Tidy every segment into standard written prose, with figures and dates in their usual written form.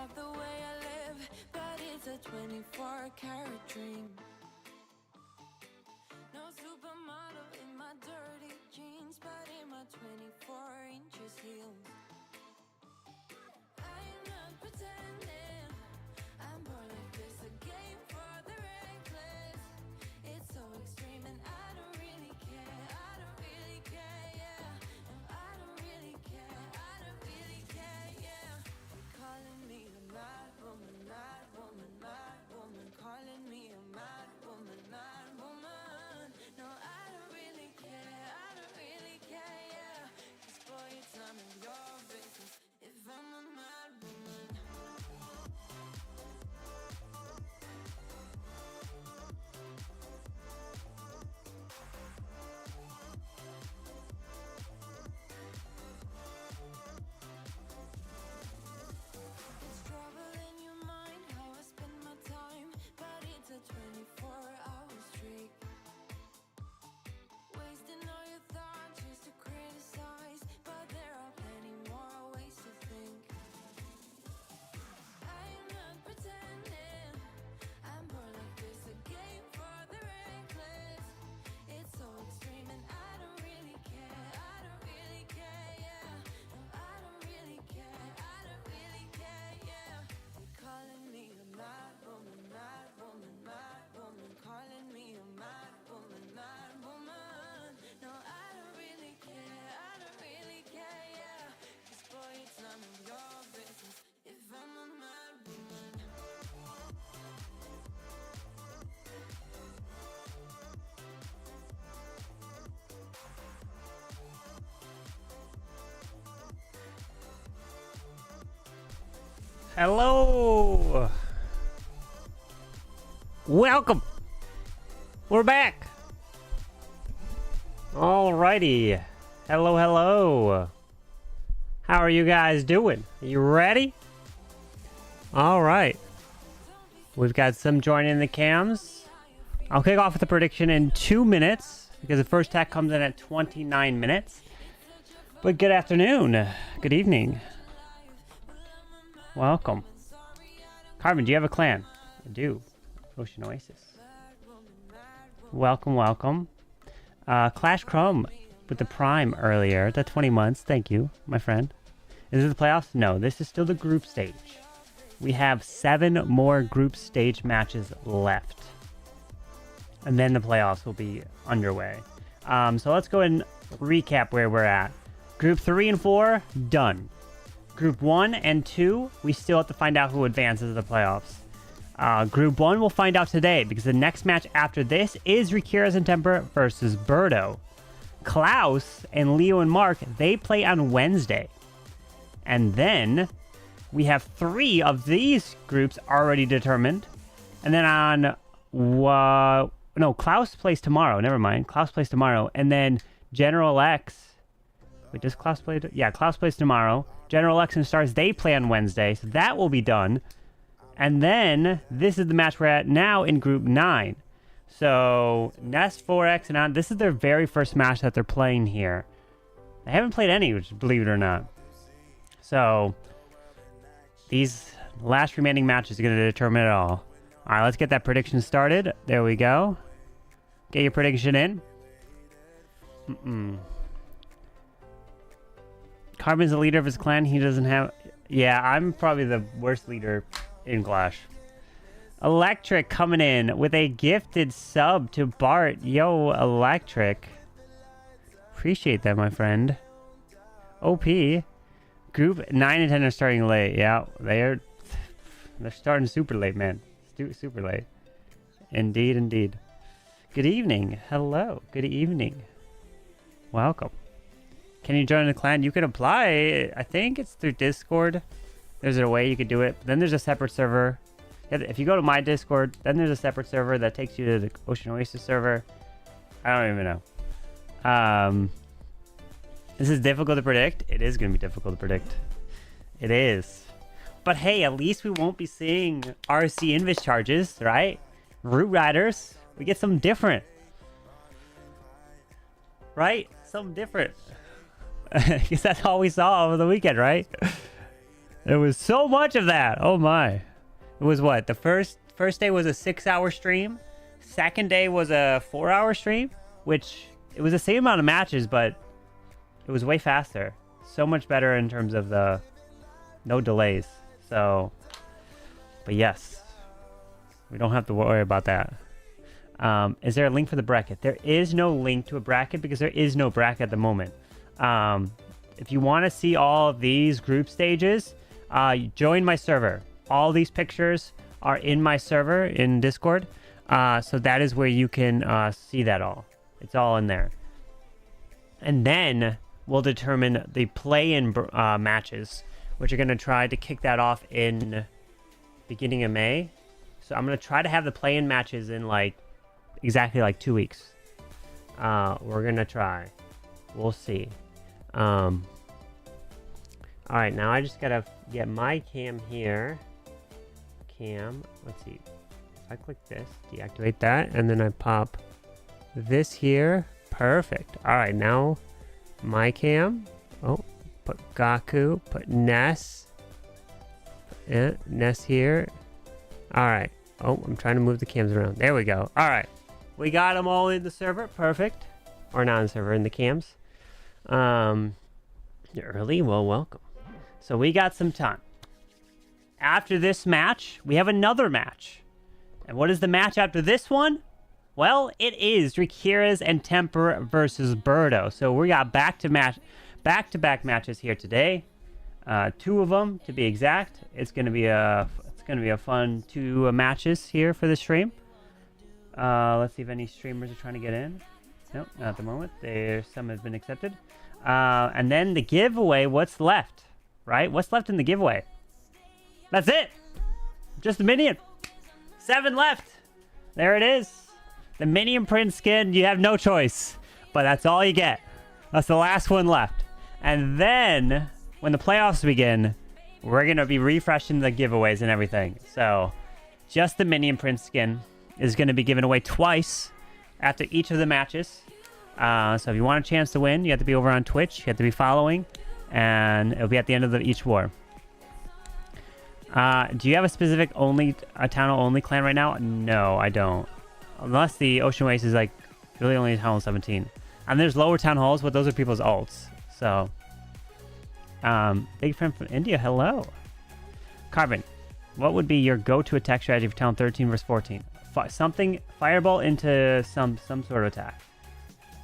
love the way I live, but it's a 24-karat dream. No supermodel in my dirty jeans, but in my 24 inches heels. I'm not pretending, I'm born like this, a game for the reckless. It's so extreme and I don't really care, I don't really care, yeah. No, I don't really care, I don't really care, yeah. They're calling me a mad woman, mad woman, mad woman. Calling me a mad woman, mad woman. No, I don't really care, I don't really care, yeah. 'Cause boy, it's none of your business if I'm a mad woman. It's trouble in your mind, how I spend my time, but it's a 24-hour streak. Wasting all your thoughts just to criticize, but there are plenty more ways to think. I'm not pretending, I'm born like this, a game for the reckless. It's so extreme and I don't really care, I don't really care, yeah. No, I don't really care, I don't really care, yeah. They're calling me a mad woman, mad woman, mad woman. Calling me a mad woman, mad woman. No, I don't really care, I don't really care, yeah. 'Cause boy, it's none of your business if I'm a mad woman. Hello. Welcome. We're back. Alrighty. Hello, hello. How are you guys doing? You ready? All right. We've got some joining the cams. I'll kick off with the prediction in 2 minutes because the first tech comes in at 29 minutes. But good afternoon. Good evening. Welcome. Carbon, do you have a clan? I do. Ocean Oasis. Welcome, welcome. Clash Chrome with the Prime earlier. The 20 months. Thank you, my friend. Is this the playoffs? No, this is still the group stage. We have 7 more group stage matches left. And then the playoffs will be underway. So let's go ahead and recap where we're at. Group 3 and 4, done. Group 1 and 2, we still have to find out who advances to the playoffs. Group 1 we'll find out today because the next match after this is Riqirez and Teemper versus Birdo. Klaus and Leo and Mark, they play on Wednesday. And then we have 3 of these groups already determined. And then on... no, Klaus plays tomorrow. Never mind. Klaus plays tomorrow. And then General X... Wait, does Klaus play... Yeah, Klaus plays tomorrow. General X and Stars, they play on Wednesday, so that will be done. And then, this is the match we're at now in Group 9. So, Nest, 4X, and on. This is their very first match that they're playing here. They haven't played any, believe it or not. So, these last remaining matches are going to determine it all. Alright, let's get that prediction started. There we go. Get your prediction in. Carbon's the leader of his clan. He doesn't have... Yeah, I'm probably the worst leader in Clash. Electric coming in with a gifted sub to Bart. Yo, Electric. Appreciate that, my friend. OP. Group 9 and 10 are starting late. Yeah, they're starting super late, man. Super late. Indeed, indeed. Good evening. Hello. Good evening. Welcome. Can you join the clan? You can apply. I think it's through Discord. There's a way you could do it. Then there's a separate server. If you go to my Discord, then there's a separate server that takes you to the Ocean Oasis server. I don't even know. This is difficult to predict. It is going to be difficult to predict. It is. But hey, at least we won't be seeing RC invis charges, right? Root Riders. We get something different. Right? Something different. Because that's all we saw over the weekend, right? There was so much of that. Oh my. It was what? The first day was a 6-hour stream. Second day was a 4-hour stream, which it was the same amount of matches, but it was way faster. So much better in terms of the no delays. So, but yes, we don't have to worry about that. Is there a link for the bracket? There is no link to a bracket because there is no bracket at the moment. If you want to see all of these group stages, join my server. All these pictures are in my server in Discord. So that is where you can see that all. It's all in there. And then we'll determine the play-in matches, which are going to try to kick that off in beginning of May. So I'm going to try to have the play-in matches in exactly 2 weeks. We're going to try. We'll see. All right, now I just got to get my cam here. Let's see. If I click this, deactivate that, and then I pop this here. Perfect. All right, now my cam. Oh, put Gaku, put Ness. Ness here. All right. Oh, I'm trying to move the cams around. There we go. All right. We got them all in the server. Perfect. Or not in the server, in the cams. You're early? Well, welcome. So we got some time. After this match, we have another match. And what is the match after this one? Well, it is Riqirez and Teemper versus Birdo. So we got back-to-back matches here today. 2 of them to be exact. It's gonna be a fun 2 matches here for the stream. Let's see if any streamers are trying to get in. Nope, not at the moment. Some have been accepted. And then the giveaway. What's left? Right? What's left in the giveaway? That's it. Just a minion. 7 left. There it is. The minion print skin. You have no choice, but that's all you get. That's the last one left. And then when the playoffs begin, we're going to be refreshing the giveaways and everything. So just the minion print skin is going to be given away twice after each of the matches. So if you want a chance to win, you have to be over on Twitch. You have to be following, and it'll be at the end of each war. Do you have a specific a town only clan right now? No, I don't. Unless the Ocean Waste is really only town hall 17. And there's lower town halls, but those are people's alts. So, big friend from India, hello. Carbon, what would be your go-to attack strategy for town 13 versus 14? Something fireball into some sort of attack.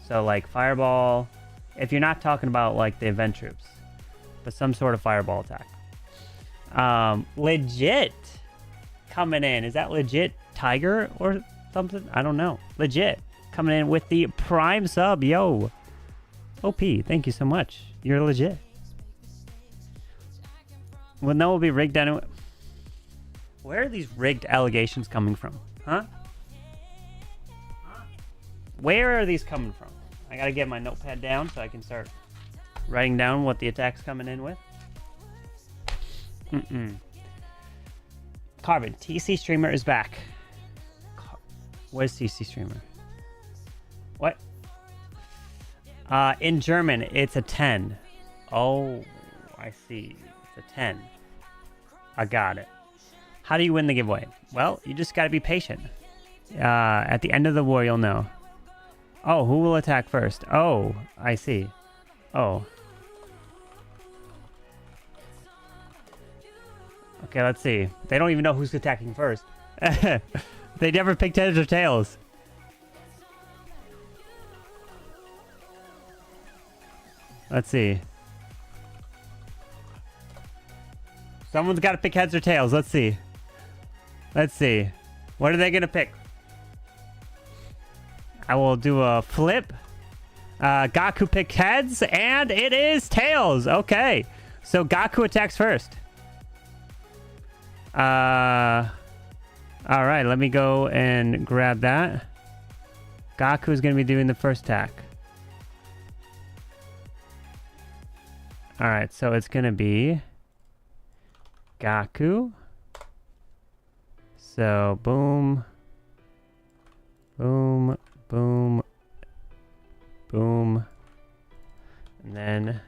So fireball, if you're not talking about the event troops, but some sort of fireball attack. Legit coming in. Is that legit Tiger or something? I don't know. Legit coming in with the prime sub. Yo, OP, thank you so much. You're legit. Well, no, will be rigged anyway. Where are these rigged allegations coming from? Huh? Where are these coming from? I gotta get my notepad down so I can start writing down what the attack's coming in with. Carbon, TC Streamer is back. What is TC Streamer? What? In German, it's a 10. Oh, I see. It's a 10. I got it. How do you win the giveaway? Well, you just gotta be patient. At the end of the war, you'll know. Oh, who will attack first? Oh, I see. Oh. Okay, let's see. They don't even know who's attacking first. They never picked heads or tails. Let's see. Someone's got to pick heads or tails. Let's see. Let's see. What are they going to pick? I will do a flip. Gaku picked heads, and it is tails. Okay. So Gaku attacks first. Alright, let me go and grab that. Gaku is going to be doing the first attack. Alright, so it's going to be Gaku. So, boom. Boom. Boom. Boom. And then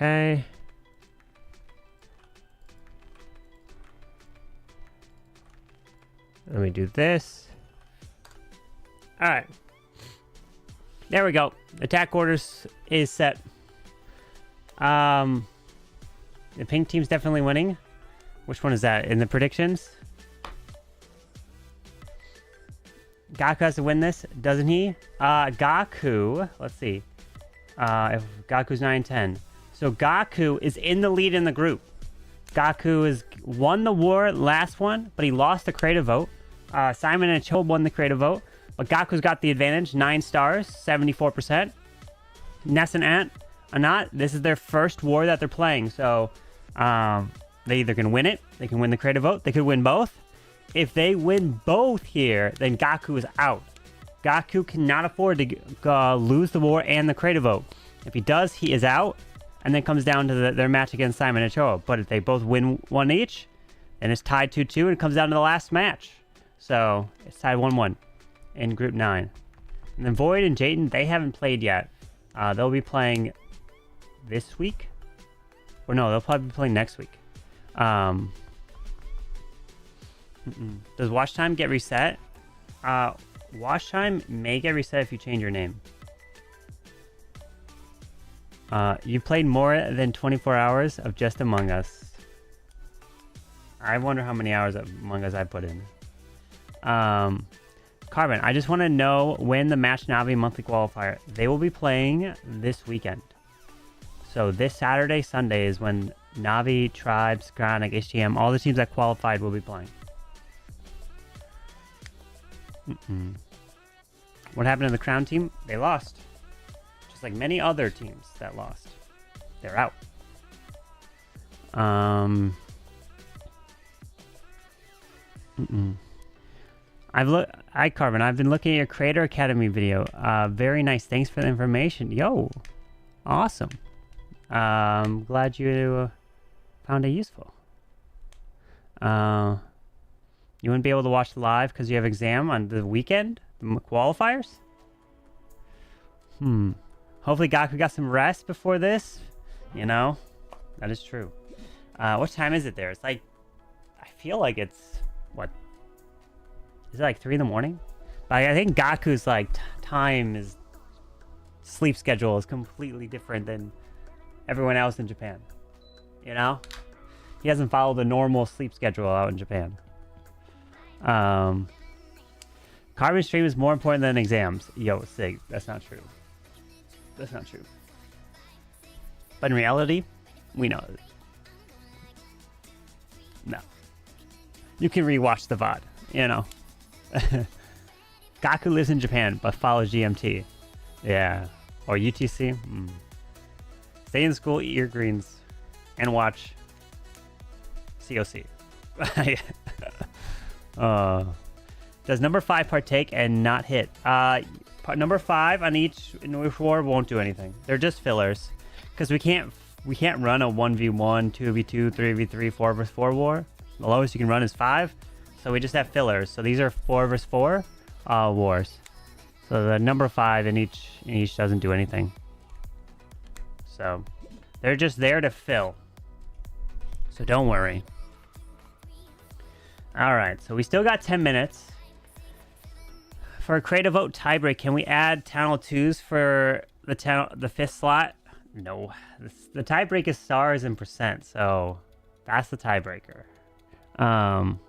Okay. Let me do this. Alright. There we go. Attack orders is set. The pink team's definitely winning. Which one is that? In the predictions? Gaku has to win this, doesn't he? Gaku, let's see. If Gaku's 9-10. So Gaku is in the lead in the group. Gaku has won the war last one, but he lost the creative vote. Simon and Cho won the creative vote, but Gaku's got the advantage. 9 stars, 74%. Ness and Anat, this is their first war that they're playing, so they either can win it, they can win the creative vote, they could win both. If they win both here, then Gaku is out. Gaku cannot afford to lose the war and the creative vote. If he does, he is out, and then comes down to their match against Simon and Cho. But if they both win one each, then it's tied 2-2, and it comes down to the last match. So it's tied 1-1 in Group 9. And then Void and Jayden, they haven't played yet. They'll be playing this week. Or no, they'll probably be playing next week. Does watch time get reset? Watch time may get reset if you change your name. You played more than 24 hours of just Among Us. I wonder how many hours of Among Us I put in. Carbon, I just want to know when the Match Navi monthly qualifier. They will be playing this weekend. So this Saturday, Sunday is when Navi, Tribes, Granic, HTM, all the teams that qualified will be playing. What happened to the Crown team? They lost. Just like many other teams that lost. They're out. Hi Carbon, I've been looking at your Creator Academy video. Very nice. Thanks for the information. Yo, awesome. Glad you found it useful. You wouldn't be able to watch live because you have exam on the weekend? The qualifiers? Hopefully Gaku got some rest before this. You know? That is true. What time is it there? It's like... I feel like it's... What? Is it like 3 in the morning? But I think Gaku's like time is... Sleep schedule is completely different than everyone else in Japan. You know? He doesn't follow the normal sleep schedule out in Japan. Carbon stream is more important than exams. Yo, Sig, that's not true. That's not true. But in reality, we know it. No. You can rewatch the VOD, you know. Gaku lives in Japan, but follows GMT. Yeah. Or UTC. Stay in school, eat your greens, and watch COC. Does number 5 partake and not hit? Number 5 on each war won't do anything. They're just fillers, because we can't run a 1v1, 2v2, 3v3, 4v4 war. The lowest you can run is 5, so we just have fillers. So these are 4v4 wars. So the number 5 in each doesn't do anything. So they're just there to fill. So don't worry. Alright, so we still got 10 minutes. For a creative vote tiebreak, can we add Town Hall 2s for the 5th slot? No. The tiebreak is stars and percent, so that's the tiebreaker. Carmen,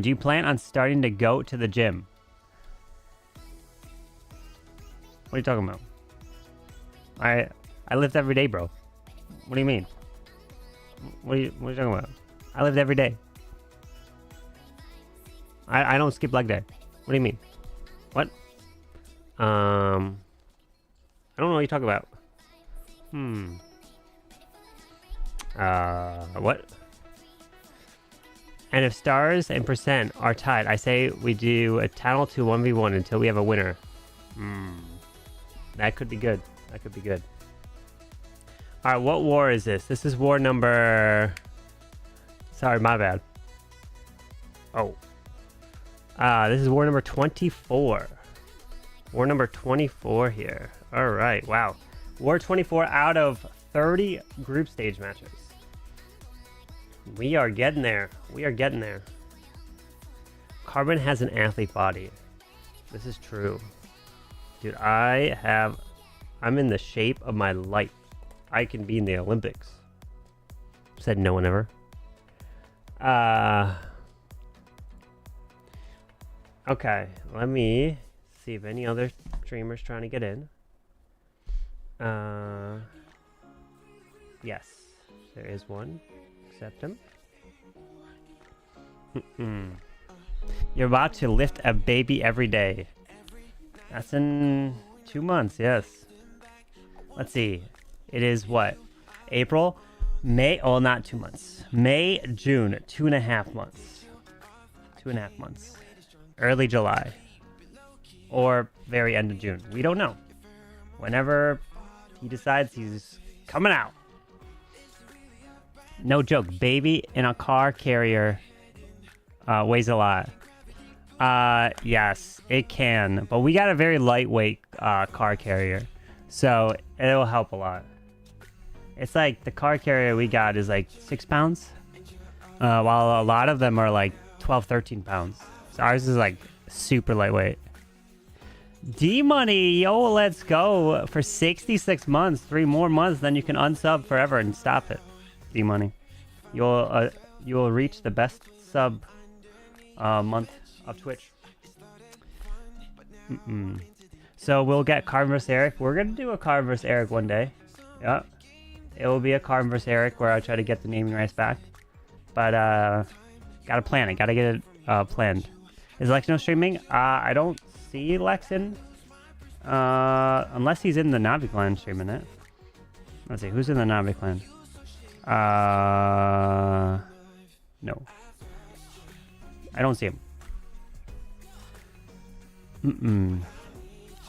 do you plan on starting to go to the gym? What are you talking about? I lift every day, bro. What do you mean? What are you talking about? I lift every day. I don't skip leg day. What do you mean? What? I don't know what you're talking about. What? And if stars and percent are tied, I say we do a Town Hall 2 1v1 until we have a winner. That could be good. That could be good. Alright, what war is this? This is war number... Sorry, my bad. Oh. This is war number 24. War number 24 here. Alright, wow. We're 24 out of 30 group stage matches. We are getting there. We are getting there. Carbon has an athlete body. This is true. Dude, I'm in the shape of my life. I can be in the Olympics. Said no one ever. Okay, let me see if any other streamers trying to get in. Yes, there is one. Accept him. You're about to lift a baby every day. That's in 2 months, yes. Let's see. It is what? April? May? Oh, not 2 months. May, June, 2.5 months. 2.5 months. Early July. Or very end of June. We don't know. Whenever he decides he's coming out. No joke. Baby in a car carrier weighs a lot. Yes, it can. But we got a very lightweight car carrier. So it'll help a lot. It's like the car carrier we got is like 6 pounds. While a lot of them are like 12, 13 pounds. So ours is like super lightweight. D-Money, yo, let's go. For 66 months, 3 more months, then you can unsub forever and stop it. D-Money. You'll reach the best sub month of Twitch. So we'll get Carbon vs. Eric. We're going to do a Carbon vs. Eric one day. Yeah. It will be a Carbon vs. Eric where I try to get the naming rights back. But, gotta plan it. Gotta get it planned. Is Lexino streaming? I don't see Lexin. Unless he's in the Navi clan streaming it. Let's see. Who's in the Navi clan? No. I don't see him.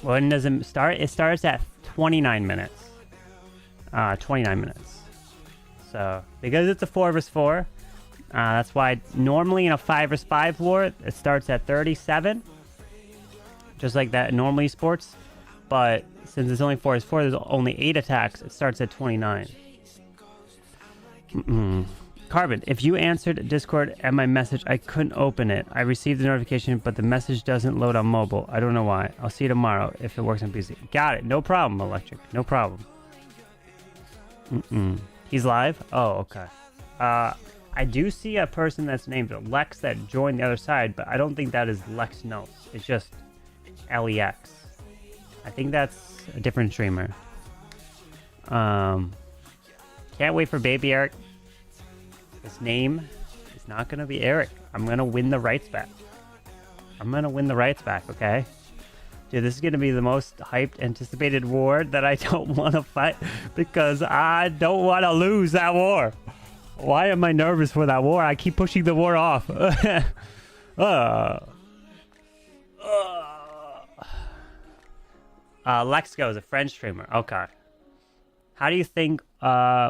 When does it start? It starts at 29 minutes. 29 minutes. So, because it's a 4 vs 4, that's why normally in a 5 vs 5 war, it starts at 37. Just like that in normal esports. But since it's only 4 vs 4, there's only 8 attacks, it starts at 29. Carbon, if you answered Discord and my message, I couldn't open it. I received the notification, but the message doesn't load on mobile. I don't know why. I'll see you tomorrow if it works on PC. Got it. No problem, Electric. No problem. He's live? Oh, okay. I do see a person that's named Lex that joined the other side, but I don't think that is Lex Knows. It's just LEX. I think that's a different streamer. Can't wait for baby Eric. His name is not going to be Eric. I'm going to win the rights back. Okay? Dude, this is going to be the most hyped, anticipated war that I don't want to fight because I don't want to lose that war. Why am I nervous for that war? I keep pushing the war off. Lexco is a French streamer. Okay. How do you think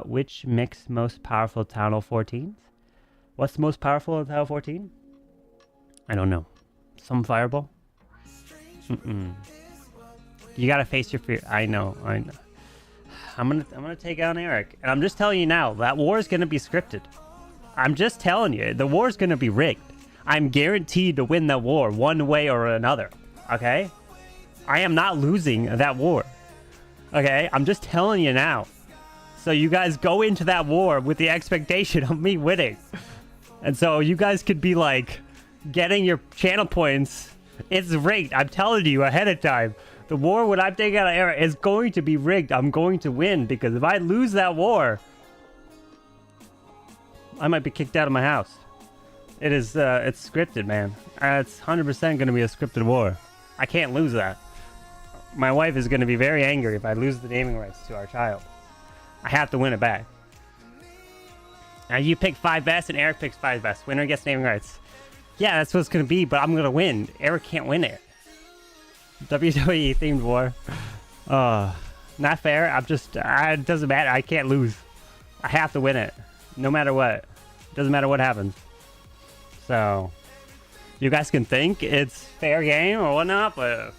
which mix most powerful Town Hall 14s? What's most powerful in Town Hall 14? I don't know. Some fireball? You gotta face your fear. I know. I'm gonna take out Eric. And I'm just telling you now, that war is gonna be scripted. I'm just telling you, the war is gonna be rigged. I'm guaranteed to win that war one way or another. Okay? I am not losing that war. Okay? I'm just telling you now. So you guys go into that war with the expectation of me winning. And so you guys could be like getting your channel points. It's rigged. I'm telling you ahead of time. The war when I'm taking out of Eric is going to be rigged. I'm going to win because if I lose that war, I might be kicked out of my house. It is, it's scripted, man. It's 100% going to be a scripted war. I can't lose that. My wife is going to be very angry if I lose the naming rights to our child. I have to win it back. Now you pick 5 best and Eric picks 5 best. Winner gets naming rights. Yeah, that's what it's going to be, but I'm going to win. Eric can't win it. WWE themed war. Not fair. I'm just, it doesn't matter. I can't lose. I have to win it. No matter what. Doesn't matter what happens. So, you guys can think it's fair game or whatnot, but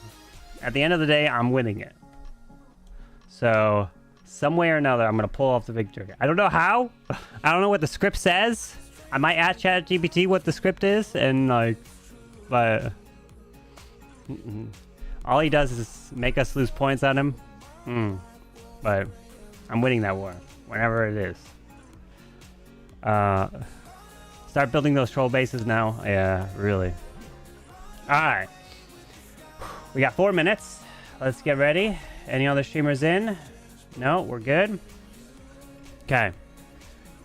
at the end of the day, I'm winning it. So, Some way or another, I'm going to pull off the victory. I don't know how. I don't know what the script says. I might ask ChatGPT what the script is, and like, but all he does is make us lose points on him. But I'm winning that war, whenever it is. Start building those troll bases now. Yeah, really. All right. We got 4 minutes. Let's get ready. Any other streamers in? No, we're good. Okay.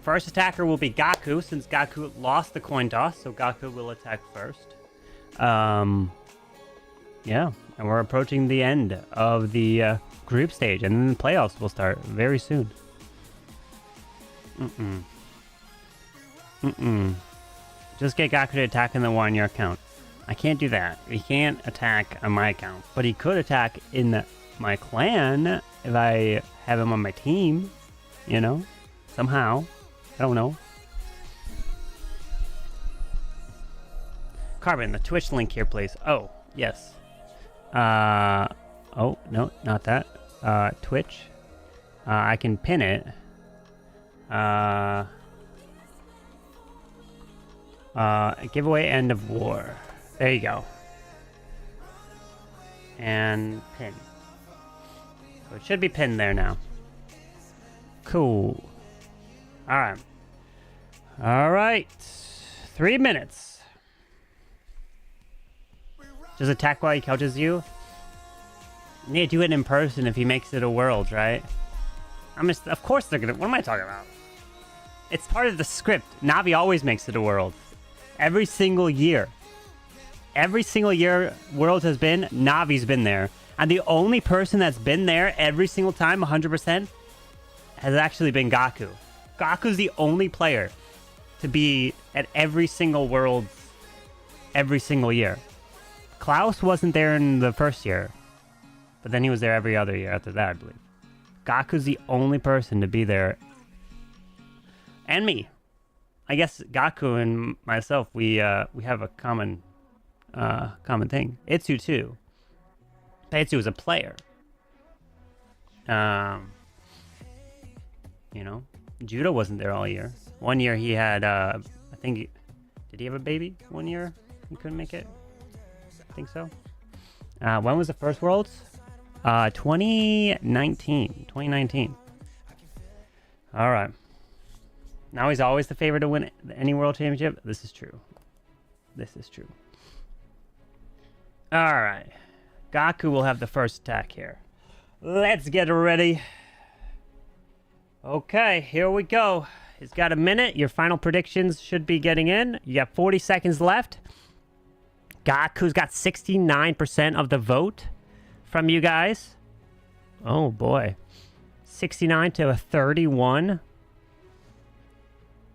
First attacker will be Gaku, since Gaku lost the coin toss, so Gaku will attack first. Yeah, and we're approaching the end of the group stage, and then the playoffs will start very soon. Just get Gaku to attack in the war on your account. I can't do that. He can't attack on my account, but he could attack in my clan if I have him on my team, you know, somehow. I don't know. Carbon, the Twitch link here, please. Oh, yes. Oh, no, not that. Twitch. I can pin it. Giveaway end of war. There you go. And pin. So it should be pinned there now. Cool. Alright. Alright. 3 minutes. Just attack while he couches you. You need to do it in person if he makes it a world, right? Of course they're gonna. What am I talking about? It's part of the script. Navi always makes it a world. Every single year. Every single year Worlds has been, Navi's been there. And the only person that's been there every single time, 100%, has actually been Gaku. Gaku's the only player to be at every single Worlds every single year. Klaus wasn't there in the first year, but then he was there every other year after that, I believe. Gaku's the only person to be there. And me. I guess Gaku and myself, we have a common thing. Itsu too. Itsu was a player. You know, Judo wasn't there all year. One year he had, I think, did he have a baby? 1 year he couldn't make it. I think so. When was the first Worlds? 2019. 2019. All right. Now he's always the favorite to win any world championship. This is true. This is true. All right. Gaku will have the first attack here. Let's get ready. Okay, here we go. He's got a minute. Your final predictions should be getting in. You got 40 seconds left. Gaku's got 69% of the vote from you guys. Oh, boy. 69 to a 31.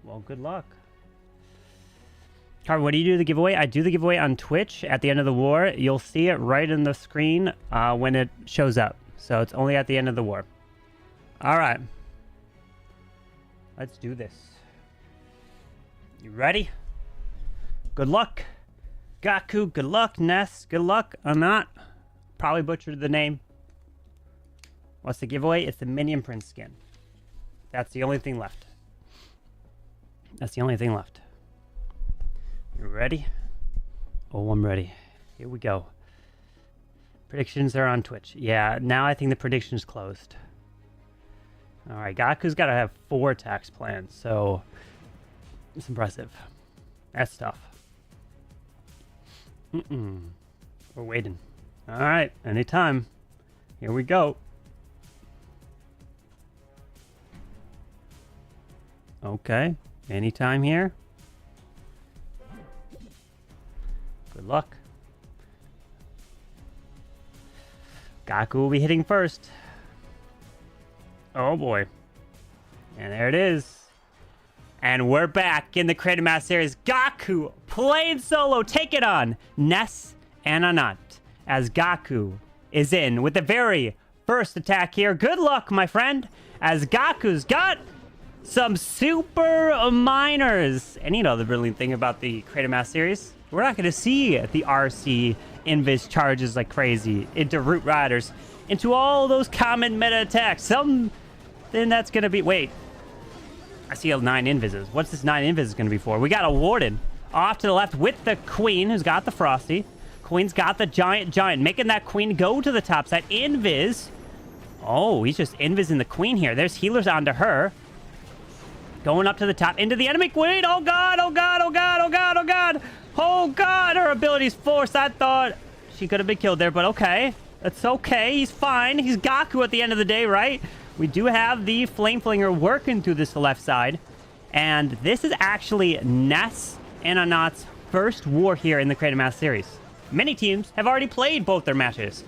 Well, good luck. Carbon, what do you do the giveaway? I do the giveaway on Twitch at the end of the war. You'll see it right in the screen when it shows up. So it's only at the end of the war. All right. Let's do this. You ready? Good luck. Gaku, good luck. Ness, good luck. Anat, probably butchered the name. What's the giveaway? It's the Minion Prince skin. That's the only thing left. That's the only thing left. You ready? Oh, I'm ready. Here we go. Predictions are on Twitch. Yeah, now I think the prediction's closed. Alright, Gaku's got to have 4 attacks planned, so it's impressive. That's tough. We're waiting. Alright, anytime. Here we go. Okay, anytime here. Good luck. Gaku will be hitting first. Oh boy. And there it is. And we're back in the Creative Mass Series. Gaku playing solo. Take it on Ness and Anat as Gaku is in with the very first attack here. Good luck, my friend, as Gaku's got some super miners. And you know the brilliant thing about the Creative Mass Series? We're not going to see the RC invis charges like crazy into Root Riders, into all those common meta attacks. Some then that's going to be... Wait. I see 9 invises. What's this 9 invises going to be for? We got a warden off to the left with the queen, who's got the frosty. Queen's got the giant, making that queen go to the top side. Invis. Oh, he's just invising the queen here. There's healers onto her. Going up to the top, into the enemy queen. Oh, God, oh, God, oh, God, oh, God, oh, God. Oh, God, her ability's forced. I thought she could have been killed there, but okay. It's okay. He's fine. He's Gaku at the end of the day, right? We do have the Flame Flinger working through this left side. And this is actually Ness and Anat's first war here in the Creative Math series. Many teams have already played both their matches,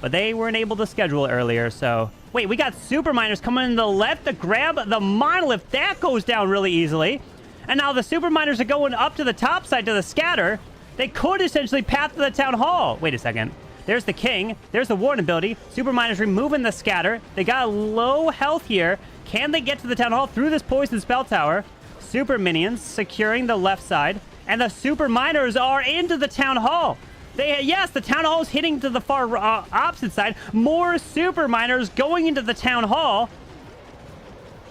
but they weren't able to schedule earlier, so... Wait, we got Super Miners coming in the left to grab the Monolith. That goes down really easily. And now the Super Miners are going up to the top side to the scatter. They could essentially path to the Town Hall. Wait a second. There's the King. There's the Warden ability. Super Miners removing the scatter. They got a low health here. Can they get to the Town Hall through this Poison Spell Tower? Super Minions securing the left side. And the Super Miners are into the Town Hall. Yes, the Town Hall is hitting to the far opposite side. More Super Miners going into the Town Hall.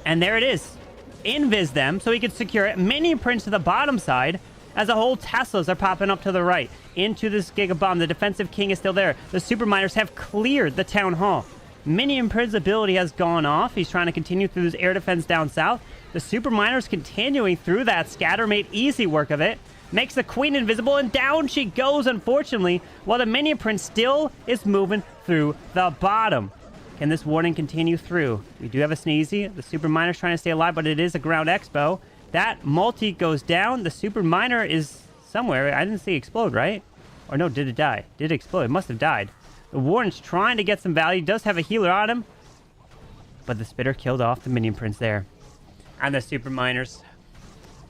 And there it is. Invis them so he can secure it. Minion Prince to the bottom side. As a whole, Teslas are popping up to the right. Into this Giga Bomb. The Defensive King is still there. The Super Miners have cleared the Town Hall. Minion Prince's ability has gone off. He's trying to continue through this air defense down south. The Super Miners continuing through that scatter. Made easy work of it. Makes the Queen invisible, and down she goes, unfortunately, while the Minion Prince still is moving through the bottom. Can this warning continue through? We do have a Sneezy. The Super Miner's trying to stay alive, but it is a ground expo. That multi goes down. The Super Miner is somewhere. I didn't see explode, right? Or no, did it die? Did it explode? It must have died. The Warden's trying to get some value. Does have a healer on him. But the Spitter killed off the Minion Prince there. And the Super Miners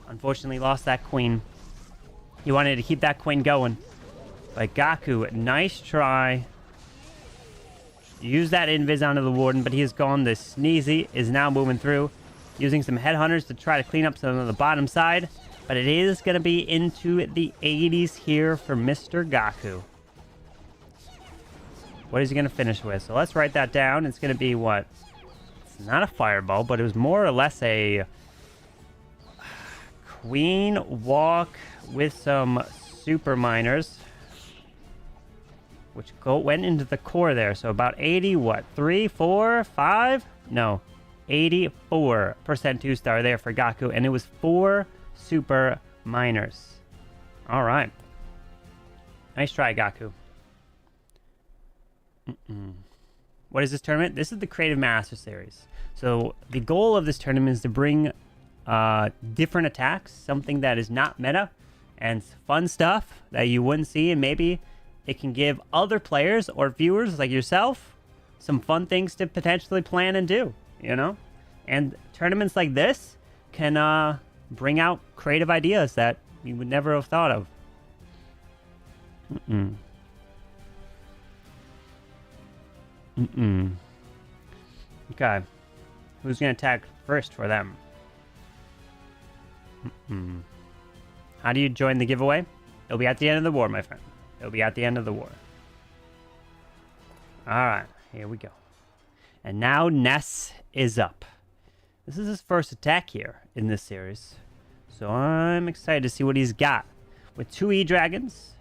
unfortunately lost that Queen. He wanted to keep that Queen going. But Gaku, nice try. Use that invis onto the Warden, but he is gone. The Sneezy is now moving through, using some headhunters to try to clean up some of the bottom side. But it is going to be into the 80s here for Mr. Gaku. What is he going to finish with? So let's write that down. It's going to be what? It's not a fireball, but it was more or less a Queen walk with some Super Miners, which went into the core there. So about 80, what? 3, 4, 5? No. 84% 2-star there for Gaku. And it was 4 Super Miners. All right. Nice try, Gaku. What is this tournament? This is the Creative Master Series. So the goal of this tournament is to bring different attacks, something that is not meta, and fun stuff that you wouldn't see, and maybe it can give other players or viewers like yourself some fun things to potentially plan and do, you know? And tournaments like this can bring out creative ideas that you would never have thought of. Okay. Who's going to attack first for them? How do you join the giveaway? It'll be at the end of the war, my friend. It'll be at the end of the war. Alright, here we go. And now Ness is up. This is his first attack here in this series. So I'm excited to see what he's got. With 2 E-Dragons,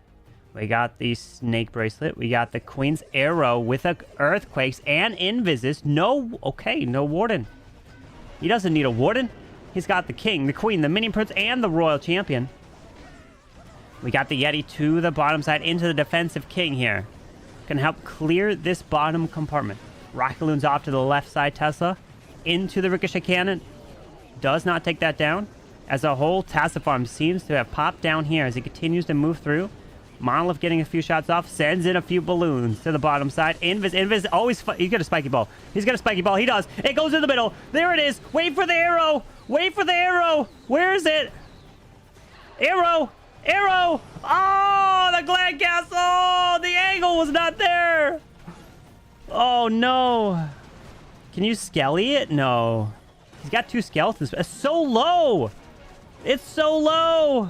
we got the Snake Bracelet. We got the Queen's Arrow with Earthquakes and Invises. No, okay, no Warden. He doesn't need a Warden. He's got the King, the Queen, the Minion Prince, and the Royal Champion. We got the Yeti to the bottom side into the Defensive King here. Can help clear this bottom compartment. Rocket Balloon's off to the left side, Tesla. Into the Ricochet Cannon. Does not take that down. As a whole, Tassifarm seems to have popped down here as he continues to move through. Monolith getting a few shots off. Sends in a few balloons to the bottom side. Invis always... He's got a spiky ball. He's got a spiky ball. He does. It goes in the middle. There it is. Wait for the arrow. Wait for the arrow. Where is it? Arrow. Arrow. Oh, the Gland Castle. Oh, the angle was not there. Oh, no. Can you skelly it? No. He's got 2 skeletons. It's so low. It's so low.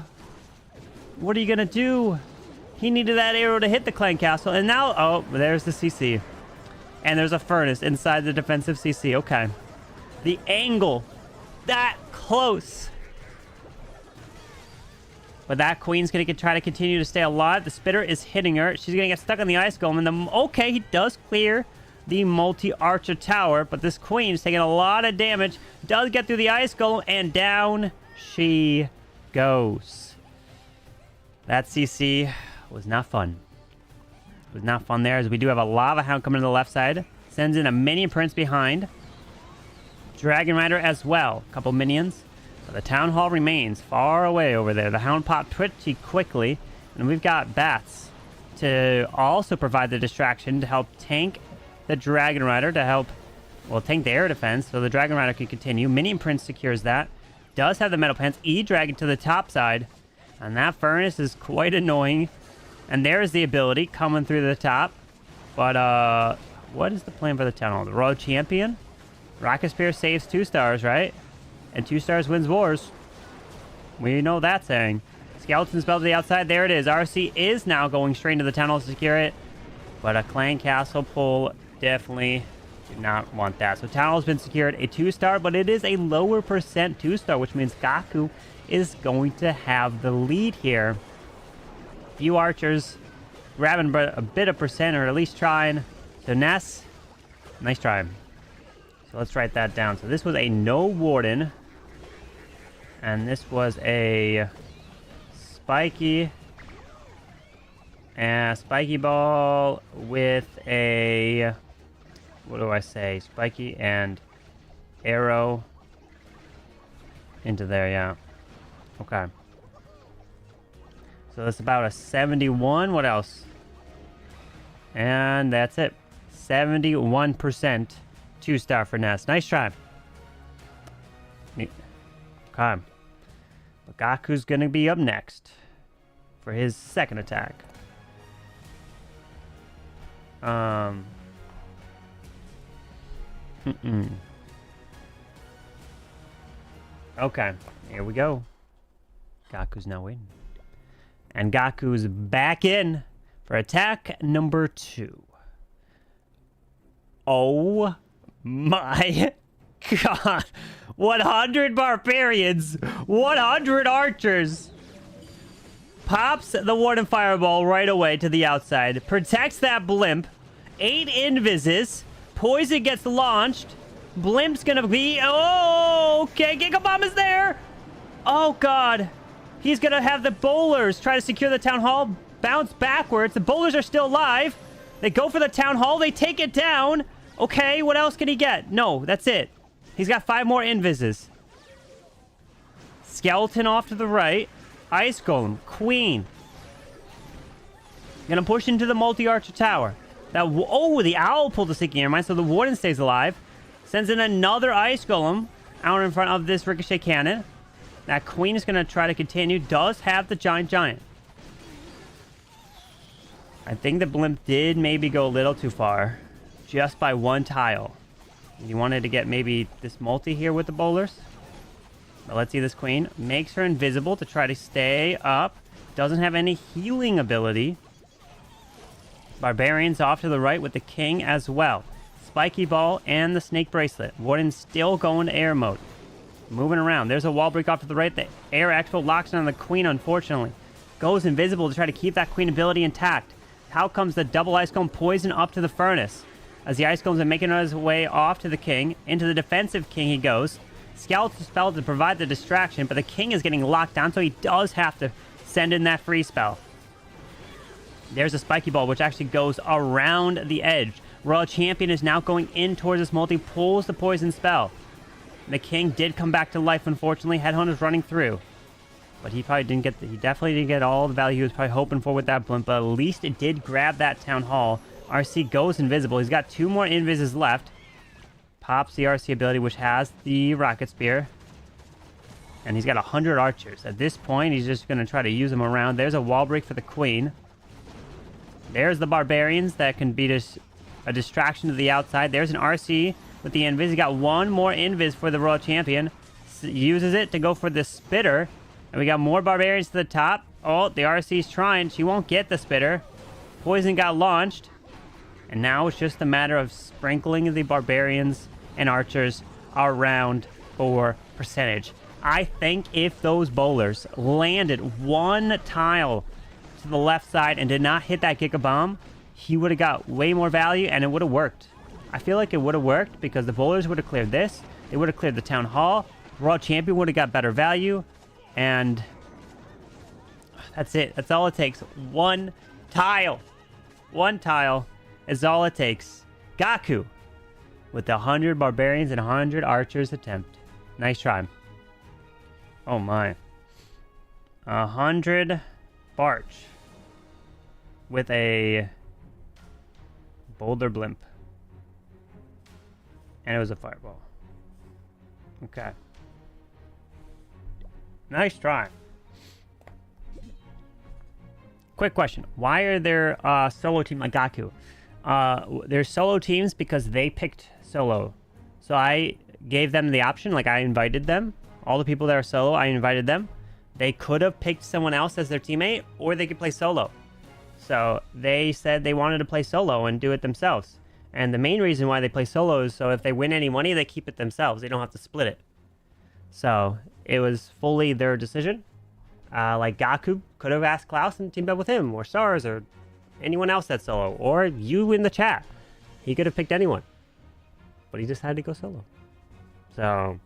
What are you going to do? He needed that arrow to hit the Clan Castle. And now, oh, there's the CC. And there's a furnace inside the defensive CC. Okay. The angle. That close. But that queen's going to try to continue to stay alive. The spitter is hitting her. She's going to get stuck on the ice golem. And okay, he does clear the multi-archer tower. But this queen is taking a lot of damage. Does get through the ice golem. And down she goes. That CC was not fun. It was not fun there, as we do have a lava hound coming to the left side. Sends in a minion prince behind. Dragon Rider as well. A couple minions. But the town hall remains far away over there. The hound popped pretty quickly. And we've got bats to also provide the distraction to help tank the Dragon Rider, to help, well, tank the air defense so the Dragon Rider can continue. Minion Prince secures that. Does have the metal pants. E-Dragon to the top side. And that furnace is quite annoying. And there's the ability coming through the top. But, what is the plan for the town hall? The Royal Champion? Rocket Spear saves 2 stars, right? And 2 stars wins wars. We know that saying. Skeleton spell to the outside. There it is. RC is now going straight into the town hall to secure it. But a clan castle pull definitely did not want that. So town hall has been secured. A 2-star, but it is a lower percent 2-star, which means Gaku is going to have the lead here. Few archers grabbing a bit of percent, or at least trying. So Ness, nice try. So let's write that down. So this was a no warden. And this was a spiky. Spiky ball with a, what do I say? Spiky and arrow into there, yeah. Okay. So that's about a 71. What else? And that's it. 71% 2-star for Ness. Nice try. Okay. But Gaku's gonna be up next for his second attack. Okay, here we go. Gaku's now waiting. And Gaku's back in for attack number 2. Oh my god. 100 barbarians. 100 archers. Pops the Warden Fireball right away to the outside. Protects that blimp. 8 invises. Poison gets launched. Blimp's gonna be... Oh, okay. Giga Bomb is there. Oh, God. He's gonna have the bowlers try to secure the town hall. Bounce backwards. The bowlers are still alive. They go for the town hall. They take it down. Okay, what else can he get? No, that's it. He's got 5 more invises. Skeleton off to the right. Ice Golem. Queen. Gonna push into the multi-archer tower. That, oh, the owl pulled the Seeking Air Mine, so the warden stays alive. Sends in another Ice Golem out in front of this Ricochet Cannon. That queen is gonna try to continue. Does have the giant. I think the blimp did maybe go a little too far. Just by 1 tile. He wanted to get maybe this multi here with the bowlers. But let's see this queen. Makes her invisible to try to stay up. Doesn't have any healing ability. Barbarians off to the right with the king as well. Spiky ball and the snake bracelet. Warden still going to air mode. Moving around. There's a wall break off to the right. The air actual locks on the queen, unfortunately. Goes invisible to try to keep that queen ability intact. How comes the double ice golem poison up to the furnace? As the ice golems are making his way off to the king. Into the defensive king he goes. Skeleton spell to provide the distraction, but the king is getting locked down, so he does have to send in that free spell. There's a spiky ball, which actually goes around the edge. Royal Champion is now going in towards this multi, pulls the poison spell. The king did come back to life, unfortunately. Headhunter's running through. But he probably didn't get, he definitely didn't get all the value he was probably hoping for with that blimp, but at least it did grab that town hall. RC goes invisible. He's got 2 more invises left. Pops the RC ability, which has the rocket spear. And he's got 100 archers. At this point, he's just going to try to use them around. There's a wall break for the queen. There's the barbarians that can be just a distraction to the outside. There's an RC with the invis. He got 1 more invis for the Royal Champion. Uses it to go for the spitter. And we got more barbarians to the top. Oh, the RC's trying. She won't get the spitter. Poison got launched. And now it's just a matter of sprinkling the barbarians and archers around for percentage. I think if those bowlers landed one tile to the left side and did not hit that Giga Bomb, he would have got way more value and it would have worked. I feel like it would have worked because the bowlers would have cleared this. They would have cleared the Town Hall. World Champion would have got better value. And that's it. That's all it takes. One tile. One tile is all it takes. Gaku with 100 Barbarians and 100 Archers attempt. Nice try. Oh my. 100 Barch with a Boulder Blimp. And it was a Fireball. Okay. Nice try. Quick question. Why are there solo team like Gaku? There's solo teams because they picked solo. So I gave them the option, like I invited them. All the people that are solo, I invited them. They could have picked someone else as their teammate, or they could play solo. So they said they wanted to play solo and do it themselves. And the main reason why they play solo is so if they win any money, they keep it themselves. They don't have to split it. So it was fully their decision. Like Gaku could have asked Klaus and teamed up with him, or Stars, or anyone else that's solo, or you in the chat. He could have picked anyone, but he decided to go solo. So,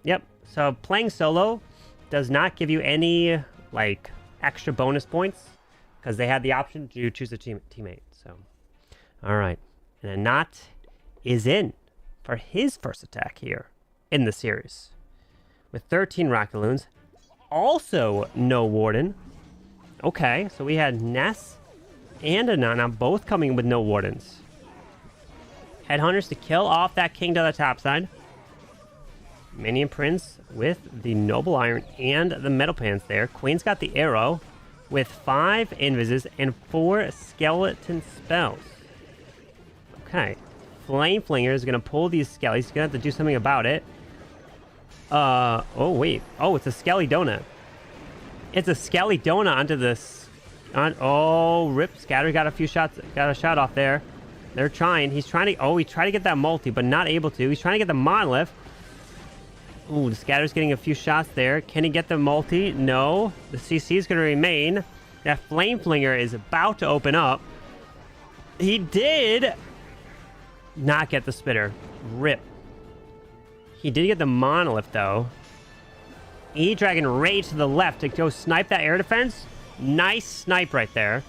yep. So playing solo does not give you any like extra bonus points because they had the option to choose a teammate. So, all right, and a Knot is in for his first attack here in the series with 13 Rocket Loons. Also, no Warden. Okay, so we had Ness and a Knot now both coming with no Wardens. Headhunters to kill off that king to the top side. Minion Prince with the Noble Iron and the Metal Pants there. Queen's got the arrow with 5 Invises and 4 Skeleton Spells. Okay. Flame Flinger is going to pull these skellies. He's going to have to do something about it. Oh, wait. Oh, it's a Skelly Donut. It's a Skelly Donut onto this. Oh, rip. Scatter got a few shots. Got a shot off there. They're trying. He's trying to... Oh, he tried to get that multi, but not able to. He's trying to get the Monolith. Ooh, the Scatter's getting a few shots there. Can he get the multi? No. The CC is going to remain. That Flame Flinger is about to open up. He did not get the Spitter. Rip. He did get the Monolith, though. E-Dragon Rage to the left to go snipe that air defense. Nice snipe right there.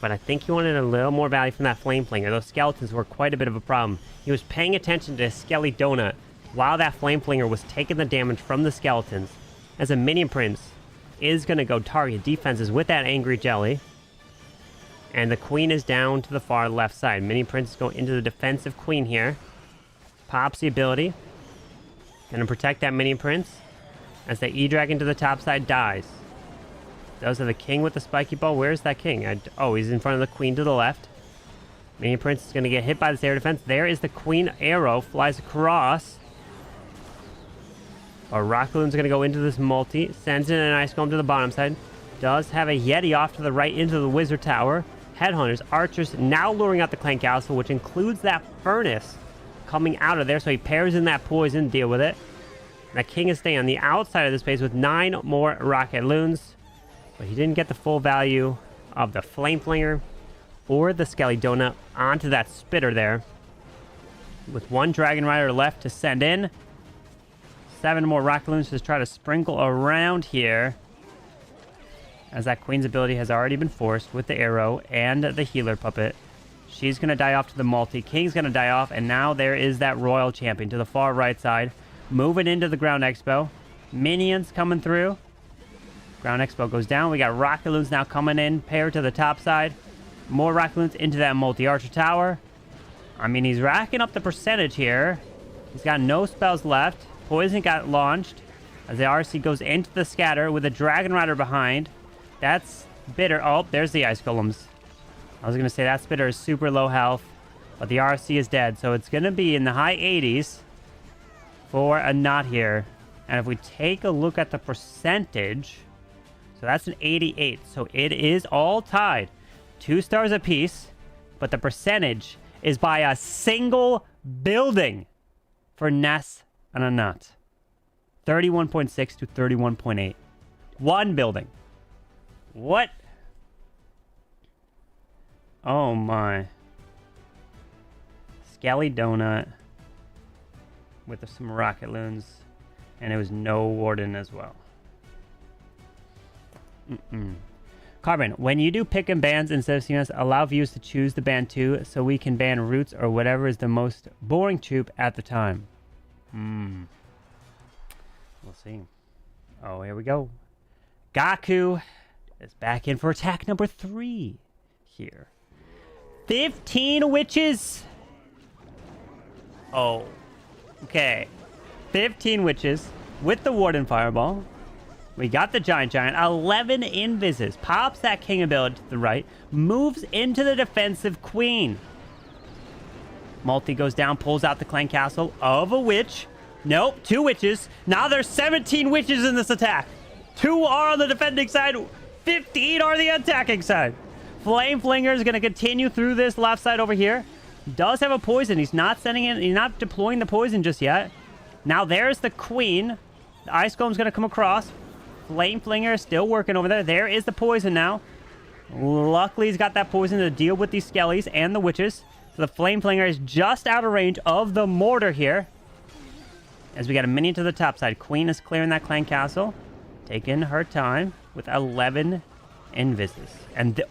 But I think he wanted a little more value from that Flame Flinger. Those skeletons were quite a bit of a problem. He was paying attention to Skelly Donut while that Flame Flinger was taking the damage from the skeletons. As a Minion Prince is going to go target defenses with that Angry Jelly. And the Queen is down to the far left side. Minion Prince is going into the defensive Queen here. Pops the ability. Going to protect that Minion Prince as the E-Dragon to the top side dies. Those are the King with the spiky ball. Where's that King? Oh, he's in front of the Queen to the left. Minion Prince is going to get hit by this air defense. There is the Queen arrow. Flies across. Our Rocket Loon's going to go into this multi. Sends in an Ice Golem to the bottom side. Does have a Yeti off to the right into the Wizard Tower. Headhunters, Archers now luring out the Clank Castle, which includes that Furnace coming out of there. So he pairs in that Poison, deal with it. That King is staying on the outside of the space with 9 more Rocket Loons. But he didn't get the full value of the Flame Flinger or the Skelly Donut onto that Spitter there. With 1 Dragon Rider left to send in. 7 more Rocket Loons to try to sprinkle around here. As that Queen's ability has already been forced with the arrow and the Healer Puppet. She's going to die off to the multi. King's going to die off. And now there is that Royal Champion to the far right side. Moving into the Ground Expo. Minions coming through. Ground Expo goes down. We got Rocket Loons now coming in. Paired to the top side. More Rocket Loons into that multi-Archer Tower. I mean, he's racking up the percentage here. He's got no spells left. Poison got launched. As the RC goes into the Scatter with a Dragon Rider behind. That's bitter. Oh, there's the Ice Golems. I was going to say that Spitter is super low health. But the RC is dead. So it's going to be in the high 80s for a Knot here. And if we take a look at the percentage... So that's an 88. So it is all tied. 2 stars apiece. But the percentage is by a single building. for Ness and a nut. 31.6 to 31.8. One building. What? Oh my. Skelly Donut with some rocket loons. And it was no warden as well. Carbon, when you do pick and bans instead of CMS, allow viewers to choose the ban too, so we can ban roots or whatever is the most boring troop at the time. We'll see. Oh, here we go. Gaku is back in for attack number 3 here. 15 witches. Oh, okay. 15 witches with the Warden Fireball. We got the Giant, 11 invises, pops that King ability to the right, moves into the defensive Queen. Multi goes down, pulls out the Clan Castle of a witch. Nope, 2 witches. Now there's 17 witches in this attack. 2 are on the defending side, 15 are the attacking side. Flame Flinger is going to continue through this left side over here. Does have a poison. He's not sending it. He's not deploying the poison just yet. Now there's the Queen. The Ice Golem's going to come across. Flame Flinger is still working over there. There is the poison now. Luckily, he's got that poison to deal with these skellies and the witches. So the Flame Flinger is just out of range of the mortar here. As we got a minion to the top side. Queen is clearing that Clan Castle. Taking her time with 11 invises. And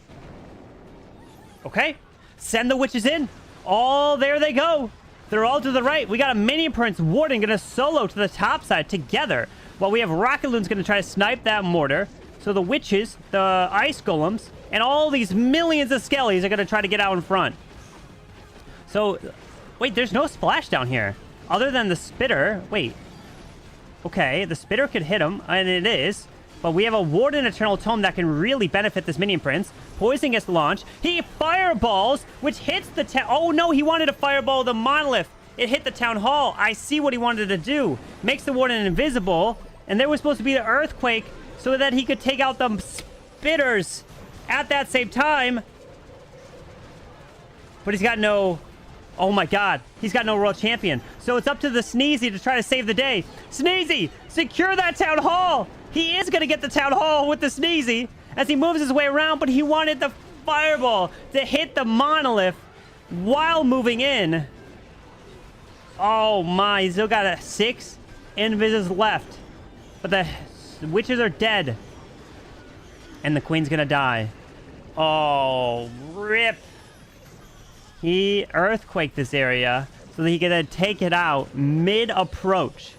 okay. Send the witches in. Oh, there they go. They're all to the right. We got a Minion Prince Warden going to solo to the top side together. While we have Rocket Loons going to try to snipe that mortar. So the witches, the Ice Golems, and all these millions of skellies are going to try to get out in front. So, wait, there's no splash down here. Other than the Spitter. Wait. Okay, the Spitter could hit him, and it is. But we have a Warden Eternal Tome that can really benefit this Minion Prince. Poison gets launched. He fireballs, which hits the town. Oh no, he wanted to fireball the Monolith. It hit the Town Hall. I see what he wanted to do. Makes the Warden invisible. And there was supposed to be the Earthquake so that he could take out the Spitters at that same time. But he's got no... Oh my god. He's got no World Champion. So it's up to the Sneezy to try to save the day. Sneezy, secure that Town Hall. He is going to get the Town Hall with the Sneezy as he moves his way around. But he wanted the Fireball to hit the Monolith while moving in. Oh my. He's still got 6 invises left. But the witches are dead. And the Queen's gonna die. Oh, rip. He earthquaked this area so that he could take it out mid-approach.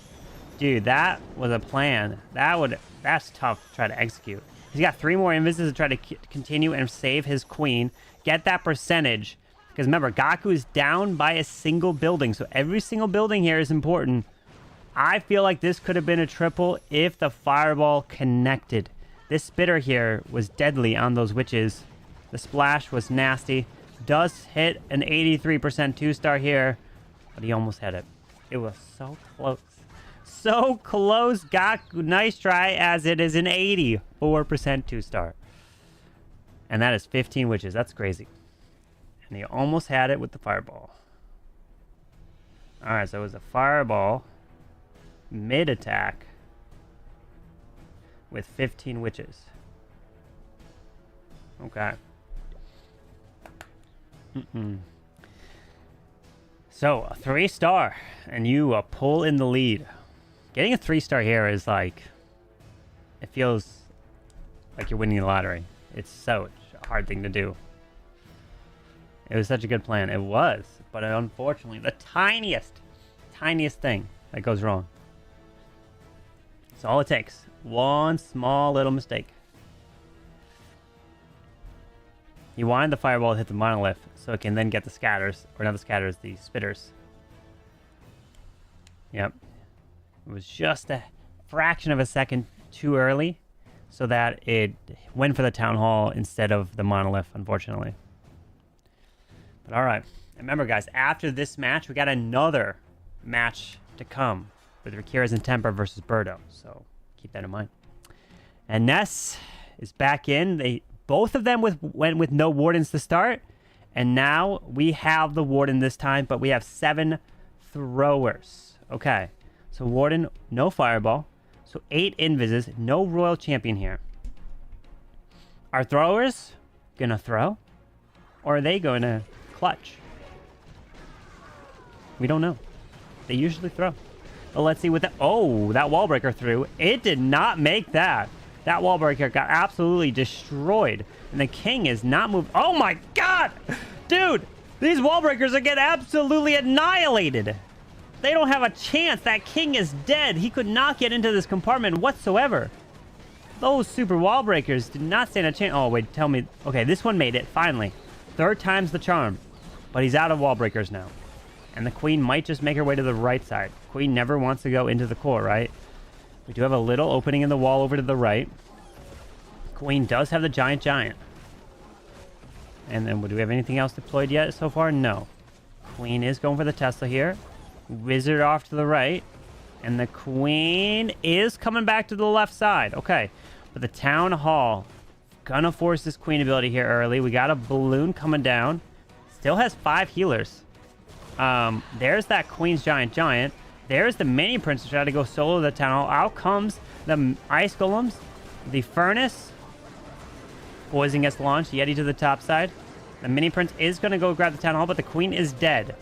Dude, that was a plan. That's tough to try to execute. He's got 3 more invises to try to continue and save his Queen. Get that percentage. Because remember, Gaku is down by a single building. So every single building here is important. I feel like this could have been a triple if the Fireball connected. This Spitter here was deadly on those witches. The splash was nasty. Does hit an 83% 2-star here, but he almost had it. It was so close. So close. Gaku, nice try, as it is an 84% 2-star. And that is 15 witches. That's crazy. And he almost had it with the Fireball. Alright, so it was a Fireball mid-attack with 15 witches. Okay. So, a 3-star, and you pull in the lead. Getting a 3-star here is like... It feels like you're winning the lottery. It's such a hard thing to do. It was such a good plan. It was. But unfortunately, the tiniest thing that goes wrong. It's all it takes. One small little mistake. He wanted the Fireball to hit the Monolith so it can then get the scatters. Or not the scatters, the Spitters. Yep. It was just a fraction of a second too early so that it went for the Town Hall instead of the Monolith, unfortunately. But alright. Remember, guys, after this match, we got another match to come with Riqirez and Teemper versus Birdo. So keep that in mind. And Ness is back in. Both of them went with no Wardens to start. And now we have the Warden this time, but we have 7 throwers. Okay. So Warden, no Fireball. So 8 Invises, no Royal Champion here. Are throwers gonna throw? Or are they going to clutch? We don't know. They usually throw. But let's see what the... Oh, that wall breaker threw. It did not make that. That wall breaker got absolutely destroyed. And the king is not moved. Oh my god! Dude! These wall breakers are getting absolutely annihilated. They don't have a chance. That king is dead. He could not get into this compartment whatsoever. Those super wall breakers did not stand a chance. Oh, wait, tell me. Okay, this one made it, finally. 3rd time's the charm. But he's out of wall breakers now. And the queen might just make her way to the right side. Queen never wants to go into the core, right? We do have a little opening in the wall over to the right. Queen does have the giant. And then, do we have anything else deployed yet so far? No. Queen is going for the Tesla here. Wizard off to the right. And the queen is coming back to the left side. Okay. But the town hall. Gonna force this queen ability here early. We got a balloon coming down. Still has 5 healers. There's that queen's giant. There's the mini prince to try to go solo to the town hall. Out comes the ice golems. The furnace. Poison gets launched. Yeti to the top side. The mini prince is going to go grab the town hall, but the queen is dead.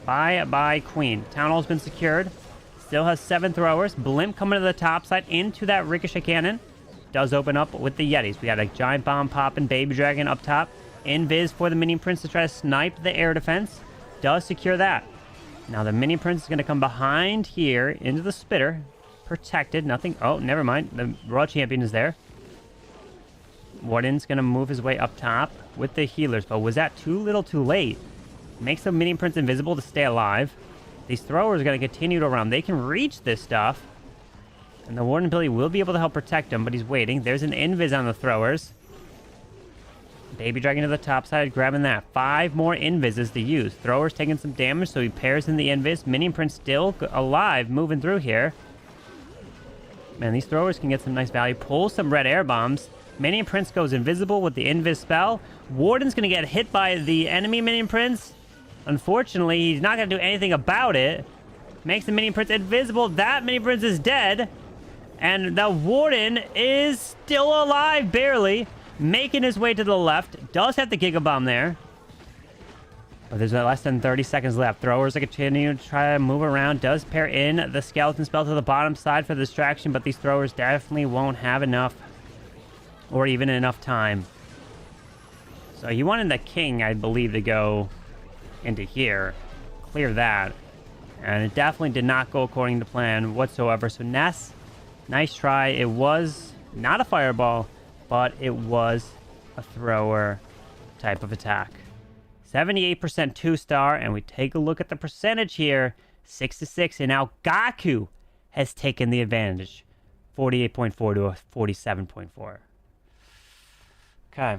Bye, queen. Town hall's been secured. Still has 7 throwers. Blimp coming to the top side into that ricochet cannon. Does open up with the yetis. We got a giant bomb popping, baby dragon up top. Invis for the mini prince to try to snipe the air defense. Does secure that. Now the mini prince is going to come behind here into the spitter. Protected. Nothing. Oh, never mind. The royal champion is there. Warden's going to move his way up top with the healers. But was that too little too late? Makes the mini prince invisible to stay alive. These throwers are going to continue to run. They can reach this stuff. And the Warden ability will be able to help protect him, but he's waiting. There's an invis on the throwers. Baby dragon to the top side, grabbing that. 5 more invises to use. Throwers taking some damage, so he pairs in the invis. Mini prince still alive, moving through here. Man, these throwers can get some nice value. Pull some red air bombs. Minion Prince goes invisible with the invis spell. Warden's going to get hit by the enemy Minion Prince. Unfortunately, he's not going to do anything about it. Makes the Minion Prince invisible. That Minion Prince is dead. And the Warden is still alive, barely. Making his way to the left. Does have the Giga Bomb there. But there's less than 30 seconds left. Throwers are continuing to try to move around. Does pair in the skeleton spell to the bottom side for the distraction. But these throwers definitely won't have enough. Or even enough time. So he wanted the king, I believe, to go into here. Clear that. And it definitely did not go according to plan whatsoever. So Ness, nice try. It was not a fireball, but it was a thrower type of attack. 78% 2-star, and we take a look at the percentage here. 6-6, and now Gaku has taken the advantage. 48.4 to a 47.4. Okay.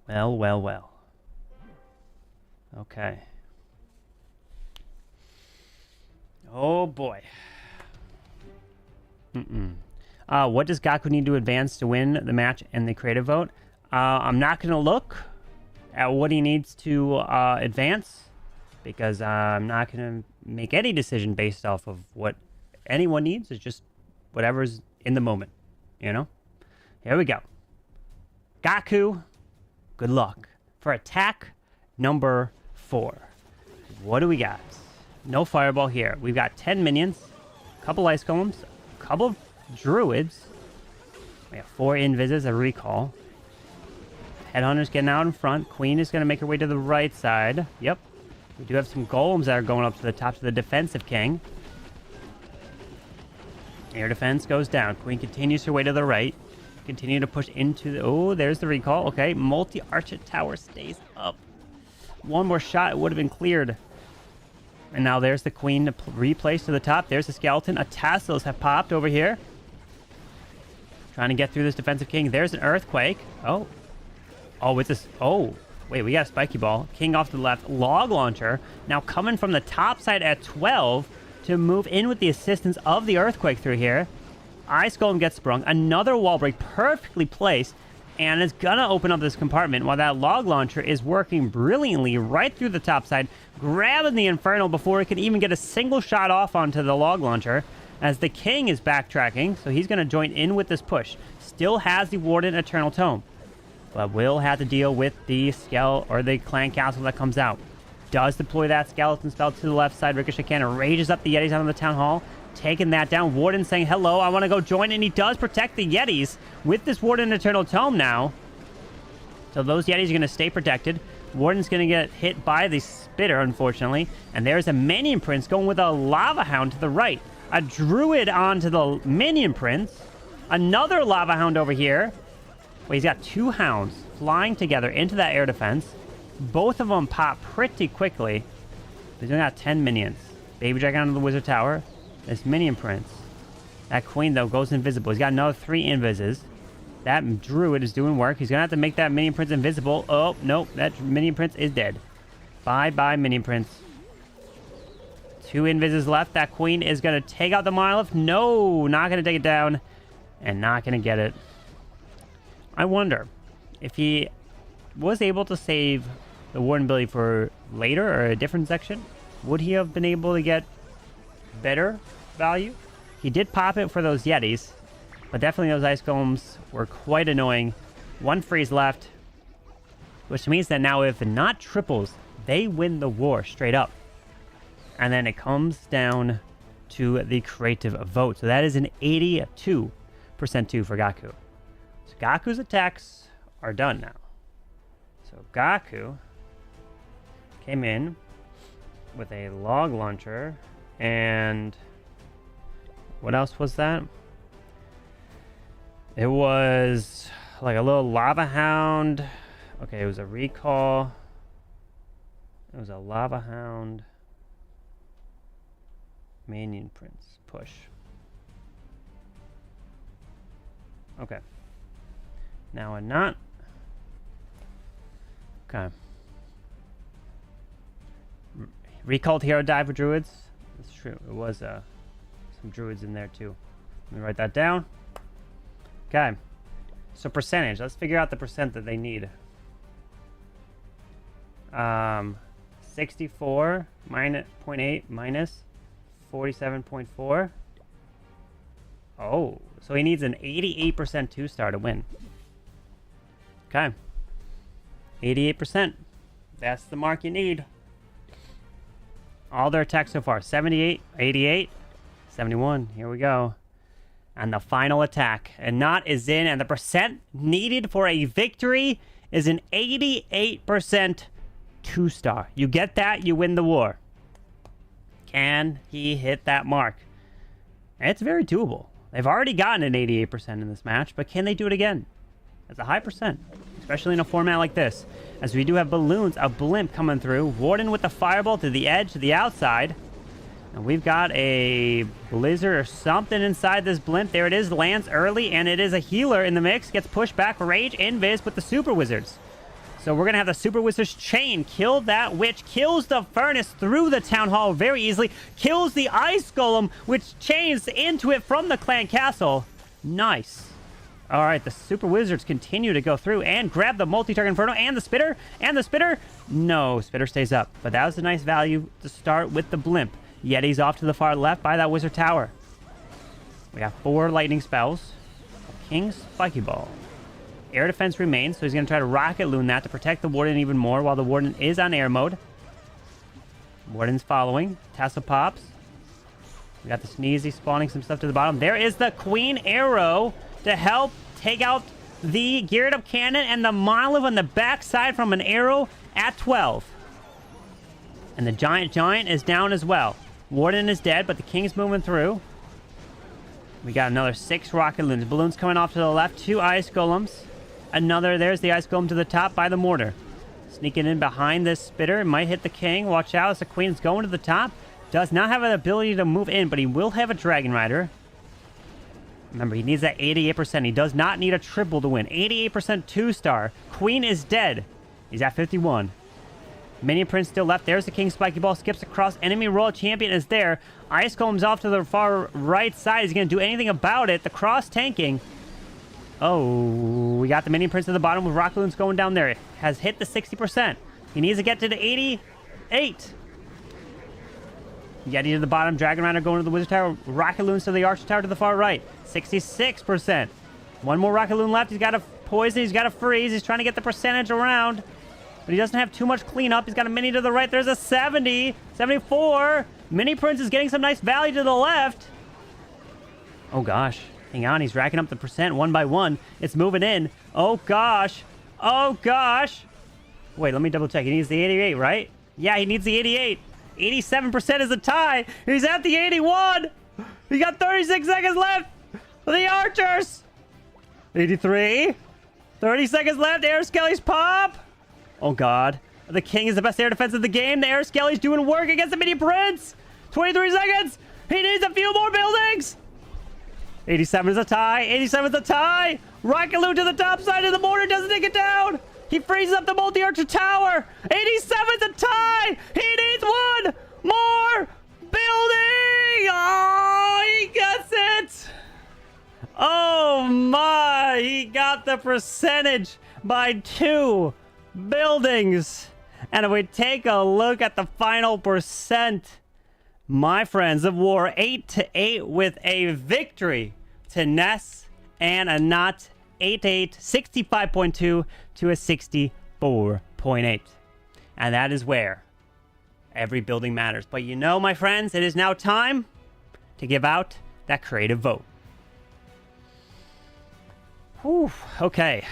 Well. Okay. Oh, boy. What does Gaku need to advance to win the match and the creative vote? I'm not going to look at what he needs to advance, because I'm not going to make any decision based off of what anyone needs. It's just whatever's in the moment, you know? Here we go. Gaku, good luck. For attack number 4. What do we got? No fireball here. We've got 10 minions, a couple ice golems, a couple of druids. We have 4 invises, a recall. Headhunter's getting out in front. Queen is going to make her way to the right side. Yep. We do have some golems that are going up to the top to the defensive king. Air defense goes down. Queen continues her way to the right. Continue to push into the... Oh, there's the recall. Okay, multi-archet tower stays up. One more shot, it would have been cleared. And now there's the queen to replace to the top. There's the skeleton. A Tassos have popped over here. Trying to get through this defensive king. There's an earthquake. Oh, it's this... Oh, wait, we got a spiky ball. King off to the left. Log launcher. Now coming from the top side at 12 to move in with the assistance of the earthquake through here. Ice Golem gets sprung. Another wall break perfectly placed. And it's gonna open up this compartment while that log launcher is working brilliantly right through the top side, grabbing the Inferno before it can even get a single shot off onto the log launcher, as the king is backtracking, so he's gonna join in with this push. Still has the Warden Eternal Tome, but will have to deal with the the clan castle that comes out. Does deploy that skeleton spell to the left side. Ricochet cannon rages up the Yetis out of the town hall, taking that down. Warden saying, hello, I want to go join, and he does protect the Yetis with this Warden Eternal Tome now. So those Yetis are going to stay protected. Warden's going to get hit by the Spitter, unfortunately. And there's a Minion Prince going with a Lava Hound to the right. A Druid onto the Minion Prince. Another Lava Hound over here. Well, he's got 2 Hounds flying together into that air defense. Both of them pop pretty quickly. He's only got 10 minions. Baby Dragon onto the Wizard Tower. This Minion Prince. That Queen, though, goes invisible. He's got another 3 invises. That Druid is doing work. He's going to have to make that Minion Prince invisible. Oh, nope. That Minion Prince is dead. Bye-bye, Minion Prince. 2 invises left. That Queen is going to take out the Monolith. No, not going to take it down. And not going to get it. I wonder if he was able to save the Warden ability for later or a different section, would he have been able to get better value? He did pop it for those Yetis, but definitely those Ice Golems were quite annoying. 1 freeze left, which means that now if not triples, they win the war straight up. And then it comes down to the creative vote. So that is an 82% to for Gaku. So Gaku's attacks are done now. So Gaku came in with a log launcher, and what else was that? It was like a little Lava Hound. Okay, it was a recall. It was a Lava Hound. Minion Prince push. Okay. Now a not. Okay. Recalled Hero Dive for Druids. That's true. It was some Druids in there too. Let me write that down. Okay. So percentage. Let's figure out the percent that they need. 64 minus 0.8 minus 47.4. Oh, so he needs an 88% 2-star to win. Okay. 88%. That's the mark you need. All their attacks so far. 78, 88, 71. Here we go. And the final attack. And Not is in, and the percent needed for a victory is an 88% 2-star. You get that, you win the war. Can he hit that mark? It's very doable. They've already gotten an 88% in this match, but can they do it again? That's a high percent, especially in a format like this. As we do have balloons, a blimp coming through. Warden with the fireball to the edge, to the outside. And we've got a blizzard or something inside this blimp. There it is, lands early, and it is a healer in the mix. Gets pushed back, rage, invis with the super wizards. So we're going to have the Super Wizard's chain kill that witch, kills the furnace through the town hall very easily, kills the ice golem, which chains into it from the clan castle. Nice. All right, the Super Wizards continue to go through and grab the multi-target Inferno and the Spitter. And the Spitter? No, Spitter stays up. But that was a nice value to start with the blimp. Yeti's off to the far left by that Wizard Tower. We got 4 lightning spells. King's Spiky Ball. Air defense remains, so he's going to try to rocket loon that to protect the Warden even more while the Warden is on air mode. Warden's following. Tassel pops. We got the Sneezy spawning some stuff to the bottom. There is the Queen Arrow to help take out the geared up cannon and the Monolith on the backside from an arrow at 12. And the Giant is down as well. Warden is dead, but the King's moving through. We got another 6 rocket loons. Balloons coming off to the left. 2 ice golems. There's the ice golem to the top by the mortar. Sneaking in behind this Spitter. Might hit the King. Watch out as the Queen's going to the top. Does not have an ability to move in, but he will have a Dragon Rider. Remember, he needs that 88%. He does not need a triple to win. 88% 2-star. Queen is dead. He's at 51. Minion Prince still left. There's the King's Spiky Ball. Skips across. Enemy Royal Champion is there. Ice Golem's off to the far right side. He's going to do anything about it. The cross tanking. Oh, we got the mini prince at the bottom with Rockaloons going down there. Has hit the 60%. He needs to get to the 88. Yeti to the bottom. Dragon Rider going to the Wizard Tower. Rockaloons to the Archer Tower to the far right. 66%. One more Rockaloon left. He's got a poison. He's got a freeze. He's trying to get the percentage around. But he doesn't have too much cleanup. He's got a mini to the right. There's a 70. 74. Mini Prince is getting some nice value to the left. Oh, gosh. Hang on. He's racking up the percent one by one. It's moving in. Oh, gosh. Oh, gosh. Wait, let me double check. He needs the 88, right? Yeah, he needs the 88. 87% is a tie. He's at the 81. He got 36 seconds left for the Archers. 83. 30 seconds left. Air Skelly's pop. Oh, God. The King is the best air defense of the game. The Air Skelly's doing work against the Mini Prince. 23 seconds. He needs a few more buildings. 87 is a tie. 87 is a tie. Rockaloon to the top side of the border. Doesn't take it down. He freezes up the multi-archer tower. 87 is a tie. He needs one more building. Oh, he gets it. Oh, my. He got the percentage by 2 buildings. And if we take a look at the final percent, my friends of war, 8-8 with a victory to Ness and a not 8-8, 65.2 to a 64.8. And that is where every building matters. But you know, my friends, it is now time to give out that creative vote. Whew, okay.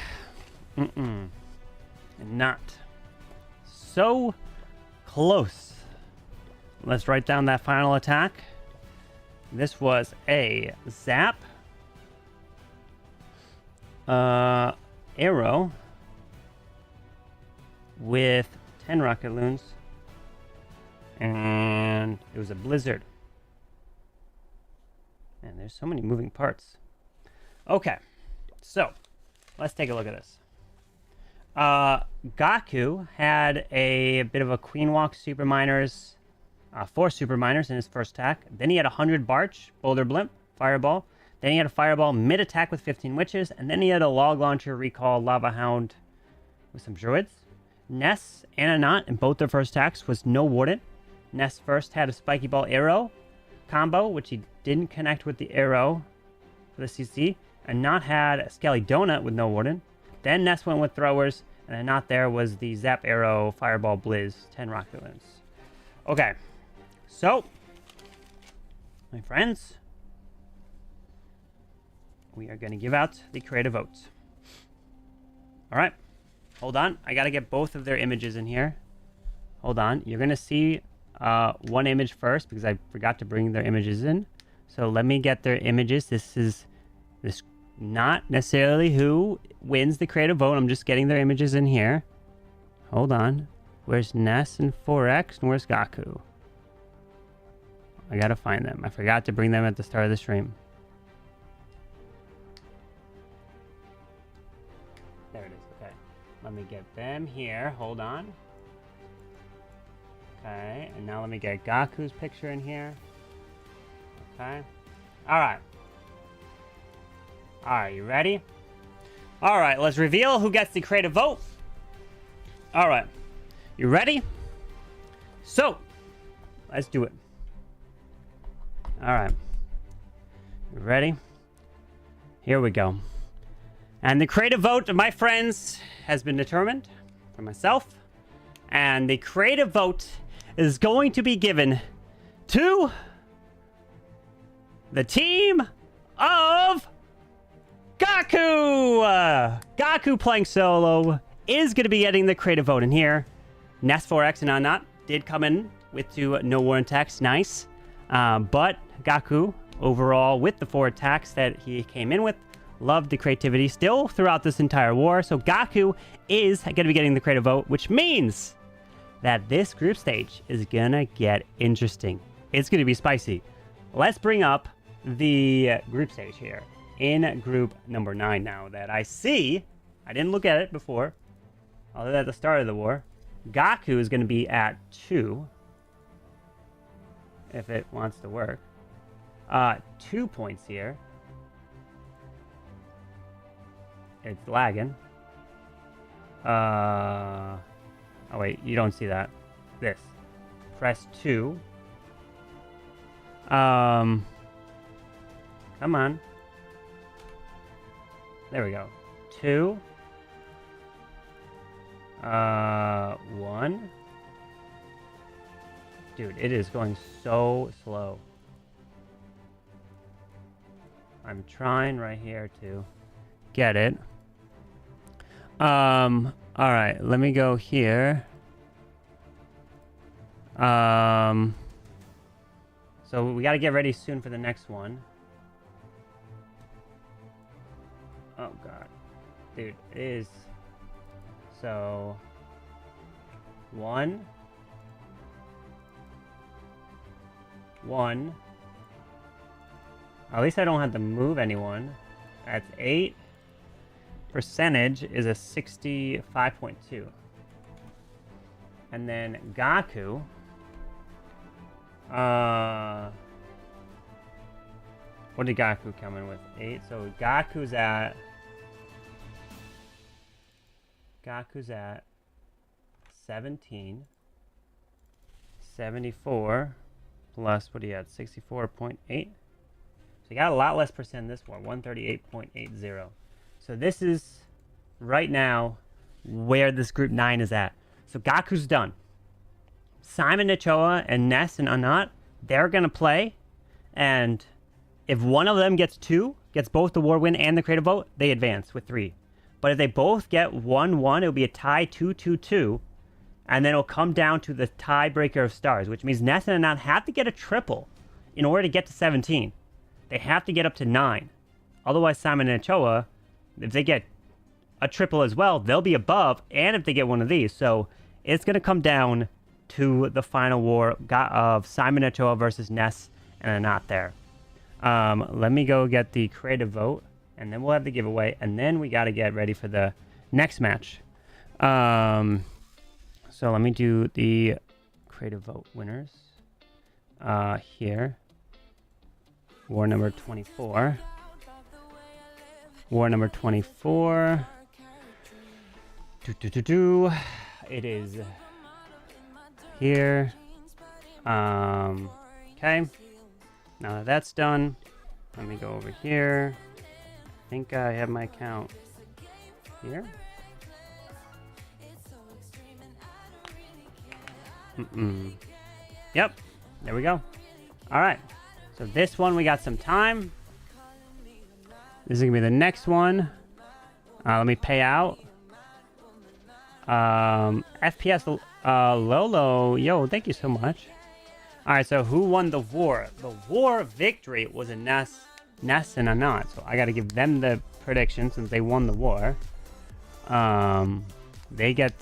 Not so close. Let's write down that final attack. This was a zap. Arrow with 10 Rockaloons. And it was a blizzard. And there's so many moving parts. Okay. So, let's take a look at this. Gaku had a bit of a Queen Walk Super Miners, 4 Super Miners in his first attack. Then he had 100 Barch, Boulder Blimp, Fireball. Then he had a Fireball mid-attack with 15 Witches. And then he had a Log Launcher, Recall, Lava Hound with some Druids. Ness and Anat in both their first attacks was no Warden. Ness first had a Spiky Ball Arrow combo, which he didn't connect with the arrow for the CC. Anat had a Skelly Donut with no Warden. Then Ness went with Throwers, and then not there was the Zap Arrow, Fireball Blizz, 10 Rockaloons. Okay, so, my friends, we are going to give out the creative votes. All right, hold on. I got to get both of their images in here. Hold on. You're going to see one image first because I forgot to bring their images in. So let me get their images. This is not necessarily who wins the creative vote. I'm just getting their images in here. Hold on. Where's Ness and 4X and where's Gaku? I gotta find them. I forgot to bring them at the start of the stream. There it is. Okay. Let me get them here. Hold on. Okay. And now let me get Gaku's picture in here. Okay. Alright. Alright, you ready? Alright, let's reveal who gets the creative vote. Alright. You ready? So, let's do it. Alright. You ready? Here we go. And the creative vote of my friends has been determined for myself. And the creative vote is going to be given to the team of Gaku! Gaku playing solo is going to be getting the creative vote in here. Ness 4X and Anat did come in with 2 no war attacks. Nice. But Gaku, overall, with the 4 attacks that he came in with, loved the creativity still throughout this entire war. So Gaku is going to be getting the creative vote, which means that this group stage is going to get interesting. It's going to be spicy. Let's bring up the group stage here. In group number 9 now that I see, I didn't look at it before, although at the start of the war, Gaku is going to be at 2, if it wants to work. 2 points here. It's lagging. Oh wait, you don't see that. This. Press 2. Come on. There we go. 2. 1. Dude, it is going so slow. I'm trying right here to get it. Alright, let me go here. So we gotta get ready soon for the next one. Oh god. Dude, it is... So... 1. 1. At least I don't have to move anyone. That's 8. Percentage is a 65.2. And then Gaku. What did Gaku come in with? 8. So Gaku's at 17. 74 plus what he had, 64.8. So you got a lot less percent this one, 138.80. So this is right now where this group 9 is at. So Gaku's done. Simon Nachoa and Ness and Anat, they're gonna play, and if one of them gets both the war win and the creative vote, they advance with 3. But if they both get 1-1, it'll be a tie 2-2-2, and then it'll come down to the tiebreaker of stars, which means Ness and Anat have to get a triple in order to get to 17. They have to get up to 9. Otherwise, Simon and Nachoa, if they get a triple as well, they'll be above, and if they get one of these. So it's going to come down to the final war of Simon Nachoa versus Ness and Anat there. Let me go get the creative vote, and then we'll have the giveaway, and then we got to get ready for the next match. So let me do the creative vote winners here. War number 24. War number 24. It is here. Okay. Now that that's done, let me go over here. I think I have my account here. Yep. There we go. All right. So this one, we got some time. This is going to be the next one. Let me pay out. FPS Lolo. Yo, thank you so much. All right, so who won the war? The war victory was a Ness and Anat. So I got to give them the prediction since they won the war. They get...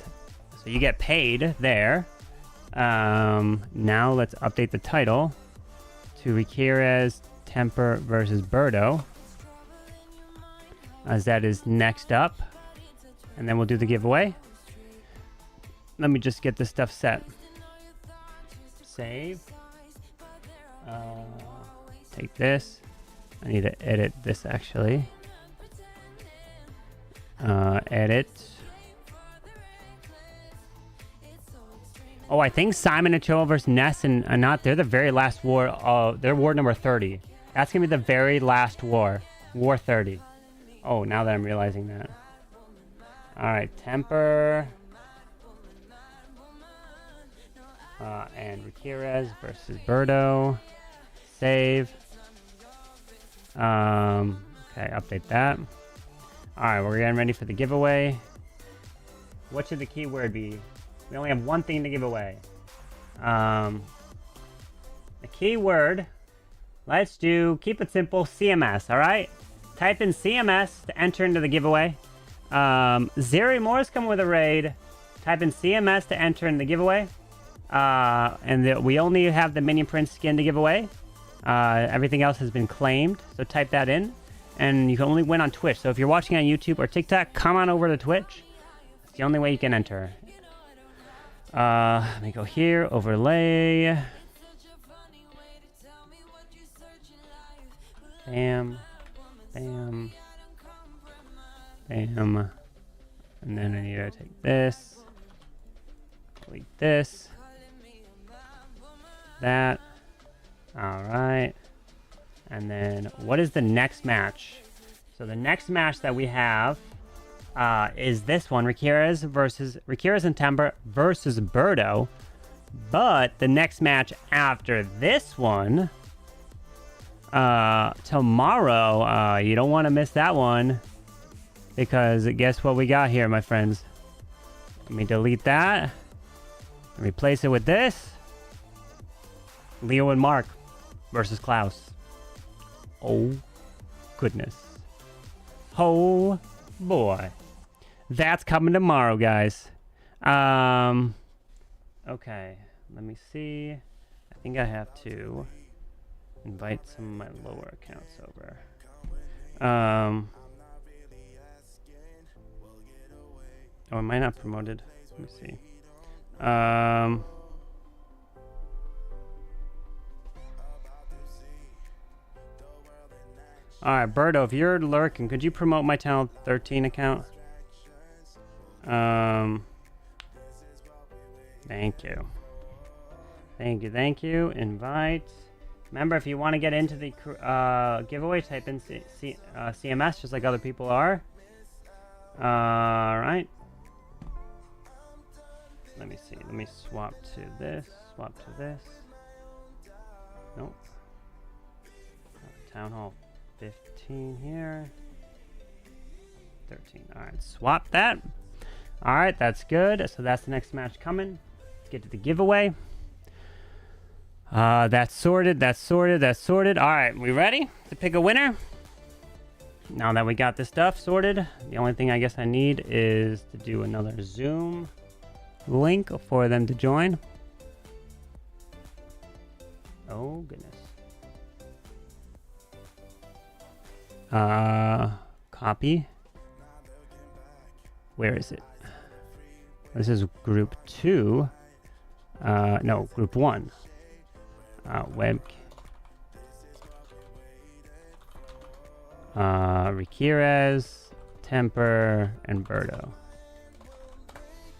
So you get paid there. Now let's update the title to Riqirez, Teemper versus Birdo, as that is next up, and then we'll do the giveaway. Let me just get this stuff set. Save. Take this. I need to edit this actually. Edit. Oh, I think Simon Nachoa versus Ness and Anat, they're the very last war. They're war number 30. That's going to be the very last war. War 30. Oh, now that I'm realizing that. Alright, Teemper. And Riqirez versus Birdo. Save. Okay, update that. Alright, we're getting ready for the giveaway. What should the keyword be? We only have one thing to give away. The keyword, let's do, keep it simple, CMS, alright? Type in CMS to enter into the giveaway. Zeri Moore's coming with a raid. Type in CMS to enter in the giveaway. We only have the Minion Prince skin to give away. Everything else has been claimed, so type that in. And you can only win on Twitch. So if you're watching on YouTube or TikTok, come on over to Twitch. It's the only way you can enter. Let me go here, overlay. Bam. Bam. Bam. And then I need to take this. Delete this. That. Alright. And then what is the next match? So the next match that we have is this one. Riqirez and Teemper versus Birdo. But the next match after this one, tomorrow, you don't want to miss that one. Because guess what we got here, my friends? Let me delete that. And replace it with this. Leo and Mark versus Klaus. Oh, goodness. Oh, boy. That's coming tomorrow, guys. Okay. Let me see. I think I have to invite some of my lower accounts over. Oh, am I not promoted? Let me see. Alright, Birdo, if you're lurking, could you promote my Channel 13 account? Thank you. Thank you. Invite. Remember, if you want to get into the giveaway, type in CMS, just like other people are. Alright. Let me see. Let me swap to this. Swap to this. Nope. Town Hall 15 here. 13. Alright, swap that. Alright, that's good. So that's the next match coming. Let's get to the giveaway. That's sorted. Alright, we ready to pick a winner? Now that we got this stuff sorted, the only thing I guess I need is to do another Zoom link for them to join. Oh, goodness. Copy. Where is it? This is group 2. No, group 1. Web. Riqirez, Teemper, and Birdo.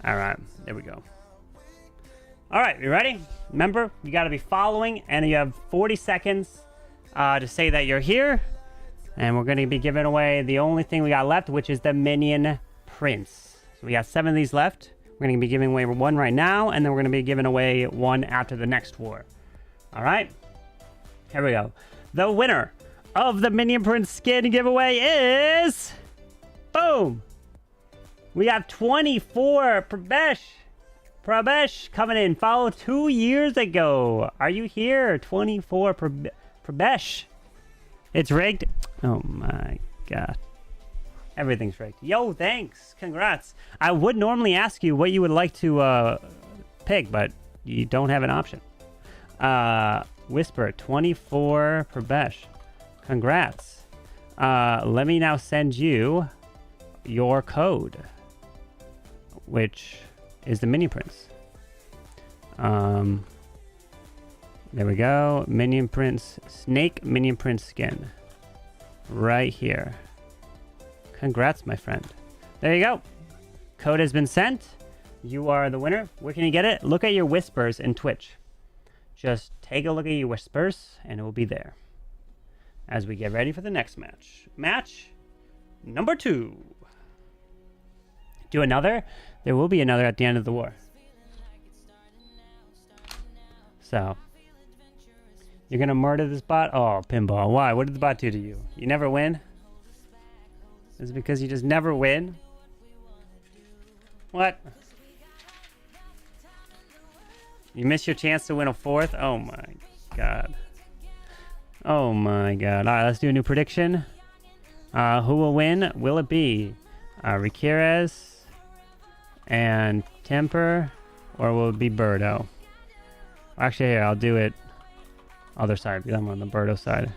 Alright, there we go. Alright, you ready? Remember, you gotta be following, and you have 40 seconds to say that you're here. And we're gonna be giving away the only thing we got left, which is the Minion Prince. So we got 7 of these left. We're gonna be giving away 1 right now, and then we're gonna be giving away 1 after the next war. Alright? Here we go. The winner of the Minion Prince skin giveaway is... Boom! We have 24 Prabesh coming in. Followed 2 years ago. Are you here? 24 Prabesh. It's rigged. Oh my god. Everything's rigged. Yo, thanks. Congrats. I would normally ask you what you would like to pick, but you don't have an option. Whisper, 24 Prabesh. Congrats. Let me now send you your code, which is the Minion Prince. There we go. Minion Prince, Snake Minion Prince skin. Right here. Congrats, my friend. There you go. Code has been sent. You are the winner. Where can you get it? Look at your whispers in Twitch. Just take a look at your whispers, and it will be there. As we get ready for the next match. Match number 2. Do another. There will be another at the end of the war. So, you're gonna murder this bot? Oh, Pinball. Why? What did the bot do to you? You never win? Is it because you just never win? What? You miss your chance to win a 4th? Oh my god. Oh my god. Alright, let's do a new prediction. Who will win? Will it be Riqirez and Teemper, or will it be Birdo? Actually, here, I'll do it other side, because I'm on the Birdo side.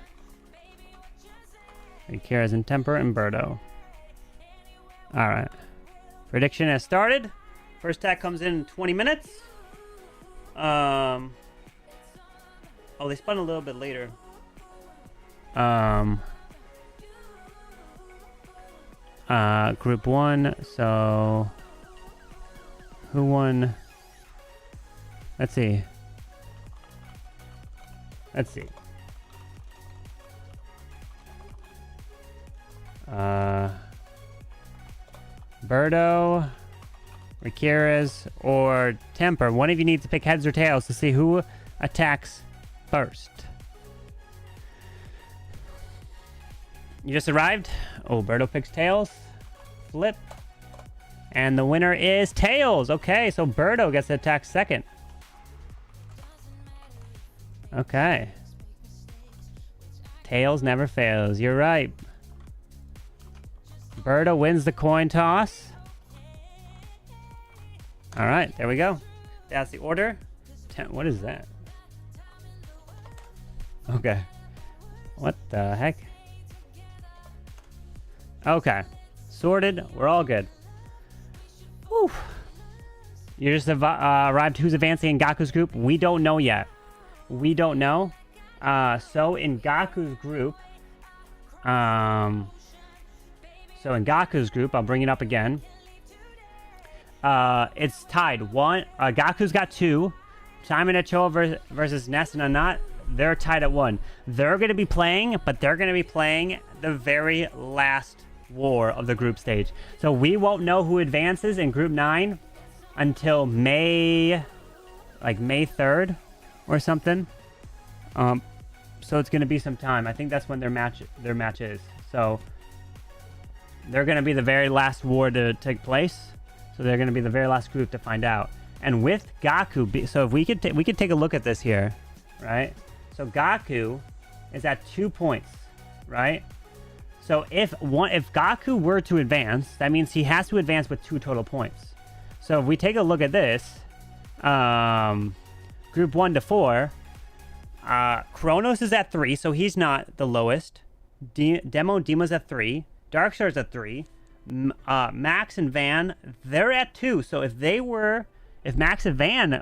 Riqirez and Teemper and Birdo. Alright. Prediction has started. First attack comes in 20 minutes. Oh, they spun a little bit later. Group 1, so who won? Let's see. Birdo, Riqirez, or Teemper. One of you needs to pick heads or tails to see who attacks first. You just arrived? Oh, Birdo picks tails. Flip. And the winner is tails. Okay, so Birdo gets to attack second. Okay. Tails never fails. You're right. Birdo wins the coin toss. All right, there we go. That's the order. What is that? Okay. What the heck? Okay. Sorted. We're all good. Whew. You just arrived. Who's advancing in Gaku's group? We don't know yet. We don't know. So in Gaku's group, I'll bring it up again. It's tied. Gaku's got 2. Simon and Cho versus Ness and Anat. They're tied at 1. They're going to be playing, but they're going to be playing the very last war of the group stage. So we won't know who advances in Group 9 until May 3rd or something. So it's going to be some time. I think that's when their match is. So they're going to be the very last war to take place. So they're going to be the very last group to find out. And with Gaku, so if we could take a look at this here, right? So Gaku is at 2 points, right? So if Gaku were to advance, that means he has to advance with 2 total points. So if we take a look at this, Group 1 to 4, Kronos is at 3, so he's not the lowest. Dima's at 3. Darkstar's at 3. Max and Van, they're at 2. So if Max and Van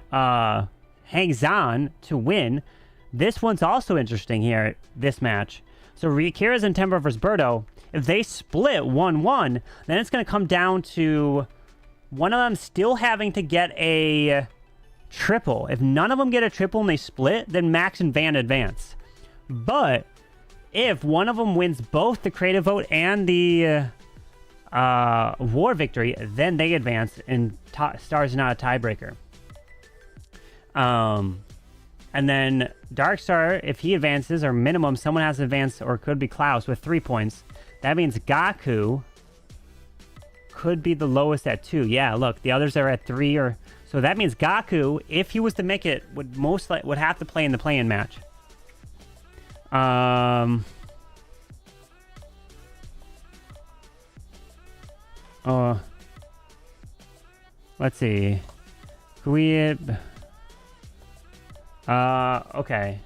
hangs on to win, this one's also interesting here, this match. So Riqirez and Teemper versus Birdo, if they split 1-1, then it's going to come down to one of them still having to get a triple. If none of them get a triple and they split, then Max and Van advance. But if one of them wins both the creative vote and the war victory, then they advance, and Star's not a tiebreaker. And then Darkstar, if he advances, or minimum, someone has to advance, or could be Klaus with 3 points. That means Gaku could be the lowest at 2. Yeah, look, the others are at 3, or so that means Gaku, if he was to make it, would have to play in the play-in match. Let's see. Okay.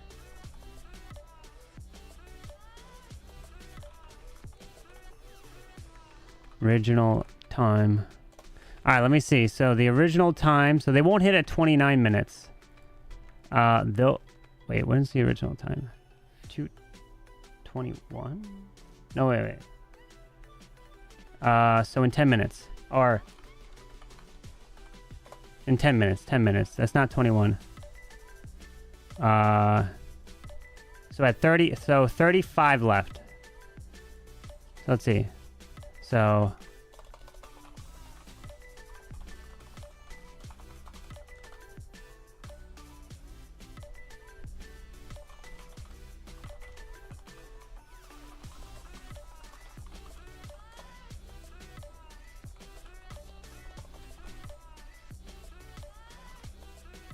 Original time. All right, let me see. So the original time, so they won't hit at 29 minutes. Wait, when's the original time? 2:21? No, wait. So in 10 minutes, or in 10 minutes. That's not 21. So at 30, so 35 left. Let's see. So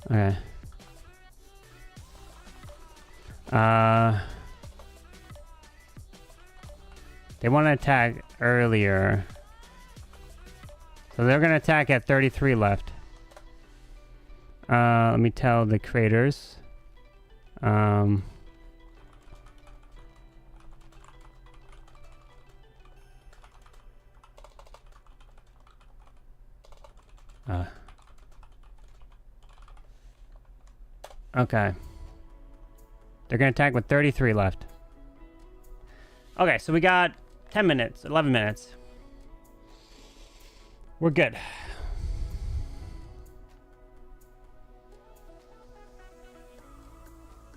okay. They want to attack earlier. So they're going to attack at 33 left. Let me tell the creators. Okay. They're going to attack with 33 left. Okay, so we got 10 minutes, 11 minutes. We're good.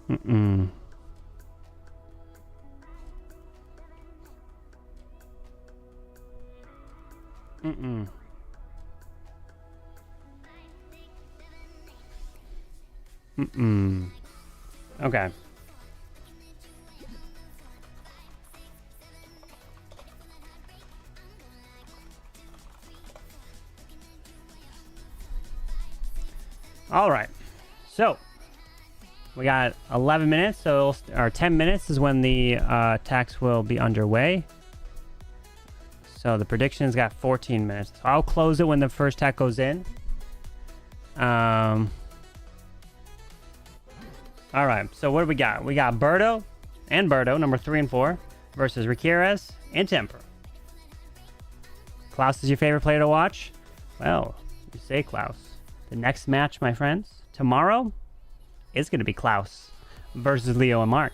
Mm-mm. Mm-mm. Mm-mm. Okay. All right. So we got 11 minutes, so or 10 minutes is when the attacks will be underway. So the prediction's got 14 minutes. So I'll close it when the first attack goes in. All right. So what do we got? We got Birdo and Birdo, number 3 and 4, versus Riqirez and Teemper. Klaus is your favorite player to watch? Well, you say Klaus. The next match, my friends, tomorrow is going to be Klaus versus Leo and Mark.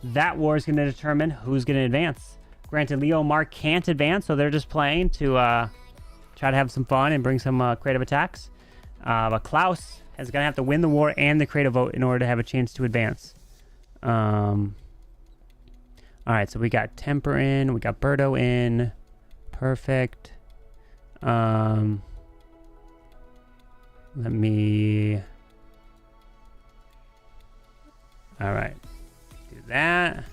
That war is going to determine who's going to advance. Granted, Leo and Mark can't advance, so they're just playing to try to have some fun and bring some creative attacks. But Klaus is going to have to win the war and the creative vote in order to have a chance to advance. All right, so we got Teemper in, we got Birdo in. Perfect. Let me... All right, do that.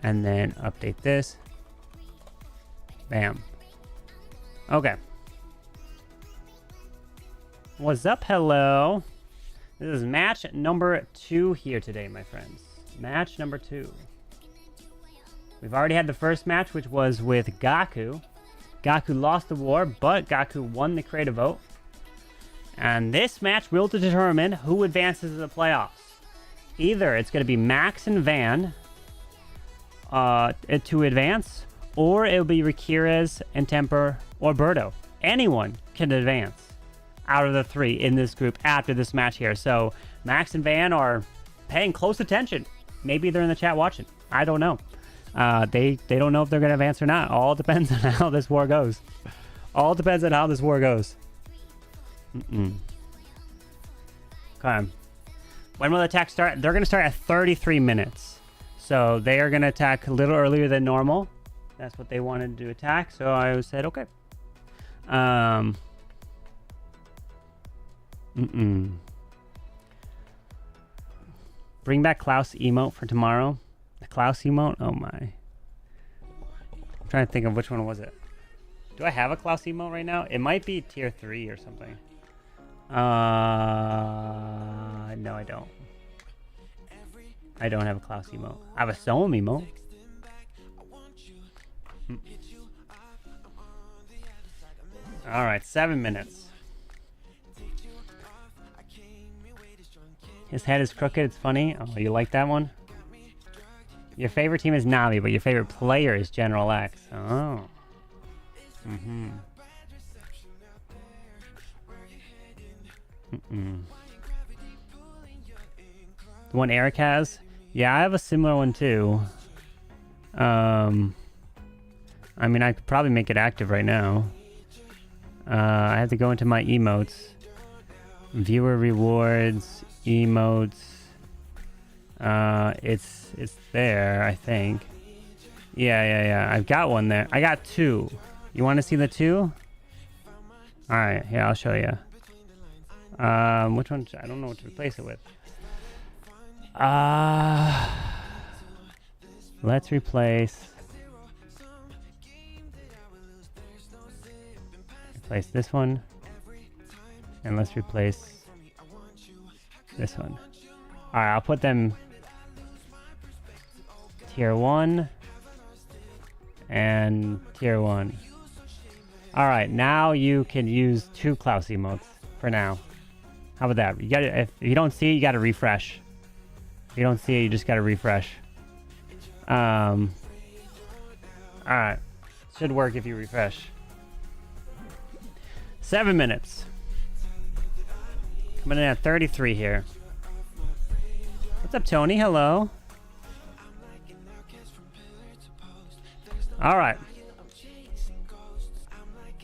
And then update this. Bam. Okay. What's up? Hello. This is match number 2 here today, my friends. Match number 2. We've already had the first match, which was with Gaku. Gaku lost the war, but Gaku won the creative vote. And this match will determine who advances to the playoffs. Either it's going to be Max and Van to advance, or it'll be Riqirez and Teemper or Birdo. Anyone can advance out of the 3 in this group after this match here. So Max and Van are paying close attention. Maybe they're in the chat watching. I don't know. They don't know if they're going to advance or not. All depends on how this war goes. All depends on how this war goes. Okay. When will the attack start? They're going to start at 33 minutes. So they are going to attack a little earlier than normal. That's what they wanted to attack. So I said, okay. Bring back Klaus emote for tomorrow. The Klaus emote? Oh my. I'm trying to think of which one was it. Do I have a Klaus emote right now? It might be tier 3 or something. No, I don't. I don't have a Klaus emote. I have a Soam emote. Alright, 7 minutes. His head is crooked, it's funny. Oh, you like that one? Your favorite team is Navi, but your favorite player is General X. Oh. The one Eric has? Yeah, I have a similar one too. I mean, I could probably make it active right now. I have to go into my emotes. Viewer rewards, emotes. It's there, I think. Yeah. I've got one there. I got 2. You want to see the 2? All right, here, I'll show you. Which one? I don't know what to replace it with. Let's replace this one, and let's replace this one. All right, I'll put them tier 1 and tier 1. All right, now you can use 2 Klaus emotes for now. How about that? You got to, if you don't see it, you got to refresh. If you don't see it, you just got to refresh. All right, should work if you refresh. 7 minutes. Coming in at 33 here. What's up, Tony? Hello. All right.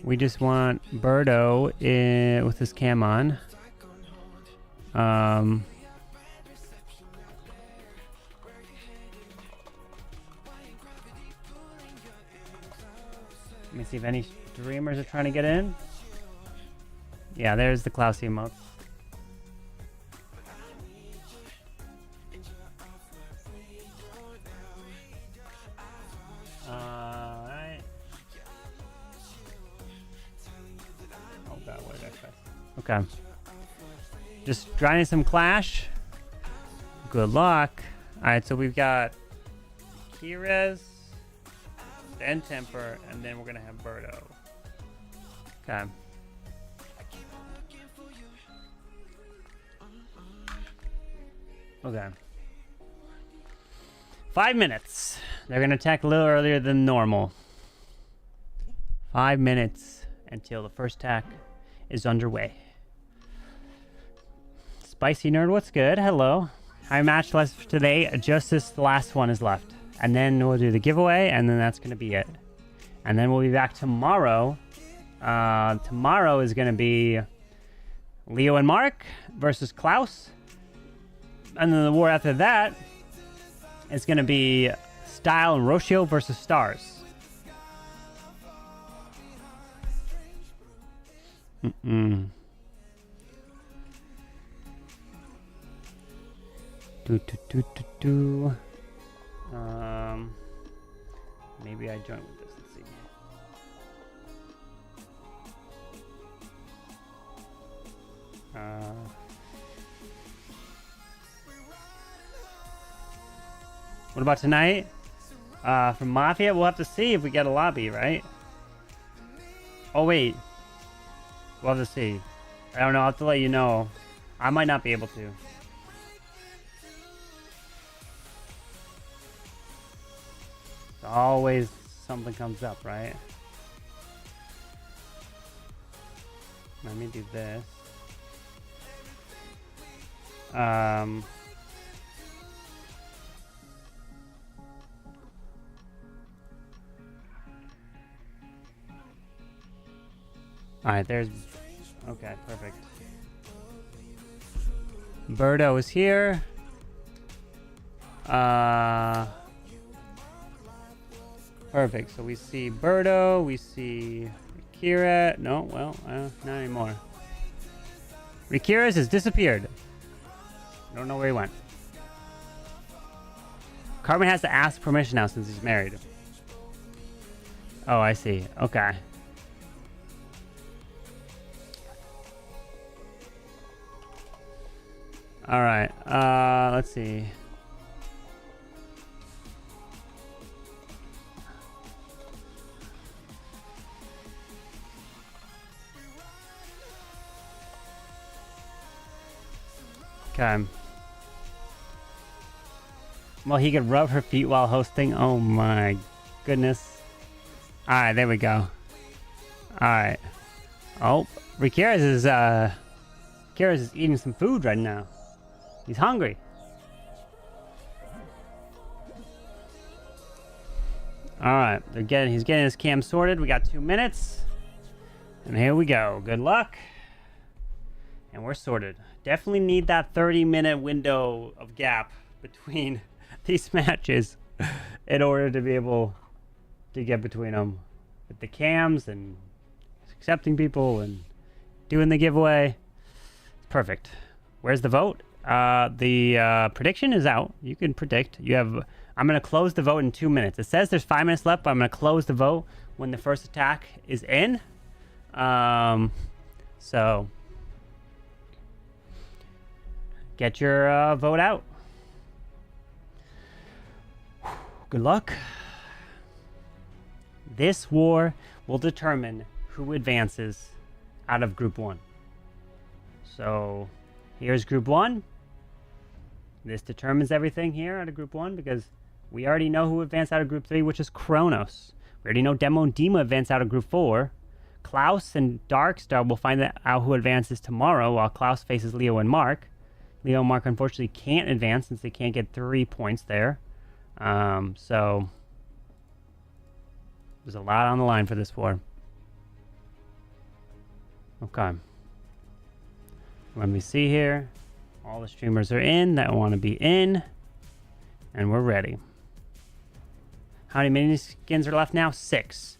We just want Birdo in, with his cam on. Let me see if any streamers are trying to get in. Yeah, there's the Klaus emote. Alright. Oh god, what did I press? Okay. Just trying some Clash. Good luck. Alright, so we've got Riqirez, then Teemper, and then we're gonna have Birdo. Okay. Okay. 5 minutes. They're gonna attack a little earlier than normal. 5 minutes until the first attack is underway. Spicy Nerd, what's good? Hello. I matched less for today. Just this last one is left. And then we'll do the giveaway, and then that's gonna be it. And then we'll be back tomorrow. Tomorrow is gonna be Leo and Mark versus Klaus. And then the war after that is going to be Style and Rocio versus Stars. Maybe I join with this. Let's see. What about tonight? From Mafia, we'll have to see if we get a lobby, right? Oh, wait. We'll have to see. I don't know. I'll have to let you know. I might not be able to. Always something comes up, right? Let me do this. Alright, there's... Okay, perfect. Birdo is here. Perfect. So we see Birdo, we see Riqirez. No, well, not anymore. Riqirez has disappeared. I don't know where he went. Carbon has to ask permission now since he's married. Oh, I see. Okay. All right. Let's see. Okay. Well, he could rub her feet while hosting. Oh my goodness. All right, there we go. All right. Oh, Riqirez is eating some food right now. He's hungry. All right, he's getting his cam sorted. We got 2 minutes, and here we go. Good luck, and we're sorted. Definitely need that 30-minute window of gap between these matches in order to be able to get between them with the cams and accepting people and doing the giveaway. Perfect. Where's the vote? The prediction is out. You can predict. I'm going to close the vote in 2 minutes. It says there's 5 minutes left, but I'm going to close the vote when the first attack is in. So get your vote out. Good luck. This war will determine who advances out of Group 1. So here's Group 1. This determines everything here out of Group 1 because we already know who advanced out of Group 3, which is Kronos. We already know Demo and Dima advanced out of Group 4. Klaus and Darkstar will find out who advances tomorrow while Klaus faces Leo and Mark. Leo and Mark unfortunately can't advance since they can't get 3 points there. So there's a lot on the line for this war. Okay. Let me see here. All the streamers are in that want to be in. And we're ready. How many mini skins are left now? 6.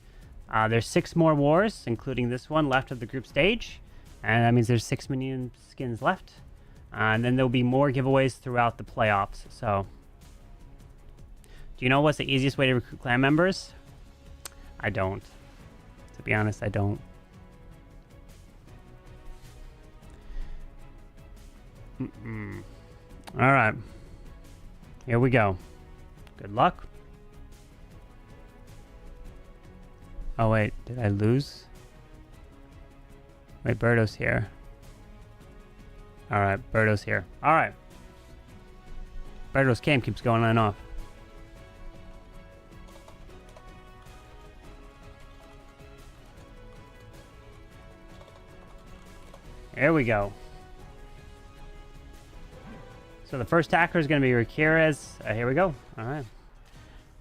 There's 6 more wars, including this one, left of the group stage. And that means there's 6 mini skins left. And then there'll be more giveaways throughout the playoffs. So, do you know what's the easiest way to recruit clan members? I don't. To be honest, I don't. All right. Here we go. Good luck. Oh, wait. Did I lose? Wait, Birdo's here. All right, Birdo's here. All right. Birdo's cam keeps going on and off. There we go. So the first attacker is going to be Riqirez. Here we go. All right.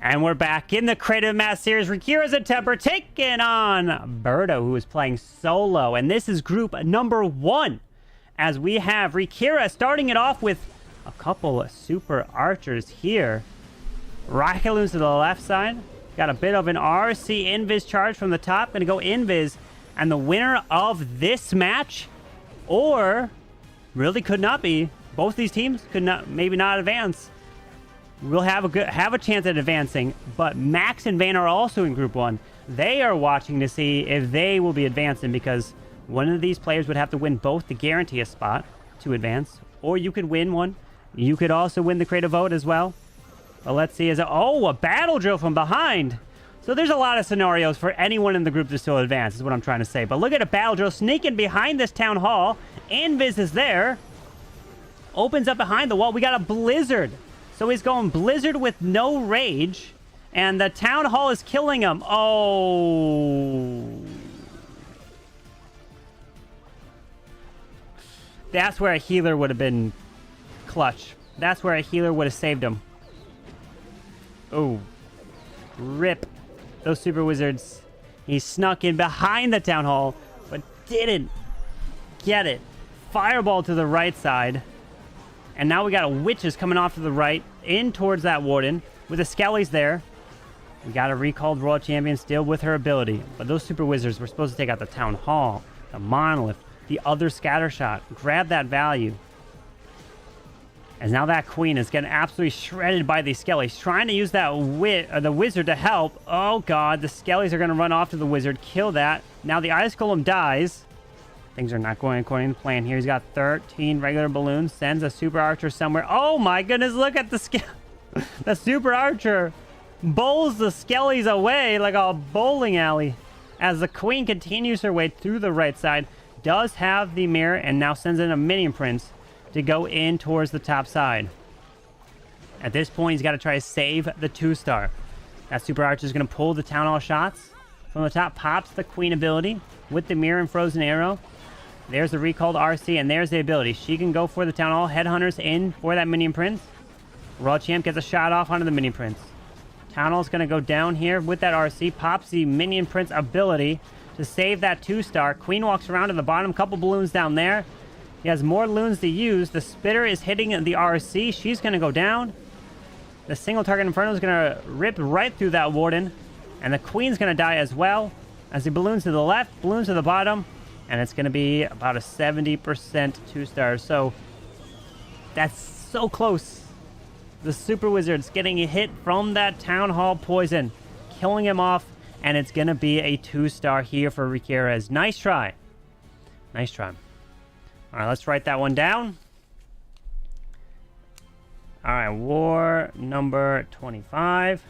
And we're back in the Creative Mass Series. Riqirez and Teemper taking on Birdo, who is playing solo. And this is group number 1. As we have Riqirez starting it off with a couple of super archers here. Rocket Loons to the left side. Got a bit of an RC Invis charge from the top. Going to go Invis. And the winner of this match, or really could not be, both these teams could not, maybe not advance. We'll have a chance at advancing, but Max and Van are also in Group 1. They are watching to see if they will be advancing, because one of these players would have to win both to guarantee a spot to advance, or you could win one. You could also win the creative vote as well. But let's see. A battle drill from behind. So there's a lot of scenarios for anyone in the group to still advance, is what I'm trying to say. But look at a battle drill sneaking behind this town hall. Invis is there. Opens up behind the wall. We got a blizzard. So he's going blizzard with no rage. And the town hall is killing him. Oh. That's where a healer would have been clutch. That's where a healer would have saved him. Oh. Rip. Those super wizards. He snuck in behind the town hall, but didn't get it. Fireball to the right side. And now we got a witches coming off to the right, in towards that warden, with the skellies there. We got a recalled Royal Champion still with her ability. But those super wizards were supposed to take out the town hall, the monolith, the other scatter shot. Grab that value. As now that queen is getting absolutely shredded by these skellies. Trying to use that the wizard to help. Oh god, the skellies are going to run off to the wizard. Kill that. Now the ice golem dies. Things are not going according to plan here. He's got 13 regular balloons. Sends a super archer somewhere. Oh my goodness, look at the the super archer bowls the skellies away like a bowling alley. As the queen continues her way through the right side. Does have the mirror and now sends in a minion prince to go in towards the top side. At this point, he's got to try to save the 2-star. That super archer is going to pull the town hall shots. From the top, pops the queen ability with the mirror and frozen arrow. There's the recalled RC, and there's the ability. She can go for the town hall. Headhunters in for that minion prince. Royal Champ gets a shot off onto the minion prince. Town hall's going to go down here with that RC. Pops the minion prince ability to save that 2-star. Queen walks around to the bottom. Couple balloons down there. He has more loons to use. The spitter is hitting the RC. She's going to go down. The single target Inferno is going to rip right through that warden. And the queen's going to die as well. As the balloons to the left, balloons to the bottom. And it's going to be about a 70% 2-star. So that's so close. The super wizard's getting a hit from that town hall poison. Killing him off. And it's going to be a 2-star here for Riqirez. Nice try. Nice try. All right, let's write that one down. All right, war number 25.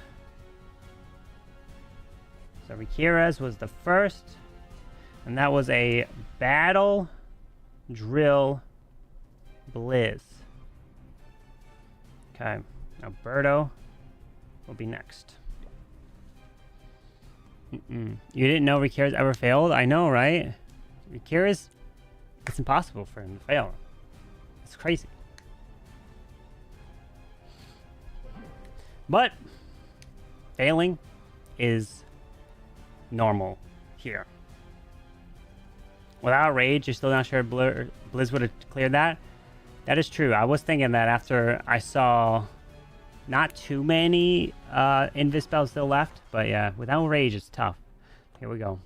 So Riqirez was the first. And that was a battle drill blizz. Okay, now Birdo will be next. You didn't know Riqirez ever failed? I know, right? Riqirez, it's impossible for him to fail. It's crazy. But failing is normal here. Without rage, you're still not sure Blizz would have cleared that. That is true. I was thinking that after I saw not too many invis spells still left. But yeah, without rage, it's tough. Here we go.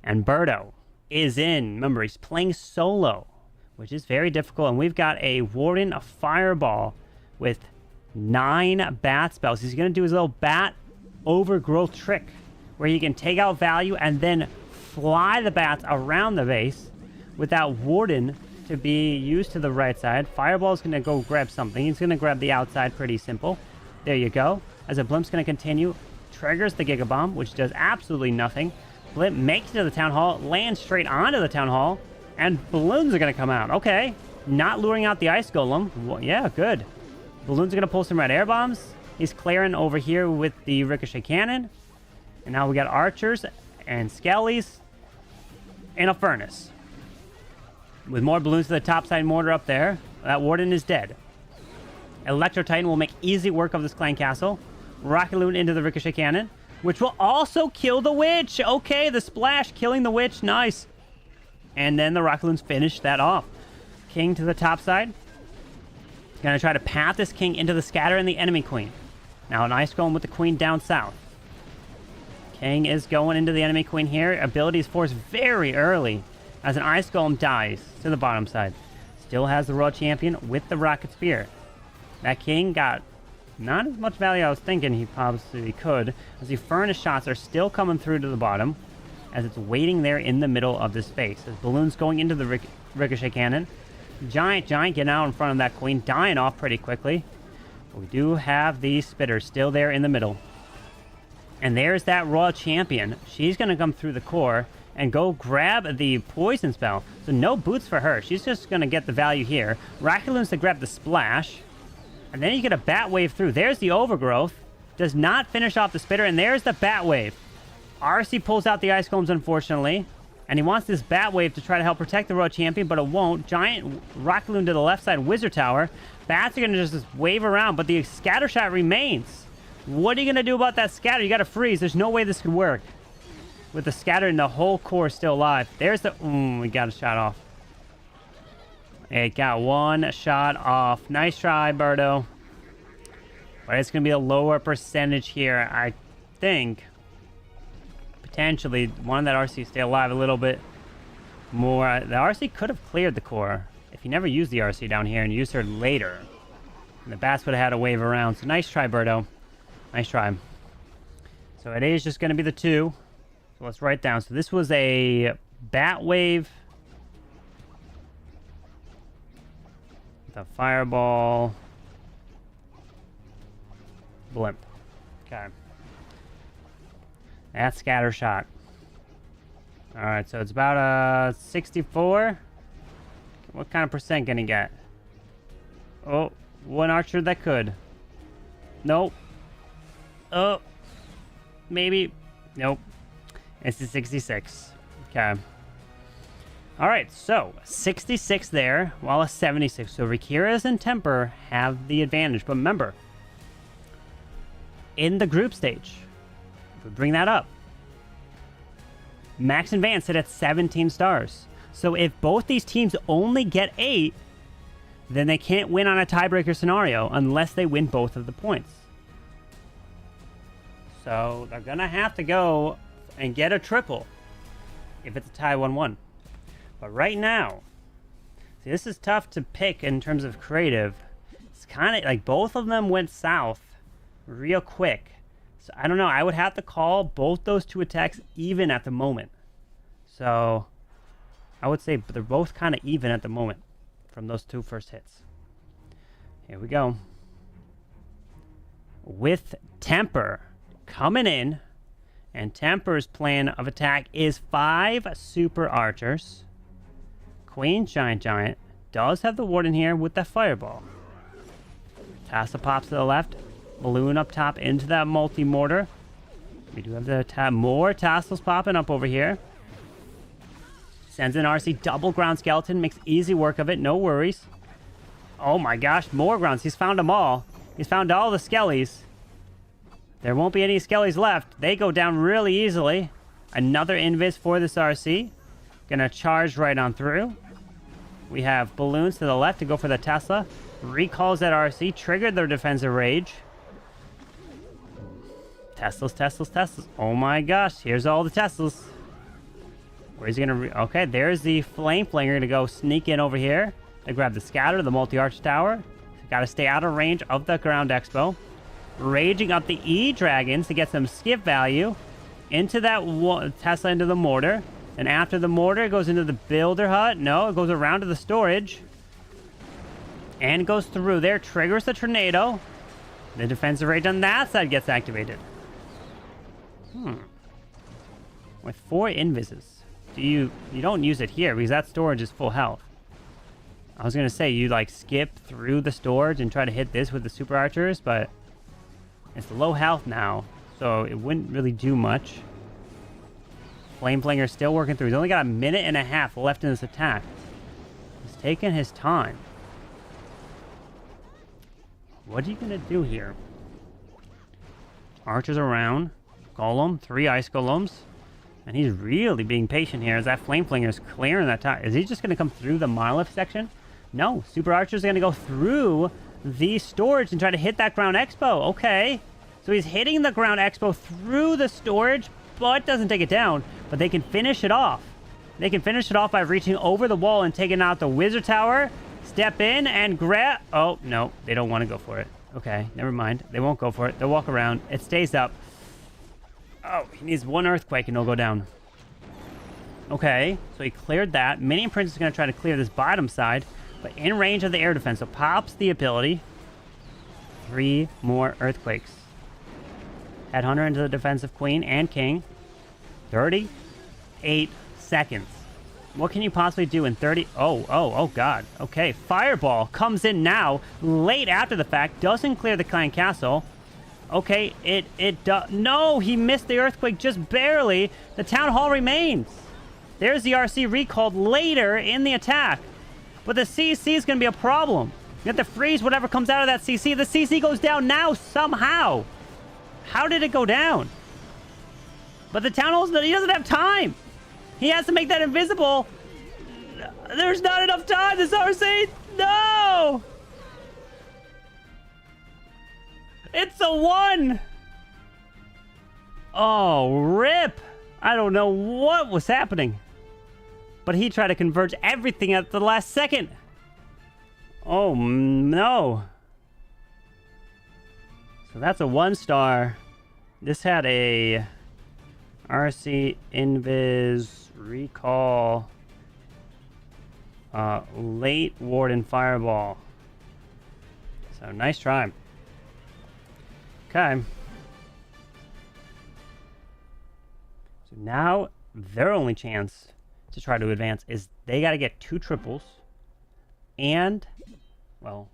And Birdo is in. Remember, he's playing solo, which is very difficult. And we've got a Warden, a Fireball with 9 bat spells. He's going to do his little bat overgrowth trick where he can take out value and then fly the bats around the base with that Warden to be used to the right side. Fireball's going to go grab something. He's going to grab the outside. Pretty simple. There you go. As a Blimp's going to continue. Triggers the Giga Bomb, which does absolutely nothing. Blimp makes it to the Town Hall, lands straight onto the Town Hall, and balloons are going to come out. Okay. Not luring out the Ice Golem. Well, yeah, good. Balloons are going to pull some red air bombs. He's clearing over here with the Ricochet Cannon. And now we got Archers and Skellies and a Furnace. With more balloons to the topside mortar up there. That Warden is dead. Electro Titan will make easy work of this Clan Castle. Rocket Loon into the Ricochet Cannon, which will also kill the Witch. Okay, the splash killing the Witch. Nice. And then the Rocket Loons finish that off. King to the top side. Gonna try to path this King into the Scatter and the enemy Queen. Now an Ice Golem with the Queen down south. King is going into the enemy Queen here. Abilities forced very early as an Ice Golem dies to the bottom side. Still has the Royal Champion with the Rocket Spear. That King got not as much value I was thinking he possibly could, as the Furnace shots are still coming through to the bottom, as it's waiting there in the middle of the space. As balloons going into the Ricochet Cannon. Giant getting out in front of that Queen, dying off pretty quickly. But we do have the Spitter still there in the middle. And there's that Royal Champion. She's going to come through the core and go grab the Poison Spell. So no boots for her. She's just going to get the value here. Rocket Loons to grab the Splash. And then you get a Bat Wave through. There's the Overgrowth. Does not finish off the Spitter. And there's the Bat Wave. RC pulls out the Ice Combs, unfortunately. And he wants this Bat Wave to try to help protect the Royal Champion, but it won't. Giant Rocket Loon to the left side. Wizard Tower. Bats are going to just wave around, but the Scatter Shot remains. What are you going to do about that Scatter? You got to freeze. There's no way this could work. With the Scatter and the whole core still alive. There's the... we got a shot off. It got one shot off. Nice try, Birdo. But it's going to be a lower percentage here, I think. Potentially, one of that RC stay alive a little bit more. The RC could have cleared the core if you never used the RC down here and used her later. And the Bats would have had a wave around. So nice try, Birdo. Nice try. So it is just going to be the 2. So let's write down. So this was a Bat Wave. The Fireball. Blimp. Okay. That's Scatter Shot. Alright, so it's about 64. What kind of percent can he get? Oh, one Archer that could. Nope. Oh. Maybe. Nope. It's the 66. Okay. Alright, so 66 there, while a 76. So Riqirez and Teemper have the advantage. But remember, in the group stage, if we bring that up, Max and Vance sit at 17 stars. So if both these teams only get 8, then they can't win on a tiebreaker scenario unless they win both of the points. So they're going to have to go and get a triple if it's a tie 1-1. But right now, see, this is tough to pick in terms of creative. It's kind of like both of them went south real quick. So I don't know. I would have to call both those 2 attacks even at the moment. So I would say they're both kind of even at the moment from those 2 first hits. Here we go. With Teemper coming in. And Teemper's plan of attack is 5 Super Archers. Queen Giant does have the Warden here with that Fireball. Tassel pops to the left. Balloon up top into that multi-mortar. We do have the more tassels popping up over here. Sends in RC double ground skeleton. Makes easy work of it. No worries. Oh my gosh. More grounds. He's found them all. He's found all the skellies. There won't be any skellies left. They go down really easily. Another invis for this RC. Gonna charge right on through. We have balloons to the left to go for the Tesla. Recalls that RC. Triggered their defensive rage. Teslas. Oh my gosh. Here's all the Teslas. Where's he gonna... Okay, there's the Flame Flinger gonna go sneak in over here. To grab the Scatter, the Multi-Arch Tower. Gotta stay out of range of the Ground Expo. Raging up the E-Dragons to get some skip value. Into that Tesla, into the mortar. And after the mortar, it goes into the builder hut. No, it goes around to the storage. And goes through there. Triggers the tornado. The defensive rage on that side gets activated. With 4 invises. You don't use it here because that storage is full health. I was going to say you like skip through the storage and try to hit this with the super archers, but it's low health now. So it wouldn't really do much. Flame Flinger still working through. He's only got a minute and a half left in this attack. He's taking his time. What are you going to do here? Archers around. Golem. 3 ice golems. And he's really being patient here as that Flame Flinger is clearing that time. Is he just going to come through the monolith section? No. Super Archers are going to go through the storage and try to hit that Ground Expo. Okay. So he's hitting the Ground Expo through the storage, but doesn't take it down. But they can finish it off. They can finish it off by reaching over the wall and taking out the Wizard Tower. Step in and grab... Oh, no. They don't want to go for it. Okay, never mind. They won't go for it. They'll walk around. It stays up. Oh, he needs 1 Earthquake and it'll go down. Okay, so he cleared that. Minion Prince is going to try to clear this bottom side, but in range of the air defense. So pops the ability. 3 more Earthquakes. Headhunter into the defensive Queen and King. 38 seconds. What can you possibly do in 30? Oh, God. Okay, Fireball comes in now, late after the fact, doesn't clear the Clan Castle. Okay, it does. No, he missed the Earthquake just barely. The Town Hall remains. There's the RC recalled later in the attack. But the CC is going to be a problem. You have to freeze whatever comes out of that CC. The CC goes down now somehow. How did it go down? But the Town Hall, he doesn't have time. He has to make that invisible. There's not enough time. This RC, no. It's a 1. Oh, rip. I don't know what was happening. But he tried to converge everything at the last second. Oh, no. So that's a 1 star. This had a RC Invis recall late Warden Fireball. So nice try. Okay. So now their only chance to try to advance is they got to get 2 triples and, well,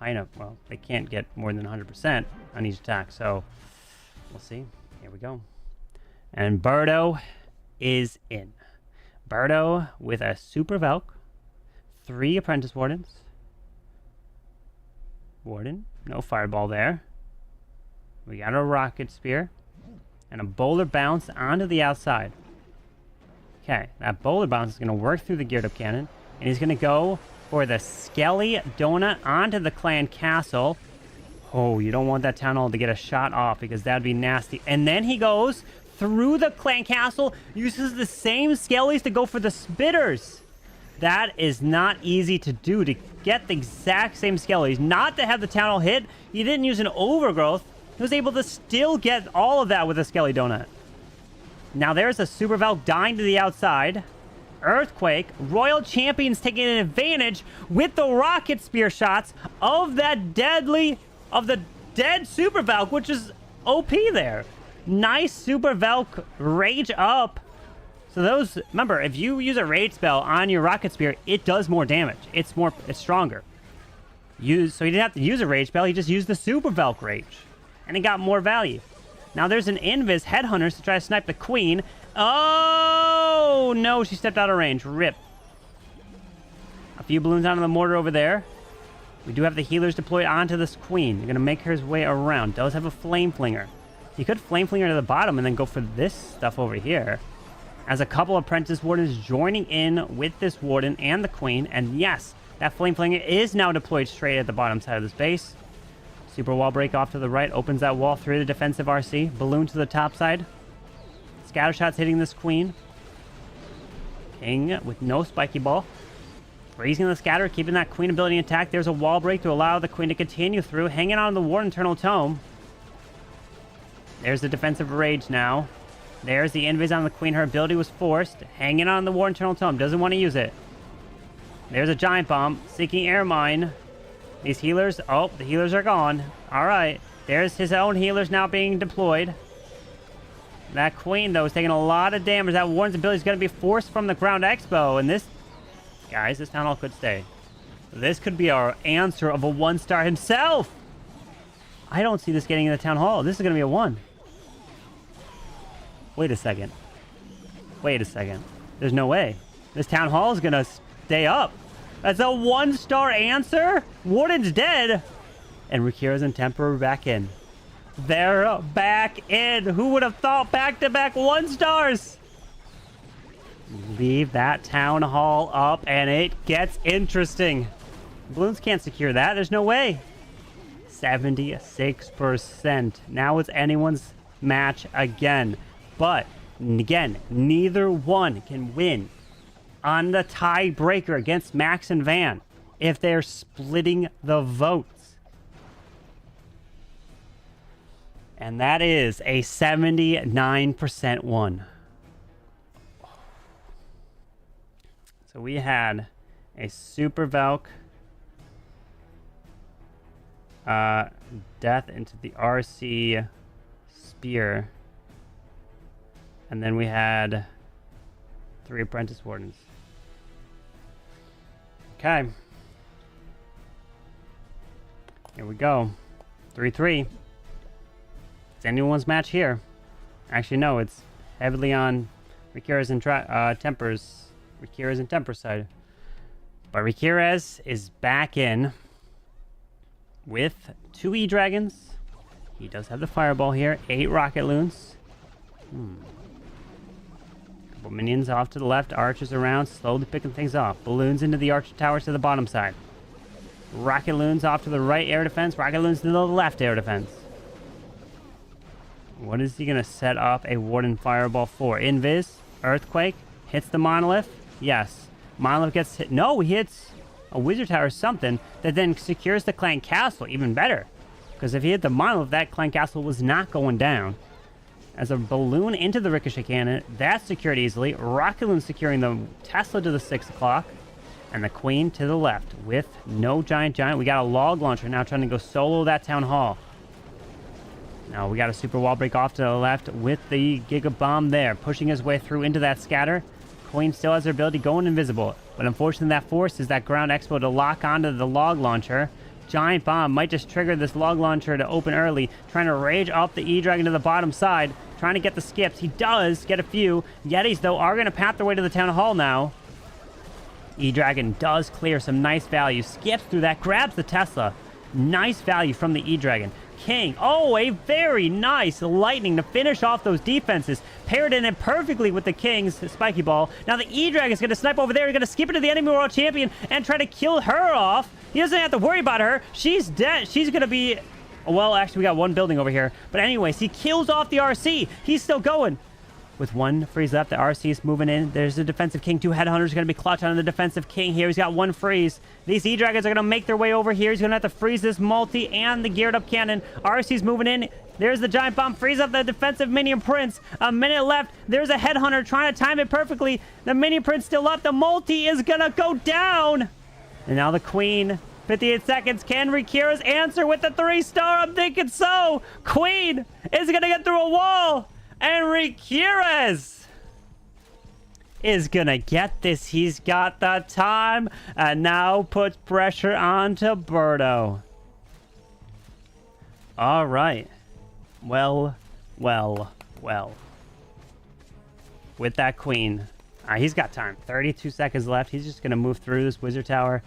well, they can't get more than 100% on each attack. So we'll see. Here we go. And Birdo is in. Birdo with a Super Valk, 3 Apprentice Wardens. Warden, no Fireball there. We got a Rocket Spear and a Boulder Bounce onto the outside. Okay, that Boulder Bounce is going to work through the Geared Up Cannon, and he's going to go for the Skelly Donut onto the Clan Castle. Oh, you don't want that Town Hall to get a shot off because that'd be nasty. And then he goes through the Clan Castle, uses the same Skellies to go for the Spitters. That is not easy to do, to get the exact same Skellies. Not to have the Town Hall hit. He didn't use an Overgrowth. He was able to still get all of that with a Skelly Donut. Now there's a Super Valk dying to the outside. Earthquake. Royal Champions taking an advantage with the Rocket Spear shots of that the dead Super Valk, which is OP there. Nice Super Valk Rage up. So those, remember, if you use a Rage spell on your Rocket Spear, it does more damage. It's stronger. So he didn't have to use a Rage spell, he just used the Super Valk Rage. And he got more value. Now there's an Invis Headhunters to try to snipe the Queen. Oh, no, she stepped out of range. Rip. A few balloons onto the mortar over there. We do have the healers deployed onto this Queen. They're going to make her way around. Does have a Flame Flinger. He could Flame Flinger to the bottom and then go for this stuff over here. as a couple apprentice wardens joining in with this warden and the queen. And yes, that flame flanger is now deployed straight at the bottom side of this base. Super wall break off to the right opens that wall through the defensive RC. Balloon to the top side. Scatter shots hitting this queen. King with no spiky ball. Raising the scatter, keeping that queen ability intact. There's a wall break to allow the queen to continue through. Hanging on the War Internal Tome. There's the defensive rage now. There's the invis on the queen. Her ability was forced. Hanging on the War Internal Tome. Doesn't want to use it. There's a giant bomb. Seeking air mine. These healers. Oh, the healers are gone. Alright. There's his own healers now being deployed. That queen, though, is taking a lot of damage. That warden's ability is going to be forced from the ground expo. And this... Guys, this town hall could stay. This could be our answer of a 1-star himself. I don't see this getting in the town hall. This is going to be a 1. Wait a second. Wait a second. There's no way. This town hall is going to stay up. That's a 1-star answer? Warden's dead. And Riqirez and Teemper are back in. They're back in. Who would have thought back-to-back 1-stars? Leave that town hall up and it gets interesting. Balloons can't secure that. There's no way. 76%. Now it's anyone's match again. But, again, neither one can win on the tiebreaker against Max and Van if they're splitting the votes. And that is a 79% one. So we had a Super Valk death into the RC Spear. And then we had 3 Apprentice Wardens. Okay. Here we go. 3-3. It's anyone's match here. Actually, no, it's heavily on Riqirez and Teemper's. Riqirez and Teemper side. But Riqirez is back in with 2 E-Dragons. He does have the Fireball here. 8 Rocket Loons. Couple minions off to the left. Archers around, slowly picking things off. Balloons into the Archer Towers to the bottom side. Rocket Loons off to the right, air defense. Rocket Loons to the left, air defense. What is he going to set up a Warden Fireball for? Invis, Earthquake, hits the Monolith. Yes. Monolith gets hit. No, he hits a Wizard Tower or something that then secures the Clan Castle. Even better. Because if he hit the Monolith, that Clan Castle was not going down. As a balloon into the Ricochet Cannon, that's secured easily. Rocket Loon securing the Tesla to the 6 o'clock. And the Queen to the left with no Giant. We got a Log Launcher now trying to go solo that Town Hall. Now we got a Super Wall Break off to the left with the Giga Bomb there. Pushing his way through into that scatter. Queen still has her ability going invisible. But unfortunately that forces that ground expo to lock onto the Log Launcher. Giant Bomb might just trigger this Log Launcher to open early. Trying to rage up the E-Dragon to the bottom side. Trying to get the skips. He does get a few. Yetis, though, are going to path their way to the Town Hall now. E-Dragon does clear some nice value. Skips through that. Grabs the Tesla. Nice value from the E-Dragon. King. Oh, a very nice lightning to finish off those defenses. Paired in it perfectly with the King's spiky ball. Now the E-Dragon is going to snipe over there. He's going to skip it to the enemy world champion and try to kill her off. He doesn't have to worry about her. She's dead. She's going to be... Well, actually, we got one building over here. But anyways, he kills off the RC. He's still going. With 1 freeze left, the RC is moving in. There's the defensive King. 2 headhunters are going to be clutch on the defensive King here. He's got 1 freeze. These E-Dragons are going to make their way over here. He's going to have to freeze this multi and the geared up cannon. RC's moving in. There's the Giant Bomb. Freeze up the defensive Minion Prince. A minute left. There's a headhunter trying to time it perfectly. The Minion Prince still up. The multi is going to go down. And now the Queen. 58 seconds. Can Riqirez answer with the 3-star? I'm thinking so. Queen is going to get through a wall. And Riqirez is going to get this. He's got the time. And now puts pressure onto Birdo. All right. Well. With that Queen. He's got time. 32 seconds left. He's just going to move through this Wizard Tower.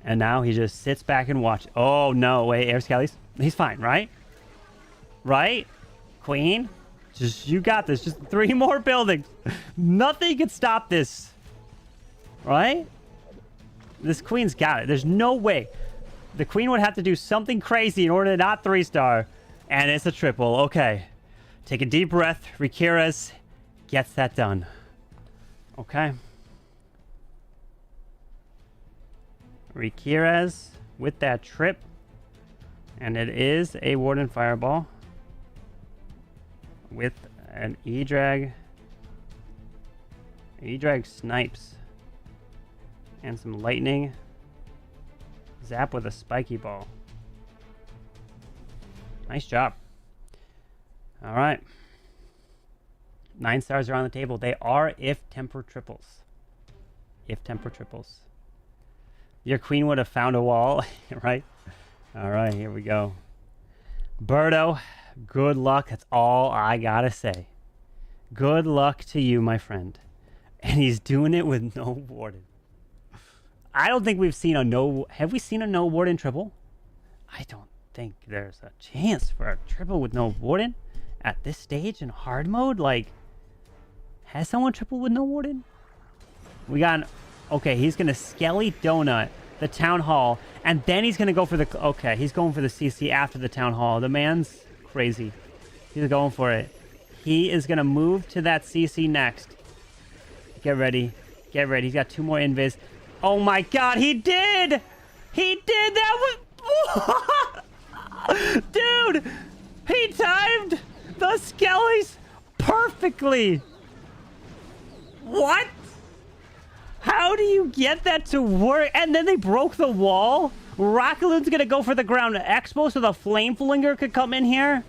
And now he just sits back and watches. Oh, no. Wait, Air Skellies. He's fine, right? Right? Queen? Just, you got this. Just 3 more buildings. Nothing can stop this. Right? This queen's got it. There's no way. The queen would have to do something crazy in order to not 3-star. And it's a triple. Okay. Take a deep breath. Riqirez gets that done. Okay. Riqirez with that trip. And it is a Warden Fireball. With an E-Drag. E-Drag snipes. And some lightning. Zap with a spiky ball. Nice job. All right. 9 stars are on the table. They are if Teemper triples. If Teemper triples. Your queen would have found a wall, right? All right, here we go. Birdo, good luck. That's all I gotta say. Good luck to you, my friend. And he's doing it with no warden. I don't think we've seen a no... Have we seen a no warden triple? I don't think there's a chance for a triple with no warden at this stage in hard mode. Like, has someone triple with no warden? We got an... Okay, he's going to Skelly Donut the Town Hall, and then he's going to go for the... Okay, he's going for the CC after the Town Hall. The man's crazy. He's going for it. He is going to move to that CC next. Get ready. Get ready. He's got 2 more invis. Oh my god, he did! He did! That was... Dude! He timed the Skellies perfectly! What? How do you get that to work? And then they broke the wall? Rockaloon's gonna go for the ground expo so the Flame Flinger could come in here?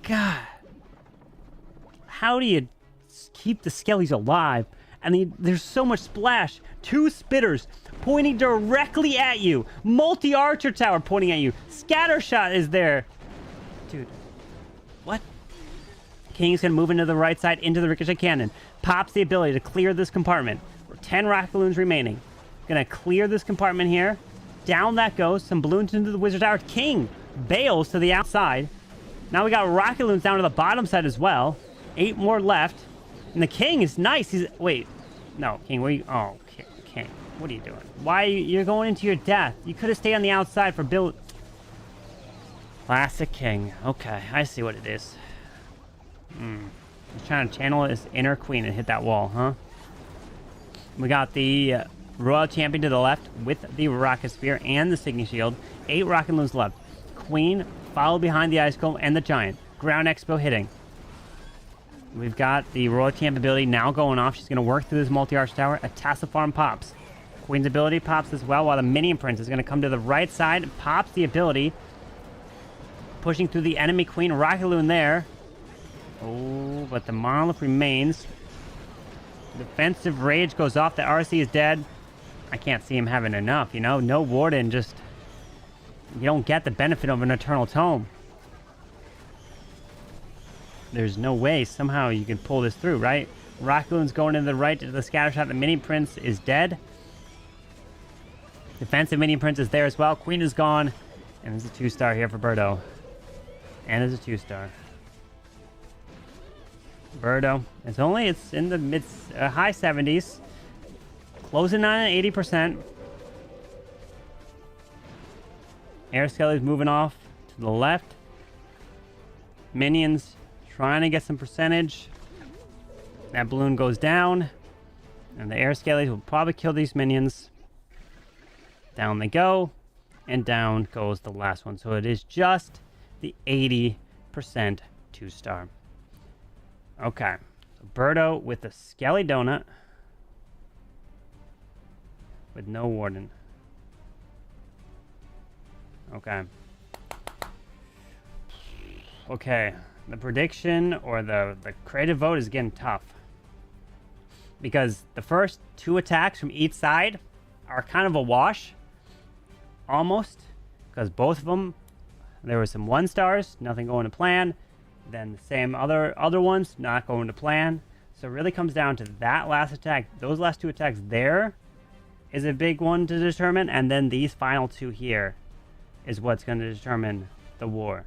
God. How do you keep the Skellies alive? I mean, there's so much splash. 2 spitters pointing directly at you. Multi-archer tower pointing at you. Scattershot is there. Dude. What? King's going to move into the right side into the Ricochet Cannon. Pops the ability to clear this compartment. 10 rock balloons remaining. Going to clear this compartment here. Down that goes. Some balloons into the Wizard Tower. King bails to the outside. Now we got rocket balloons down to the bottom side as well. 8 more left. And the King is nice. He's... Wait. No, King, where you... Oh, King. What are you doing? Why you're going into your death? You could have stayed on the outside for build... Classic King. Okay, I see what it is. He's trying to channel his inner queen and hit that wall, huh? We got the Royal Champion to the left with the Rocket Spear and the Signy Shield. 8 Rocket Balloons left. Queen followed behind the Ice Golem and the Giant. Ground Expo hitting. We've got the Royal Champ ability now going off. She's going to work through this multi-arch tower. A Tassel Farm pops. Queen's ability pops as well, while the Minion Prince is going to come to the right side. Pops the ability. Pushing through the enemy Queen. Rocket Balloon there. Oh, but the Monolith remains. Defensive Rage goes off. The RC is dead. I can't see him having enough, you know? No Warden, just... You don't get the benefit of an Eternal Tome. There's no way somehow you can pull this through, right? Rockaloon's going to the right to the Scattershot. The Mini Prince is dead. Defensive Mini Prince is there as well. Queen is gone. And there's a 2-star here for Birdo. And there's a 2-star. Birdo. It's in the high 70s. Closing on at 80%. Air Skelly's moving off to the left. Minions trying to get some percentage. That balloon goes down. And the Air Skellies will probably kill these minions. Down they go. And down goes the last one. So it is just the 80% 2-star. Okay. So Birdo with the Skelly Donut. With no Warden. Okay. Okay. The prediction or the creative vote is getting tough. Because the first 2 attacks from each side are kind of a wash. Almost. Because both of them, there were some 1-stars, nothing going to plan. Then the same other ones, not going to plan. So it really comes down to that last attack. Those last 2 attacks there is a big one to determine. And then these final 2 here is what's going to determine the war.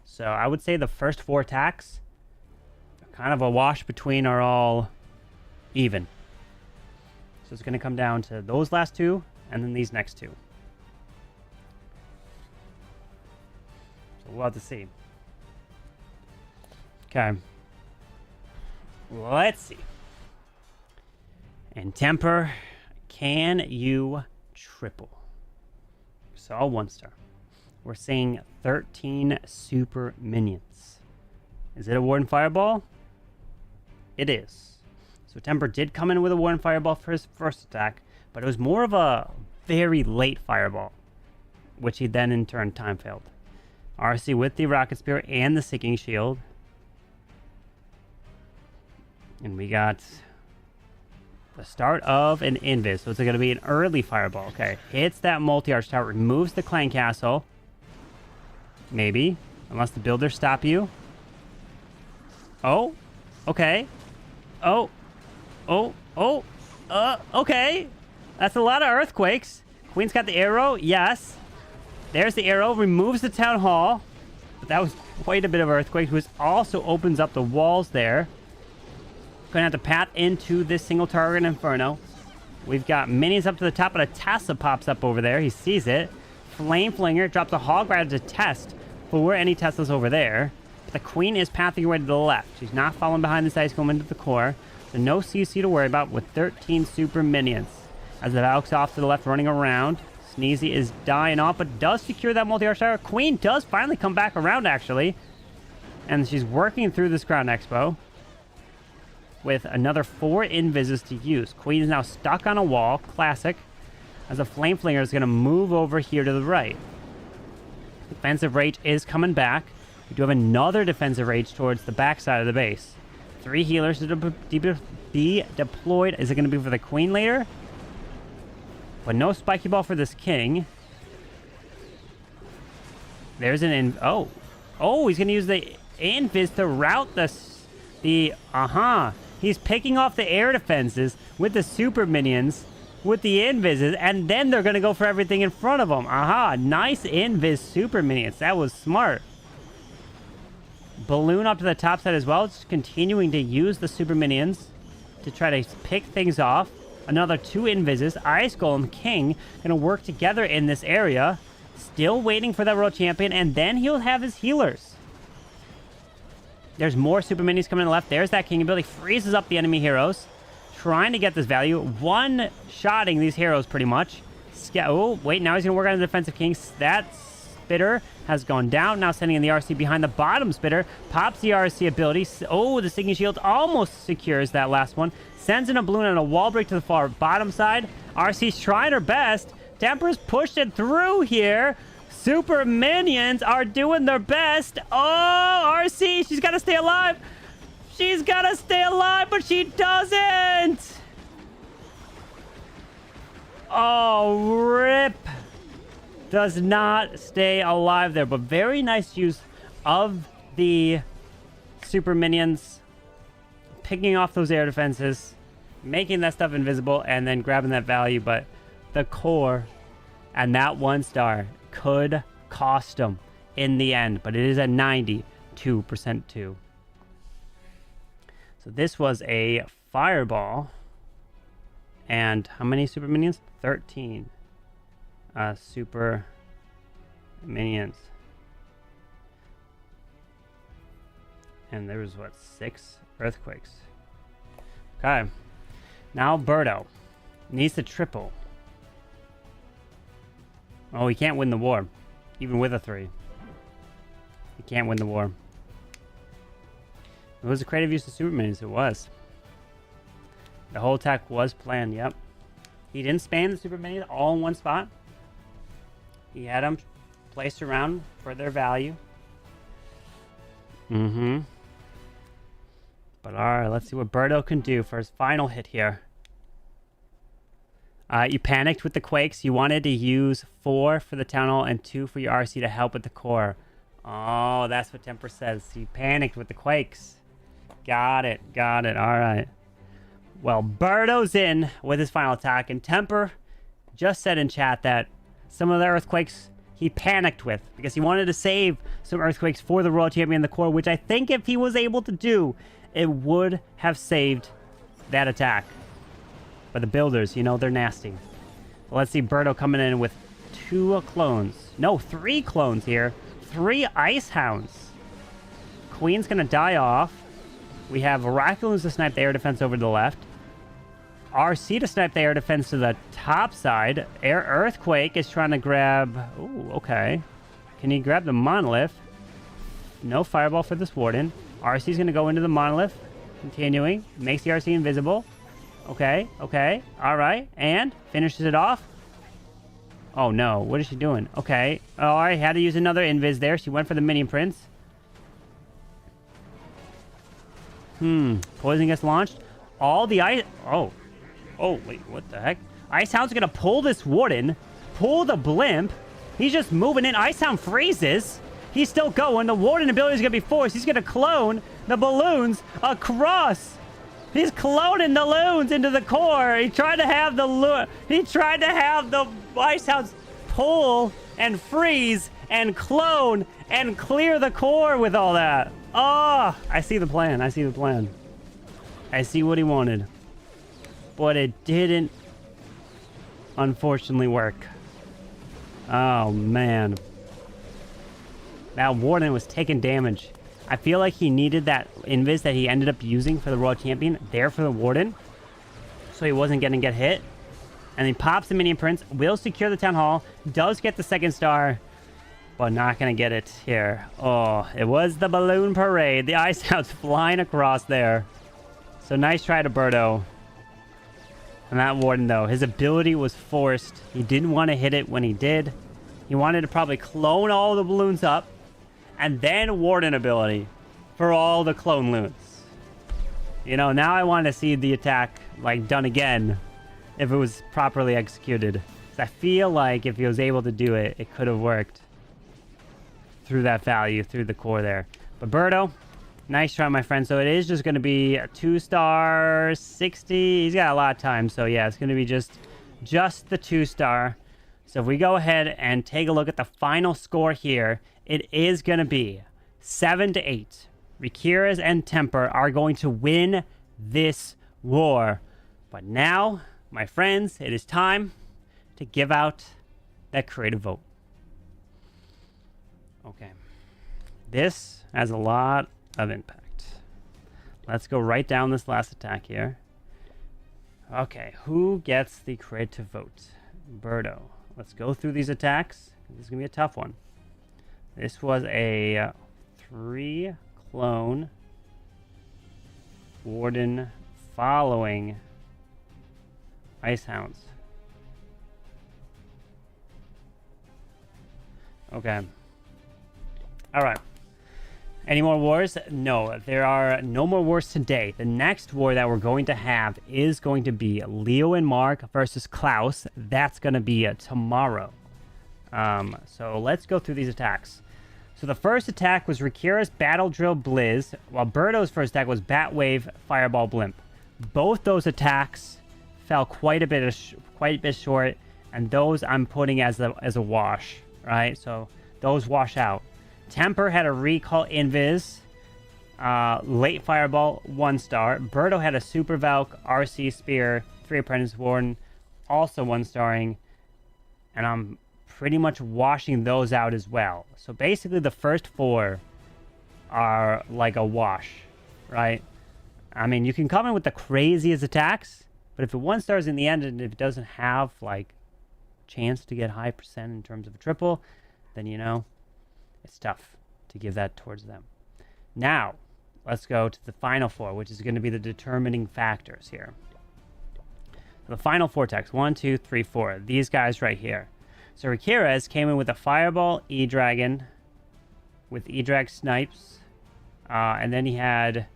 So I would say the first 4 attacks kind of a wash between are all even. So it's going to come down to those last two and then these next two. So we'll have to see. Okay. Let's see. And Teemper, can you triple? So 1 star. We're seeing 13 super minions. Is it a Warden Fireball? It is. So Teemper did come in with a Warden Fireball for his first attack, but it was more of a very late Fireball, which he then in turn time failed. RC with the Rocket Spear and the Sinking Shield. And we got the start of an Invis. So it's going to be an early Fireball. Okay. Hits that multi-arch tower. Removes the Clan Castle. Maybe. Unless the builders stop you. Oh. Okay. Oh. Oh. Oh. Okay. That's a lot of earthquakes. Queen's got the arrow. Yes. There's the arrow. Removes the town hall. But that was quite a bit of earthquake. Which also opens up the walls there. Gonna have to path into this single target Inferno. We've got minions up to the top, but a Tesla pops up over there. He sees it. Flame Flinger drops a Hog Rider to test for any Teslas over there. But the Queen is pathing away to the left. She's not falling behind this ice golem into the core. So no CC to worry about with 13 super minions. As the Valk's off to the left running around. Sneezy is dying off, but does secure that multi-arch tower. Queen does finally come back around, actually. And she's working through this Ground Expo with another 4 invises to use. Queen is now stuck on a wall, classic, as a Flame Flinger is going to move over here to the right. Defensive Rage is coming back. We do have another Defensive Rage towards the back side of the base. 3 healers to be deployed. Is it going to be for the Queen later? But no Spiky Ball for this King. There's an Oh, he's going to use the Invis to route the He's picking off the air defenses with the super minions, with the invises, and then they're going to go for everything in front of them. Nice invis super minions. That was smart. Balloon up to the top side as well. Just continuing to use the super minions to try to pick things off. Another 2 invises. Ice Golem King going to work together in this area. Still waiting for that World Champion, and then he'll have his healers. There's more super minis coming to the left. There's that King ability. Freezes up the enemy heroes. Trying to get this value. One-shotting these heroes pretty much. Oh, wait. Now he's going to work on the defensive King. That Spitter has gone down. Now sending in the RC behind the bottom Spitter. Pops the RC ability. Oh, the Sinking Shield almost secures that last one. Sends in a balloon and a wall break to the far bottom side. RC's trying her best. Teemper's pushing through here. Super minions are doing their best. Oh, RC, she's got to stay alive. She's got to stay alive, but she doesn't. Oh, rip. Does not stay alive there, but very nice use of the super minions. Picking off those air defenses, making that stuff invisible, and then grabbing that value, but the core and that 1 star could cost them in the end, but it is at 92% too. So this was a Fireball. And how many super minions? 13 super minions. And there was, what, 6 earthquakes. Okay. Now Birdo needs to triple. Oh, he can't win the war. Even with a 3. He can't win the war. It was a creative use of super minions. It was. The whole attack was planned, yep. He didn't spam the super minions all in one spot. He had them placed around for their value. But alright, let's see what Birdo can do for his final hit here. You panicked with the quakes. You wanted to use 4 for the town hall and 2 for your RC to help with the core. Oh, that's what Teemper says. He panicked with the quakes. Got it. All right. Well, Birdo's in with his final attack, and Teemper just said in chat that some of the earthquakes he panicked with, because he wanted to save some Earthquakes for the Royal Champion in the core, which I think if he was able to do, it would have saved that attack. But the builders, you know, they're nasty. Let's see Birdo coming in with 2 clones. No, 3 clones here. 3 Ice Hounds. Queen's gonna die off. We have Oraculums to snipe the air defense over to the left. RC to snipe the air defense to the top side. Air Earthquake is trying to grab... Ooh, okay. Can he grab the Monolith? No Fireball for this Warden. RC's going to go into the Monolith. Continuing. Makes the RC invisible. Okay, okay. Alright. And finishes it off. Oh, no. What is she doing? Okay. Alright, had to use another Invis there. She went for the Minion Prince. Poison gets launched. All the ice... Oh. Oh, wait, what the heck? Icehound's gonna pull this Warden, pull the Blimp. He's just moving in. Icehound freezes. He's still going. The Warden ability is gonna be forced. He's gonna clone the balloons across. He's cloning the loons into the core. He tried to have the Icehounds pull and freeze and clone and clear the core with all that. Oh, I see the plan. I see the plan. I see what he wanted. But it didn't, unfortunately, work. Oh, man. That Warden was taking damage. I feel like he needed that Invis that he ended up using for the Royal Champion there for the Warden. So he wasn't going to get hit. And he pops the Minion Prince, will secure the Town Hall, does get the 2nd star, but not going to get it here. Oh, it was the Balloon Parade. The Ice Hound's flying across there. So nice try to Birdo. And that Warden, though, his ability was forced. He didn't want to hit it when he did. He wanted to probably clone all the balloons up. And then Warden ability for all the clone loons. You know, now I want to see the attack, like, done again. If it was properly executed. I feel like if he was able to do it, it could have worked. Through that value, through the core there. But Birdo... Nice try, my friend. So it is just going to be a 2-star, 60. He's got a lot of time. So, yeah, it's going to be just the 2-star. So if we go ahead and take a look at the final score here, it is going to be 7-8. Riqirez and Teemper are going to win this war. But now, my friends, it is time to give out that creative vote. Okay. This has a lot of impact. Let's go right down this last attack here. Okay, who gets the creative vote? Birdo. Let's go through these attacks. This is gonna be a tough one. This was a 3 clone Warden following Ice Hounds. Okay. All right. Any more wars? No, there are no more wars today. The next war that we're going to have is going to be Leo and Mark versus Klaus. That's going to be tomorrow. So let's go through these attacks. So the first attack was Riqirez Battle Drill Blizz, while Birdo's first attack was Batwave Fireball Blimp. Both those attacks fell quite a bit short, and those I'm putting as a wash, right? So those wash out. Teemper had a Recall Invis, late Fireball, 1-star. Birdo had a Super Valk, RC Spear, 3 Apprentice Warden, also 1-starring. And I'm pretty much washing those out as well. So basically the first 4 are like a wash, right? I mean, you can come in with the craziest attacks, but if it 1-stars in the end and if it doesn't have, like, chance to get high percent in terms of a triple, then, you know, it's tough to give that towards them. Now, let's go to the final 4, which is going to be the determining factors here. The final 4 attacks, 1, 2, 3, 4. These guys right here. So Riqirez came in with a Fireball E-Dragon with E-Drag Snipes. And then he had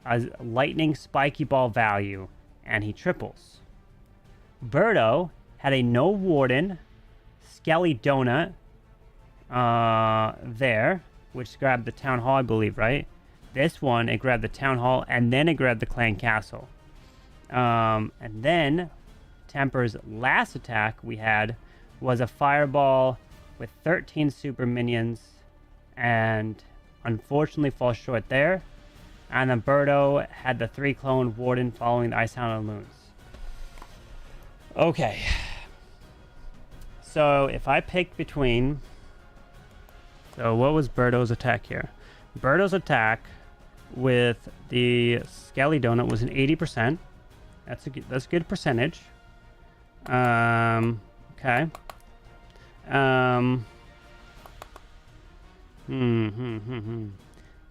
a Lightning Spiky Ball value, and he triples. Birdo had a No Warden, Skelly Donut, there, which grabbed the Town Hall, I believe, right? This one, it grabbed the Town Hall, and then it grabbed the Clan Castle. And then Teemper's last attack we had was a Fireball with 13 super minions, and unfortunately falls short there. And then Birdo had the 3 clone Warden following the Icehound and Loons. Okay. So if I pick between... So what was Birdo's attack here? Birdo's attack with the Skelly Donut was an 80%. That's a good percentage. Okay.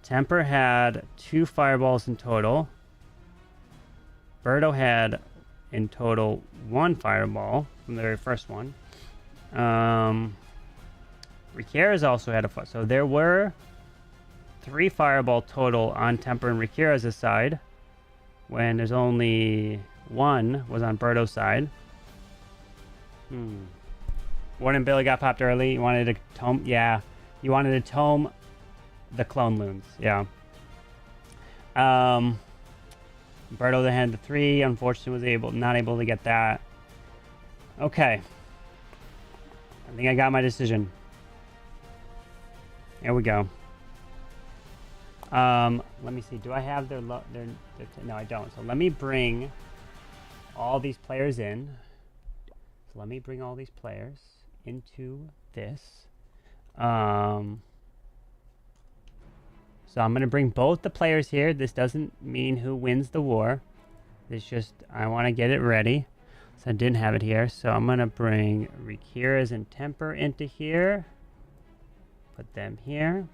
Teemper had 2 fireballs in total. Birdo had in total 1 fireball from the very first one. Riqirez also had a fire. So there were 3 fireball total on Teemper and Riqirez's side, when there's only 1 was on Birdo's side. Warden Billy got popped early. You wanted to tome? Yeah. You wanted to tome the clone loons. Yeah. Birdo then had the 3. Unfortunately, was not able to get that. Okay. I think I got my decision. Here we go. Let me see. Do I have their no, I don't. So let me bring all these players in. So let me bring all these players into this. So I'm going to bring both the players here. This doesn't mean who wins the war. It's just I want to get it ready. So I didn't have it here. So I'm going to bring Riqirez and Teemper into here. Put them here.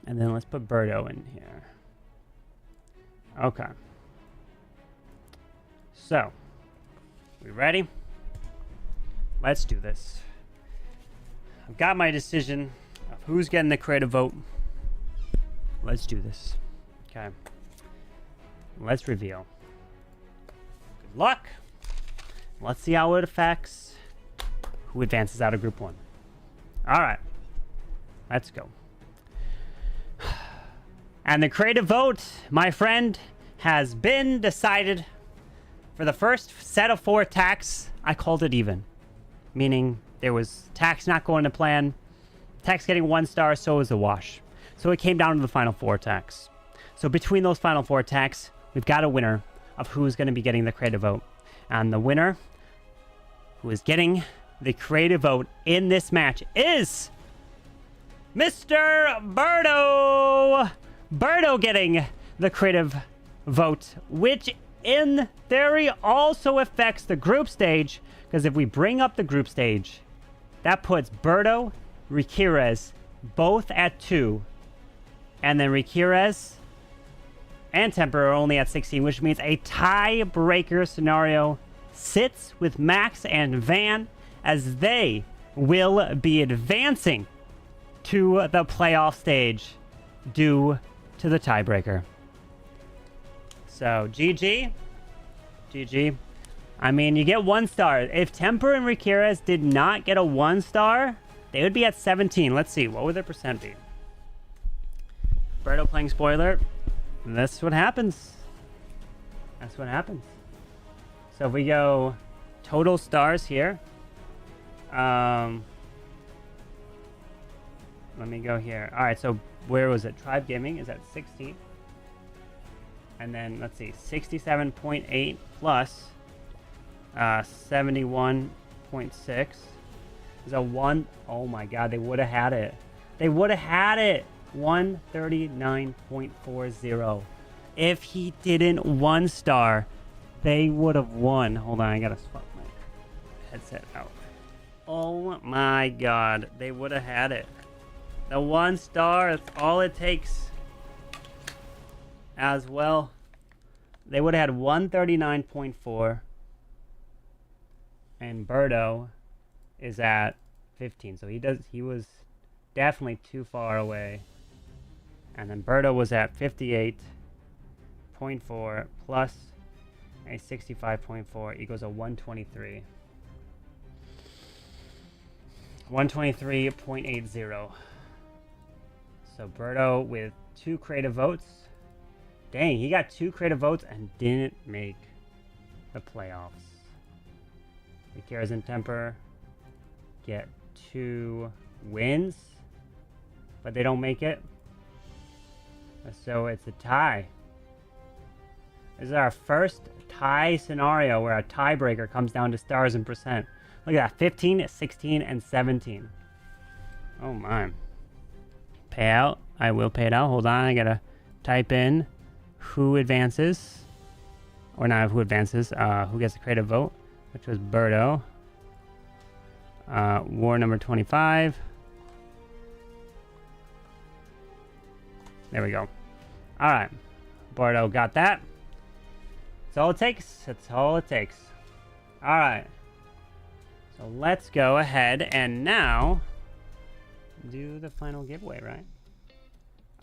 And then let's put Birdo in here. Okay. So, we ready? Let's do this. I've got my decision of who's getting the creative vote. Let's do this. Okay. Let's reveal. Good luck. Let's see how it affects who advances out of Group 1. All right. Let's go. And the creative vote, my friend, has been decided. For the first set of 4 attacks, I called it even. Meaning there was attacks not going to plan, attacks getting 1 star, so it was a wash. So it came down to the final 4 attacks. So between those final 4 attacks, we've got a winner of who's going to be getting the creative vote. And the winner who is getting the creative vote in this match is Mr. Birdo! Birdo getting the creative vote, which in theory also affects the group stage, because if we bring up the group stage, that puts Birdo, Riqirez both at 2, and then Riqirez and Teemper are only at 16, which means a tiebreaker scenario sits with Max and Van, as they will be advancing to the playoff stage due to the tiebreaker. So, GG. GG. I mean, you get 1 star. If Teemper and Riqirez did not get a 1 star, they would be at 17. Let's see. What would their percent be? Birdo playing spoiler. That's what happens. That's what happens. So if we go total stars here. Let me go here. All right, so where was it? Tribe Gaming is at 60. And then, let's see, 67.8 plus 71.6 is a 1. Oh my god, they would have had it. They would have had it. 139.40. If he didn't 1 star, they would have won. Hold on, I gotta swap my headset out. Oh my god, they would have had it. The 1 star, that's all it takes. As well, they would have had 139.4, and Birdo is at 15. So he was definitely too far away. And then Birdo was at 58.4 plus a 65.4 equals a 123. 123.80. So Birdo with 2 creative votes. Dang, he got 2 creative votes and didn't make the playoffs. Riqirez and Teemper get 2 wins, but they don't make it. So it's a tie. This is our first tie scenario where a tiebreaker comes down to stars and percent. Look at that, 15, 16, and 17. Oh my. Payout. I will pay it out. Hold on, I gotta type in who advances. Or not who advances, who gets a creative vote, which was Birdo. War number 25. There we go. Alright. Birdo got that. That's all it takes. That's all it takes. Alright. So let's go ahead and now do the final giveaway, right?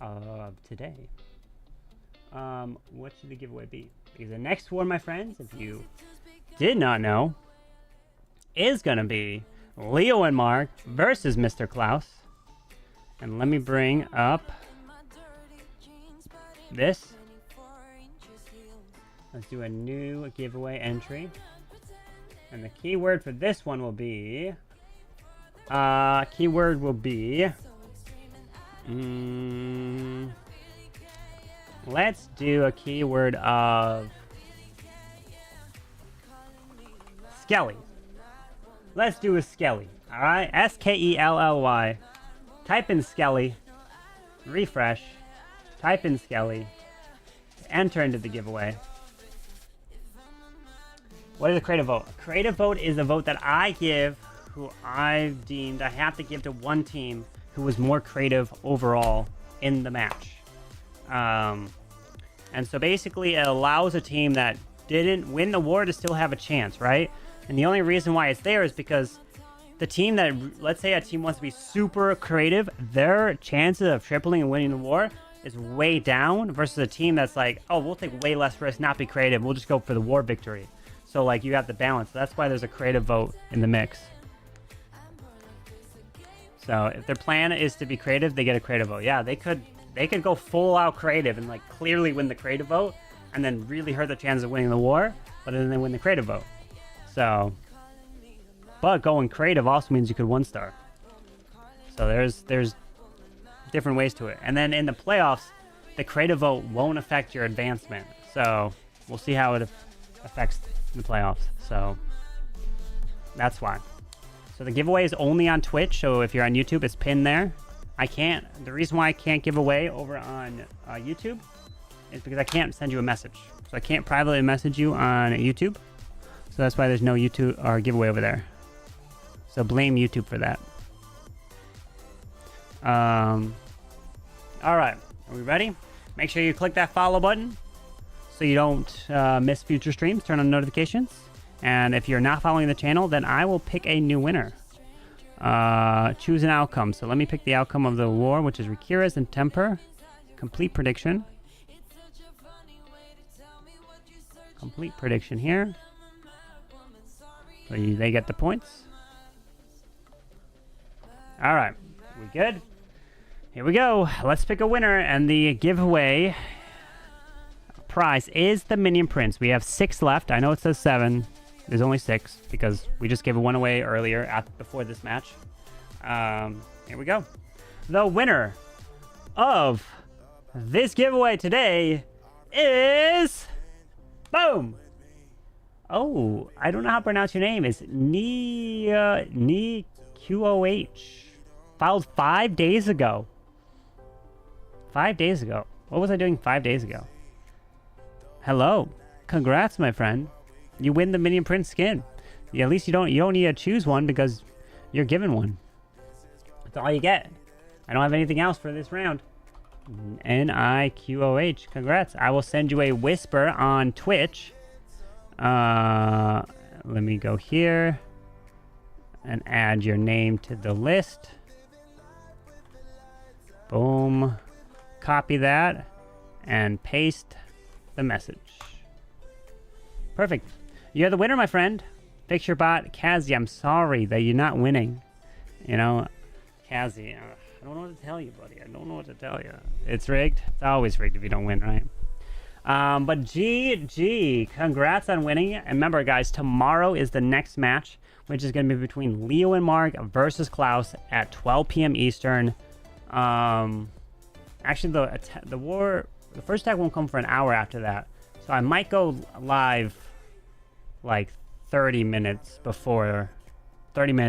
Of today. What should the giveaway be? Because the next one, my friends, if you did not know, is going to be Leo and Mark versus Mr. Klaus. And let me bring up this. Let's do a new giveaway entry. And the keyword for this one will be... keyword will be... let's do a keyword of... Skelly. Let's do a Skelly. Alright? S-K-E-L-L-Y. Type in Skelly. Refresh. Type in Skelly. Enter into the giveaway. What is a creative vote? A creative vote is a vote that I give who I've deemed I have to give to one team who was more creative overall in the match. And so basically it allows a team that didn't win the war to still have a chance, right? And the only reason why it's there is because the team that, let's say a team wants to be super creative, their chances of tripling and winning the war is way down versus a team that's like, oh, we'll take way less risk, not be creative, we'll just go for the war victory. So like you have the balance. That's why there's a creative vote in the mix. So if their plan is to be creative, they get a creative vote. Yeah, they could go full out creative and like clearly win the creative vote and then really hurt their chances of winning the war, but then they win the creative vote. So, but going creative also means you could 1-star. So there's different ways to it. And then in the playoffs, the creative vote won't affect your advancement. So we'll see how it affects the playoffs. So that's why. So the giveaway is only on Twitch. So if you're on YouTube, it's pinned there. The reason why I can't give away over on YouTube is because I can't send you a message. So I can't privately message you on YouTube. So that's why there's no YouTube or giveaway over there. So blame YouTube for that. All right, are we ready? Make sure you click that follow button so you don't miss future streams. Turn on notifications. And if you're not following the channel, then I will pick a new winner. Choose an outcome. So let me pick the outcome of the war, which is Riqirez and Teemper. Complete prediction. Complete prediction here. So they get the points. All right, we good? Here we go. Let's pick a winner, and the giveaway prize is the minion prints. We have 6 left. I know it says 7. There's only 6 because we just gave one away earlier before this match. Here we go. The winner of this giveaway today is... Boom! Oh, I don't know how to pronounce your name. It's QOH. Filed 5 days ago. 5 days ago. What was I doing 5 days ago? Hello. Congrats, my friend. You win the minion print skin. Yeah, at least you don't need to choose one because you're given one. That's all you get. I don't have anything else for this round. NIQOH. Congrats. I will send you a whisper on Twitch. Let me go here and add your name to the list. Boom. Copy that and paste the message. Perfect. You're the winner, my friend. Fix your bot. Kazi, I'm sorry that you're not winning. You know, Kazi, I don't know what to tell you, buddy. I don't know what to tell you. It's rigged. It's always rigged if you don't win, right? But GG, congrats on winning. And remember, guys, tomorrow is the next match, which is going to be between Leo and Mark versus Klaus at 12 p.m. Eastern. Actually, the first tag won't come for an hour after that. So I might go live like 30 minutes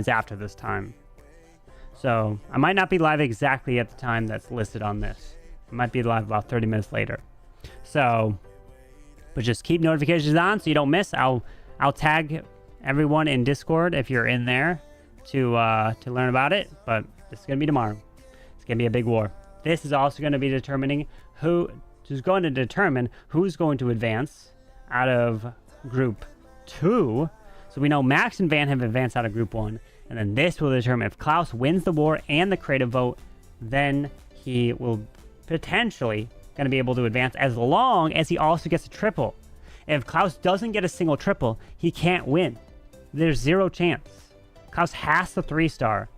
after this time. So I might not be live exactly at the time that's listed on this. I might be live about 30 minutes later. So, but just keep notifications on so you don't miss. I'll tag everyone in Discord if you're in there to learn about it. But it's gonna be tomorrow. It's gonna be a big war. This is also going to be determining who's going to advance out of Group 2. So we know Max and Van have advanced out of Group 1. And then this will determine if Klaus wins the war and the creative vote, then he will potentially going to be able to advance as long as he also gets a triple. If Klaus doesn't get a single triple, he can't win. There's zero chance. Klaus has to 3-star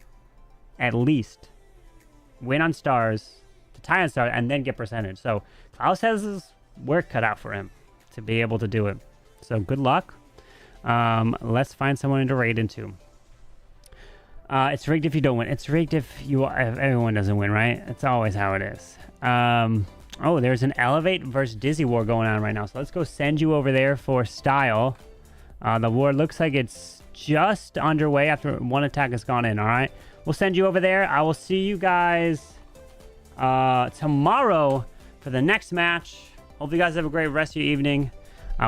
at least. Win on stars, to tie on stars, and then get percentage. So Klaus has his work cut out for him to be able to do it. So good luck. Let's find someone to raid into. It's rigged if you don't win. It's rigged if everyone doesn't win, right? It's always how it is. Oh, there's an Elevate versus Dizzy war going on right now. So let's go send you over there for style. The war looks like it's just underway after one attack has gone in, all right? We'll send you over there. I will see you guys tomorrow for the next match. Hope you guys have a great rest of your evening.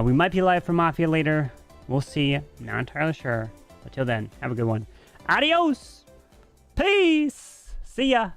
We might be live for Mafia later. We'll see. Not entirely sure. But till then, have a good one. Adios. Peace. See ya.